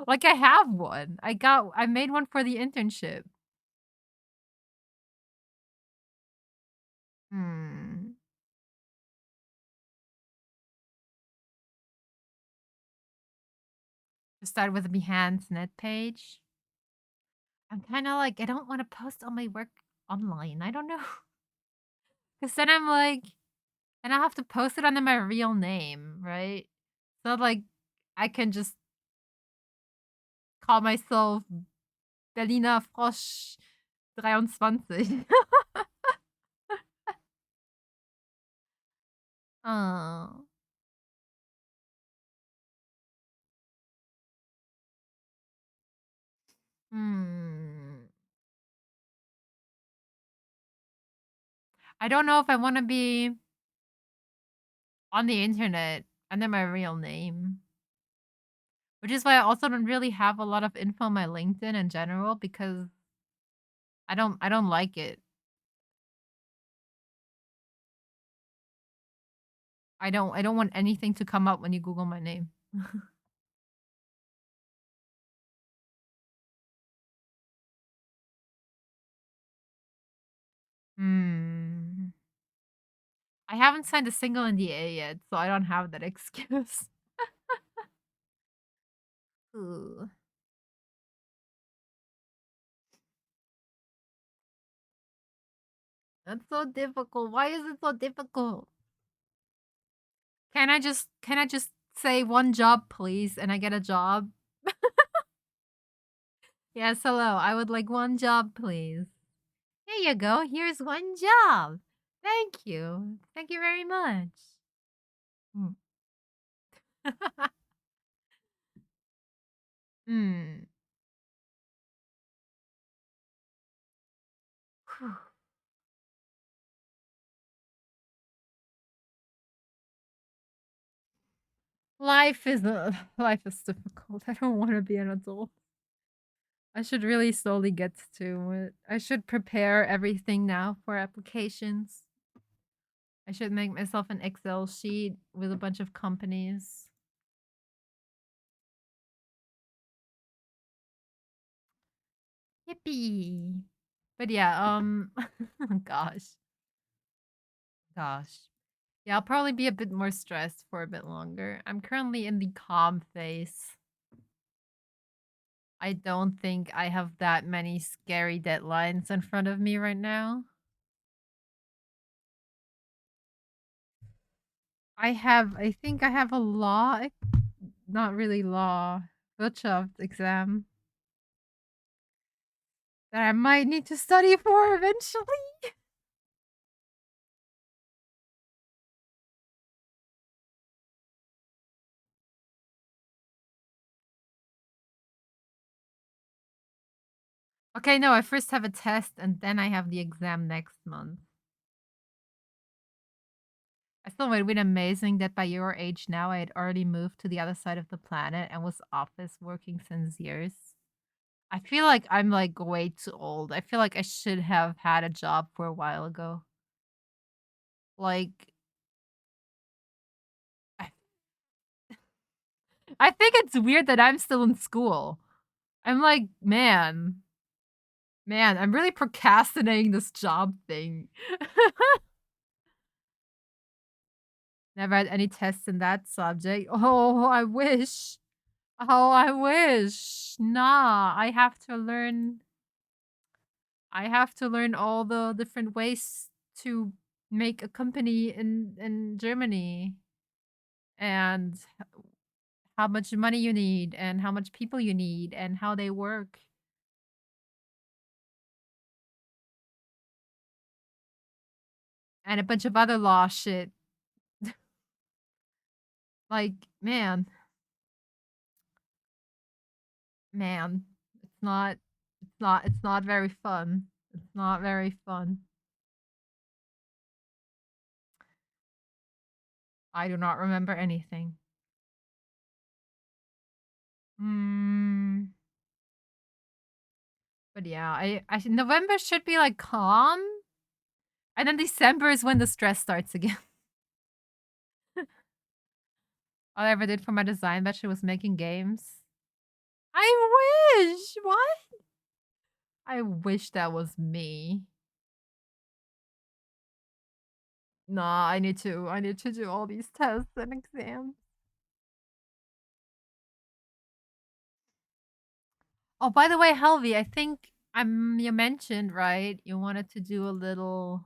Like I have one. I made one for the internship. Hmm. To start with the Behance net page. I'm kind of like I don't want to post all my work online. I don't know. Cuz then I'm like and I have to post it under my real name, right? So like I can just call myself Berliner Frosch 23. Oh. Hmm. I don't know if I want to be on the internet under my real name. Which is why I also don't really have a lot of info on my LinkedIn in general because I don't like it. I don't want anything to come up when you Google my name. Hmm. I haven't signed a single NDA yet, so I don't have that excuse. Ooh. That's so difficult. Why is it so difficult? Can I just say one job, please, and I get a job? Yes, hello. I would like one job, please. Here you go. Here's one job. Thank you. Thank you very much. Mm. Hmm. Whew. Life is difficult. I don't want to be an adult. I should really slowly get to it. I should prepare everything now for applications. I should make myself an Excel sheet with a bunch of companies. Yippee. But yeah, gosh. Gosh. Yeah, I'll probably be a bit more stressed for a bit longer. I'm currently in the calm phase. I don't think I have that many scary deadlines in front of me right now. I think I have a not really law, Wirtschaft exam that I might need to study for eventually. Okay, no, I first have a test and then I have the exam next month. I still would have been amazing that by your age now I had already moved to the other side of the planet and was office working since years. I feel like I'm like way too old. I feel like I should have had a job for a while ago. Like I, I think it's weird that I'm still in school. I'm like, man, I'm really procrastinating this job thing. Never had any tests in that subject. Oh, I wish. Oh, I wish. Nah, I have to learn all the different ways to make a company in Germany and how much money you need and how much people you need and how they work and a bunch of other law shit. Like, man, man, it's not very fun. It's not very fun. I do not remember anything. Mm, but yeah, November should be like calm, and then December is when the stress starts again. All I ever did for my design bachelor was making games. I wish. What? I wish that was me. Nah, I need to do all these tests and exams. Oh, by the way, Helvi, I think you mentioned, right? You wanted to do a little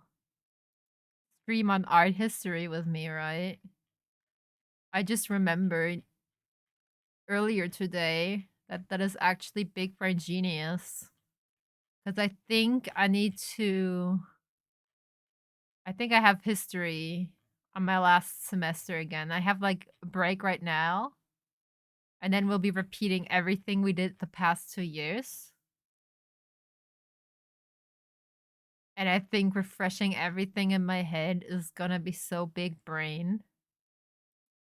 stream on art history with me, right? I just remembered earlier today that that is actually big brain genius. Because I think I have history on my last semester again. I have like a break right now, and then we'll be repeating everything we did the past 2 years. And I think refreshing everything in my head is gonna be so big brain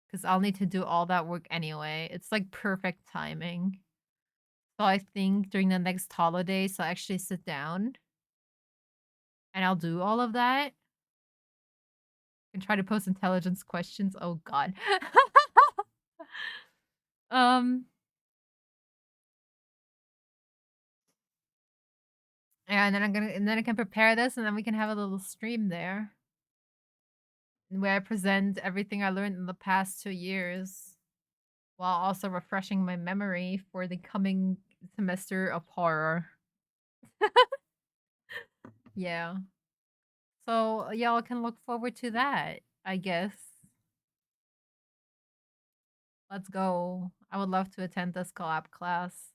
because I'll need to do all that work anyway. It's like perfect timing. So I think during the next holidays, I'll actually sit down and I'll do all of that and try to post intelligence questions. Oh God. um, and then I can prepare this, and then we can have a little stream there where I present everything I learned in the past 2 years while also refreshing my memory for the coming semester of horror. Yeah. So y'all can look forward to that, I guess. Let's go. I would love to attend this collab class.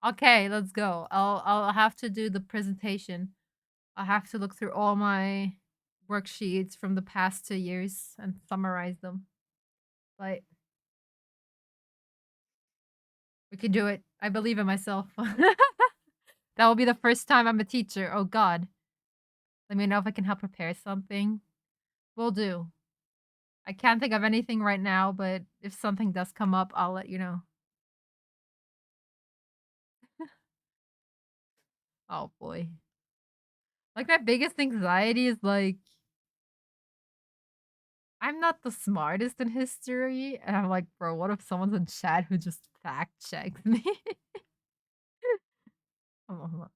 Okay, let's go. I'll have to do the presentation. I'll have to look through all my worksheets from the past 2 years and summarize them. But we can do it. I believe in myself. That will be the first time I'm a teacher. Oh God. Let me know if I can help prepare something. Will do. I can't think of anything right now, but if something does come up, I'll let you know. Oh boy. Like my biggest anxiety is like I'm not the smartest in history, and I'm like, bro, what if someone's in chat who just fact checks me? Hold on.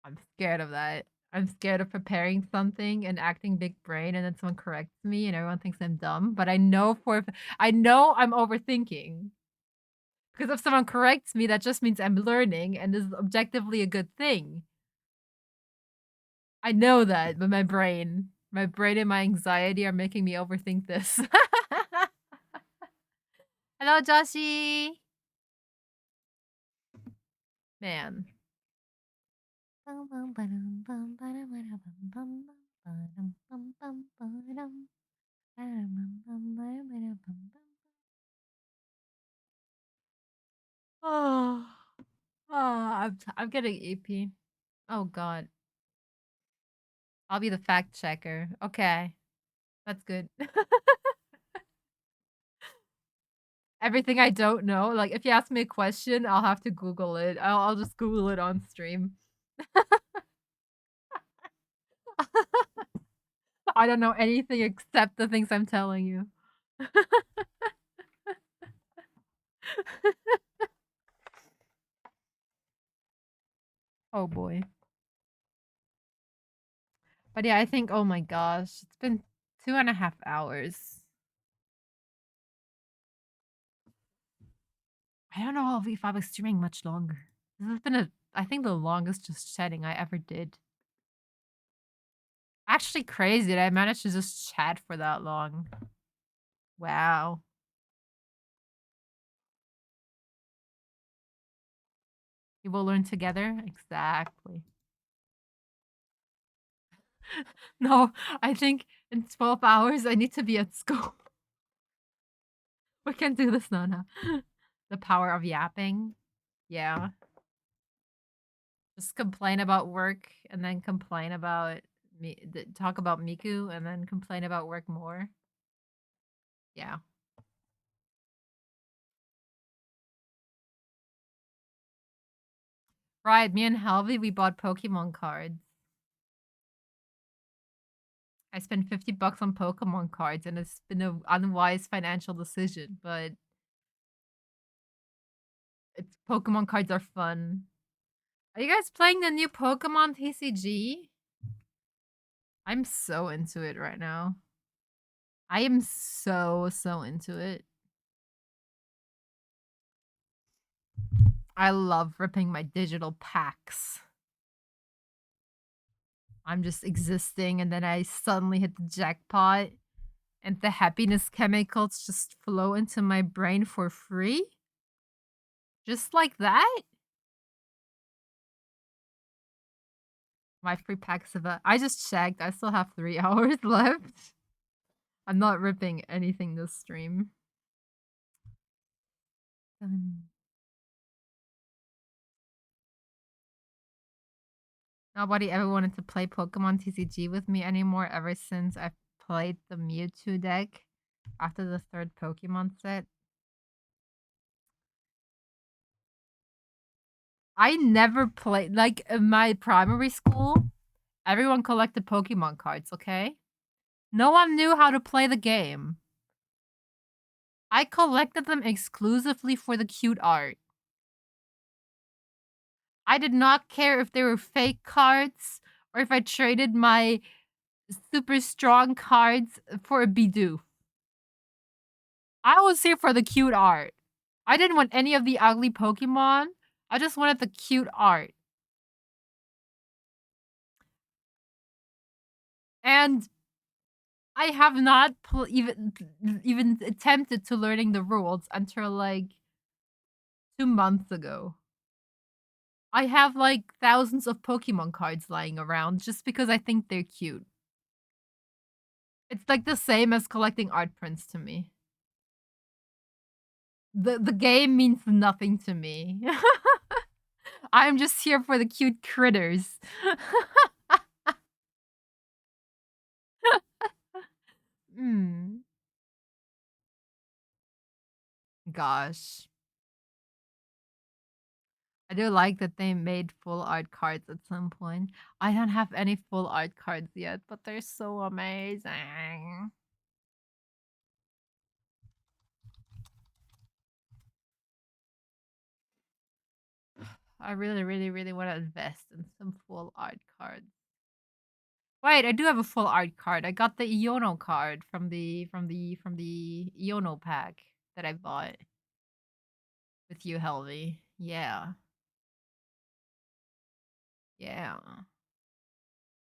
I'm scared of that. I'm scared of preparing something and acting big brain, and then someone corrects me, and everyone thinks I'm dumb. But I know I'm overthinking because if someone corrects me, that just means I'm learning, and is objectively a good thing. I know that, but my brain and my anxiety are making me overthink this. Hello, Joshi. Man. Oh, I'm getting EP. Oh God, I'll be the fact checker. Okay, that's good. Everything I don't know, like if you ask me a question, I'll have to Google it. I'll just Google it on stream. I don't know anything except the things I'm telling you. Oh boy. But yeah, I think, oh my gosh, it's been 2.5 hours. I don't know if I was streaming much longer. This has been I think the longest just chatting I ever did. Actually crazy that I managed to just chat for that long. Wow. We will learn together? Exactly. No, I think in 12 hours I need to be at school. We can do this, Nana. The power of yapping. Yeah. Just complain about work and then complain about talk about Miku and then complain about work more. Yeah. Right, me and Helvi, we bought Pokemon cards. I spent 50 bucks on Pokemon cards and it's been an unwise financial decision, but it's Pokemon cards are fun. Are you guys playing the new Pokemon TCG? I'm so into it right now. I am so into it. I love ripping my digital packs. I'm just existing and then I suddenly hit the jackpot and the happiness chemicals just flow into my brain for free. Just like that. My free packs of I just checked. I still have 3 hours left. I'm not ripping anything this stream. Done. Nobody ever wanted to play Pokemon TCG with me anymore ever since I played the Mewtwo deck after the 3rd Pokemon set. I never played, like, in my primary school, everyone collected Pokemon cards, okay? No one knew how to play the game. I collected them exclusively for the cute art. I did not care if they were fake cards or if I traded my super strong cards for a Bidoof. I was here for the cute art. I didn't want any of the ugly Pokemon. I just wanted the cute art. And I have not even attempted to learning the rules until like 2 months ago. I have like thousands of Pokemon cards lying around just because I think they're cute. It's like the same as collecting art prints to me. The game means nothing to me. I'm just here for the cute critters. Hmm. Gosh. I do like that they made full art cards at some point. I don't have any full art cards yet, but they're so amazing. I really want to invest in some full art cards. Wait, I do have a full art card. I got the Iono card from the Iono pack that I bought with you, Helvi. Yeah. Yeah.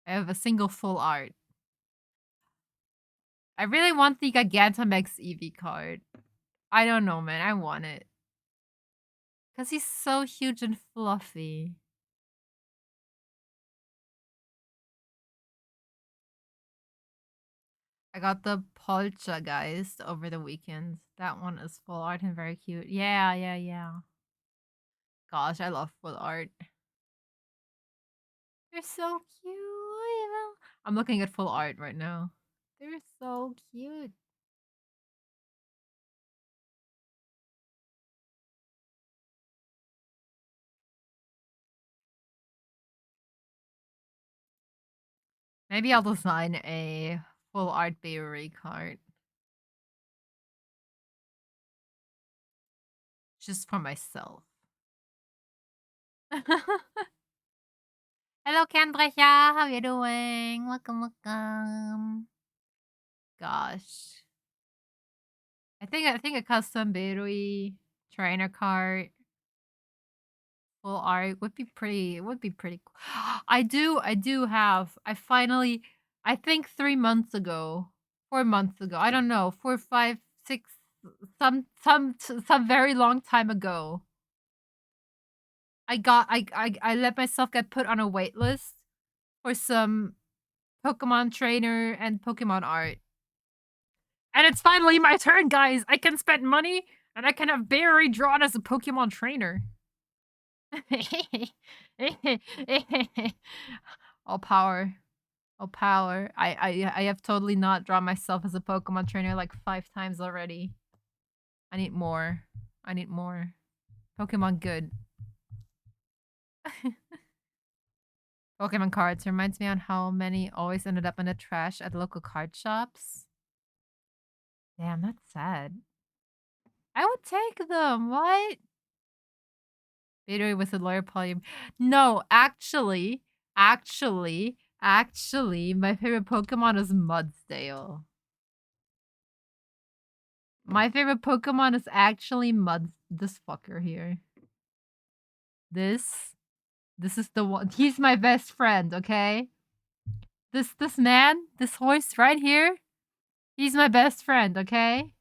I have a single full art. I really want the Gigantamax Eevee card. I don't know, man. I want it. Because he's so huge and fluffy. I got the Poltergeist over the weekend. That one is full art and very cute. Yeah. Gosh, I love full art. They're so cute. I'm looking at full art right now. They're so cute. Maybe I'll design a full art Bayuri card. Just for myself. Hello, Kendrecha. How you doing? Welcome. Gosh. I think a custom Berui Trainer cart, full art would be pretty. It would be pretty cool. I do have. I think 3 months ago, 4 months ago. I don't know. 4, 5, 6. Some very long time ago. I let myself get put on a wait list for some Pokemon trainer and Pokemon art. And it's finally my turn, guys. I can spend money and I can have Barry drawn as a Pokemon trainer. All power. All power. I have totally not drawn myself as a Pokemon trainer like 5 times already. I need more. I need more. Pokemon good. Pokemon cards reminds me on how many always ended up in the trash at local card shops. Damn, that's sad. I would take them. What? Battery with a lawyer poly. No, actually, my favorite Pokemon is Mudsdale. My favorite Pokemon is actually this fucker here. This is the one. He's my best friend, okay? This man, this horse right here, he's my best friend, okay?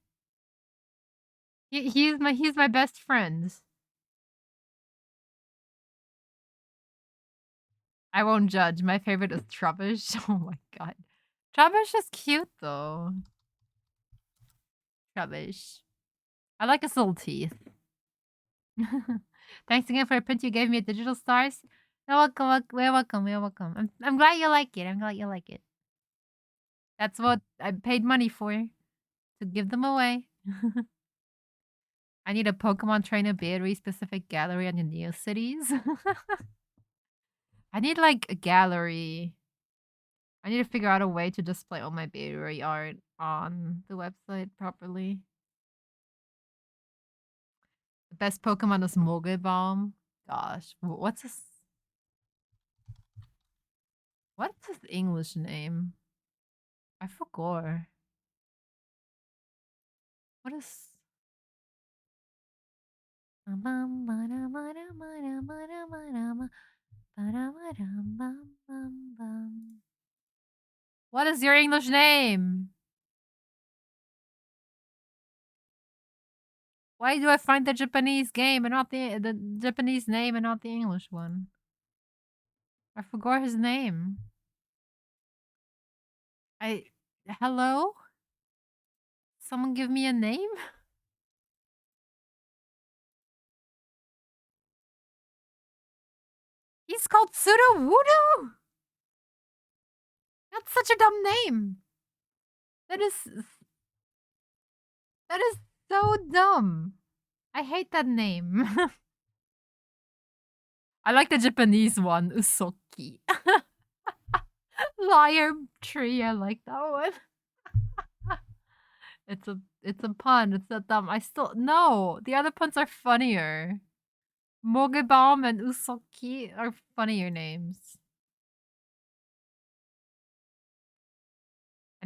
He's my best friend. I won't judge. My favorite is Trubbish. Oh my god. Trubbish is cute though. Trubbish. I like his little teeth. Thanks again for a print you gave me at Digital Stars. You're welcome. You're welcome. You're welcome. I'm glad you like it. I'm glad you like it. That's what I paid money for. To give them away. I need a Pokemon trainer battery specific gallery on the Neo Cities. I need like a gallery. I need to figure out a way to display all my battery art on the website properly. The best Pokemon is Mogelbaum. Gosh, what's his English name? I forgot. What is What is your English name? Why do I find the Japanese game and not the Japanese name and not the English one? I forgot his name. Hello? Someone give me a name? He's called Sudowoodo? That's such a dumb name. That is so dumb. I hate that name. I like the Japanese one, Usoki. Liar tree, I like that one. It's a pun. It's not dumb. No. The other puns are funnier. Mogebaum and Usoki are funnier names.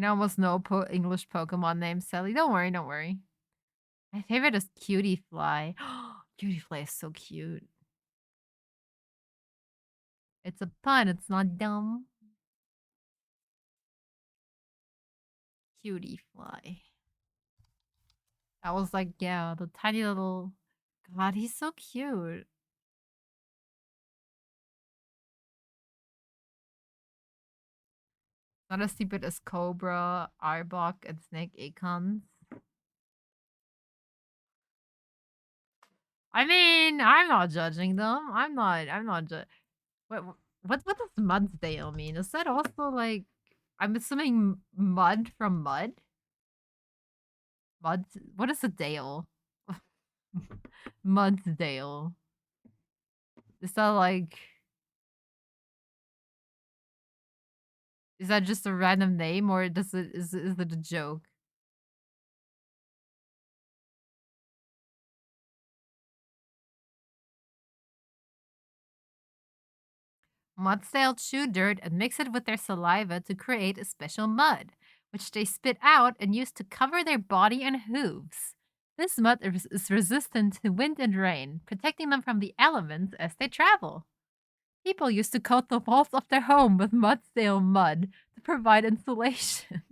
I almost know English Pokemon names, Sally. Don't worry, don't worry. My favorite is Cutie Fly. Cutie Fly is so cute. It's a pun. It's not dumb. Cutie Fly. I was like, yeah, the tiny little. God, he's so cute. Not as stupid as Cobra, Arbok, and Snake Icons. I mean, I'm not judging them. I'm not what does Mudsdale mean? Is that also like I'm assuming mud from mud? What is a dale? Mudsdale. Is that like is that just a random name or is it a joke? Mudsdale chew dirt and mix it with their saliva to create a special mud, which they spit out and use to cover their body and hooves. This mud is resistant to wind and rain, protecting them from the elements as they travel. People used to coat the walls of their home with mudstale mud to provide insulation.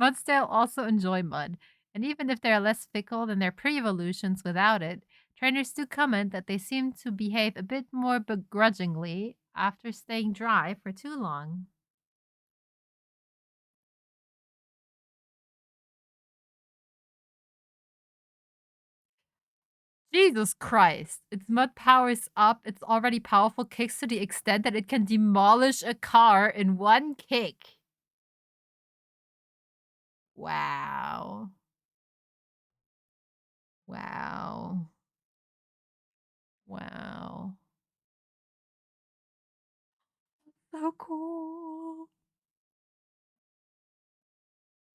Mudstale also enjoy mud, and even if they are less fickle than their pre-evolutions without it, trainers do comment that they seem to behave a bit more begrudgingly after staying dry for too long. Jesus Christ. Its mud powers up its already powerful kicks to the extent that it can demolish a car in one kick. Wow. Wow. Wow. So cool.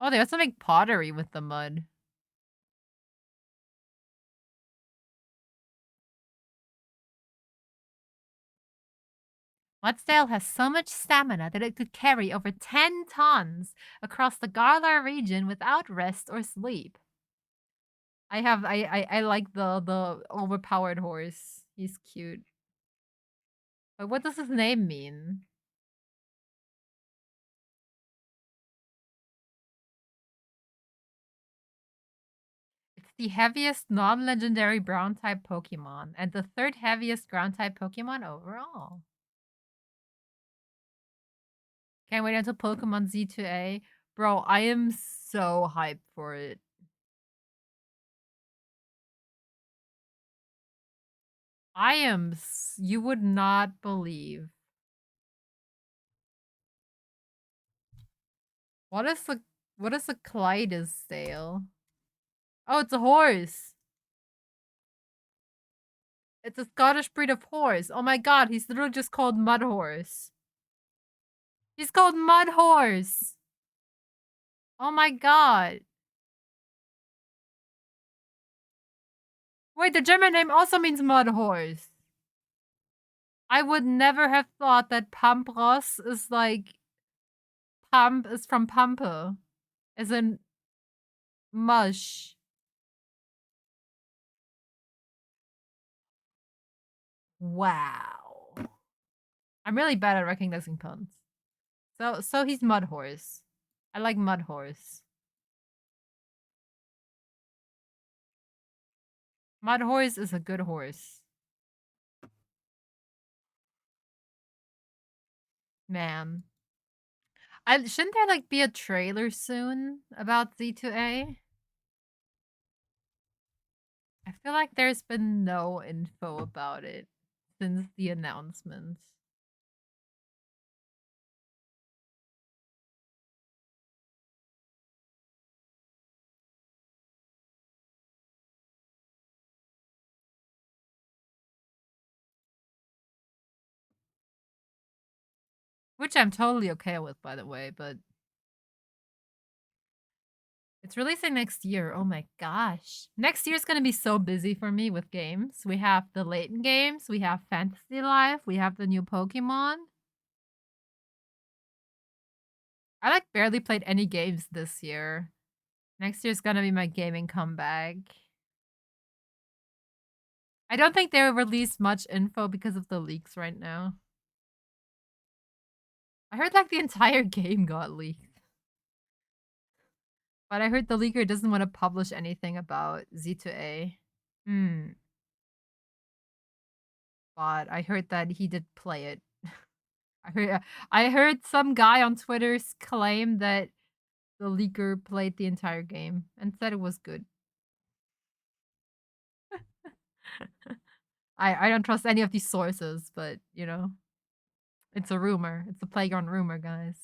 Oh, they also make pottery with the mud. Mudsdale has so much stamina that it could carry over 10 tons across the Garlar region without rest or sleep. I like the overpowered horse. He's cute. But what does his name mean? It's the heaviest non-legendary brown type Pokemon and the third heaviest ground type Pokemon overall. Can't wait until Pokemon Z2A. Bro, I am so hyped for it. You would not believe. What is the what is a Clydesdale? Oh, it's a horse. It's a Scottish breed of horse. Oh my god, he's literally just called Mud Horse. He's called Mud Horse. Oh my god. Wait, the German name also means mud horse. I would never have thought that Pampros is like Pamp is from Pampe, as in mush. Wow. I'm really bad at recognizing puns. So he's Mud Horse. I like Mud Horse. Mud Horse is a good horse. Man. I shouldn't there like be a trailer soon about Z2A? I feel like there's been no info about it since the announcement. Which I'm totally okay with, by the way, but it's releasing next year. Oh my gosh. Next year's gonna be so busy for me with games. We have the Layton games, we have Fantasy Life, we have the new Pokemon. I like barely played any games this year. Next year's gonna be my gaming comeback. I don't think they released much info because of the leaks right now. I heard like the entire game got leaked. But I heard the leaker doesn't want to publish anything about Z2A. Hmm. But I heard that he did play it. I heard some guy on Twitter's claim that the leaker played the entire game and said it was good. I don't trust any of these sources, but you know, it's a rumor. It's a playground rumor, guys.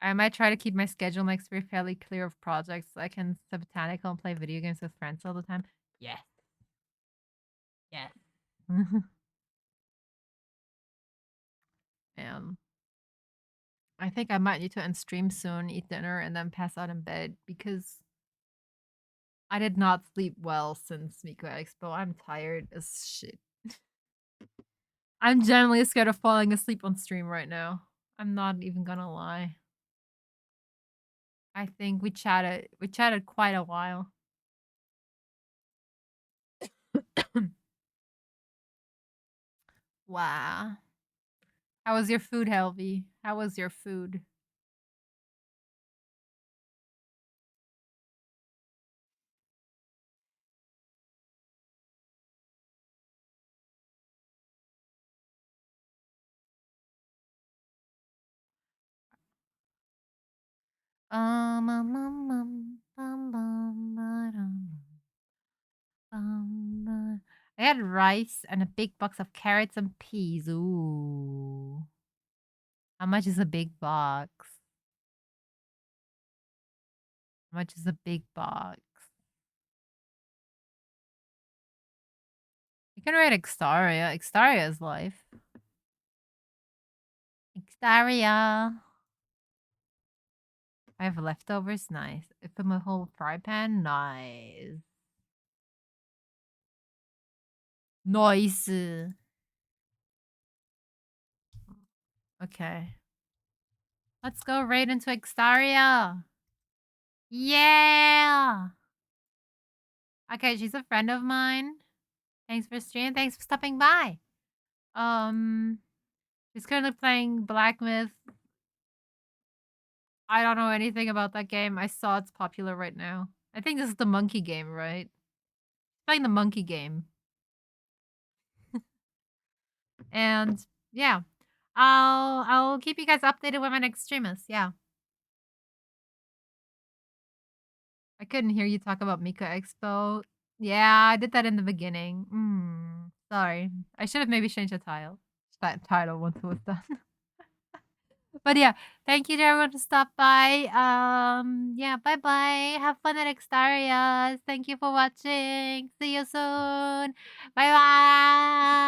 I might try to keep my schedule next year fairly clear of projects so I can botanical and play video games with friends all the time. Yes. Yes. Man. I think I might need to end stream soon, eat dinner, and then pass out in bed because I did not sleep well since Miku Expo. I'm tired as shit. I'm genuinely scared of falling asleep on stream right now. I'm not even gonna lie. I think we chatted quite a while. Wow. How was your food, Helvy? How was your food? I had rice and a big box of carrots and peas. Ooh. How much is a big box? How much is a big box? You can write Extaria. Extaria is life. Extaria. I have leftovers. Nice. I put my whole fry pan. Nice. Nice. Okay. Let's go right into Extaria. Yeah. Okay, she's a friend of mine. Thanks for streaming. Thanks for stopping by. Um, she's currently playing Black Myth. I don't know anything about that game. I saw it's popular right now. I think this is the monkey game, right? Playing the monkey game. And yeah. I'll keep you guys updated when my next stream is. Yeah. I couldn't hear you talk about Miku Expo. Yeah, I did that in the beginning. Sorry. I should have maybe changed the title. That title once it was done. But yeah, thank you to everyone who stopped by. Yeah, bye bye. Have fun at Extarias. Thank you for watching. See you soon. Bye bye.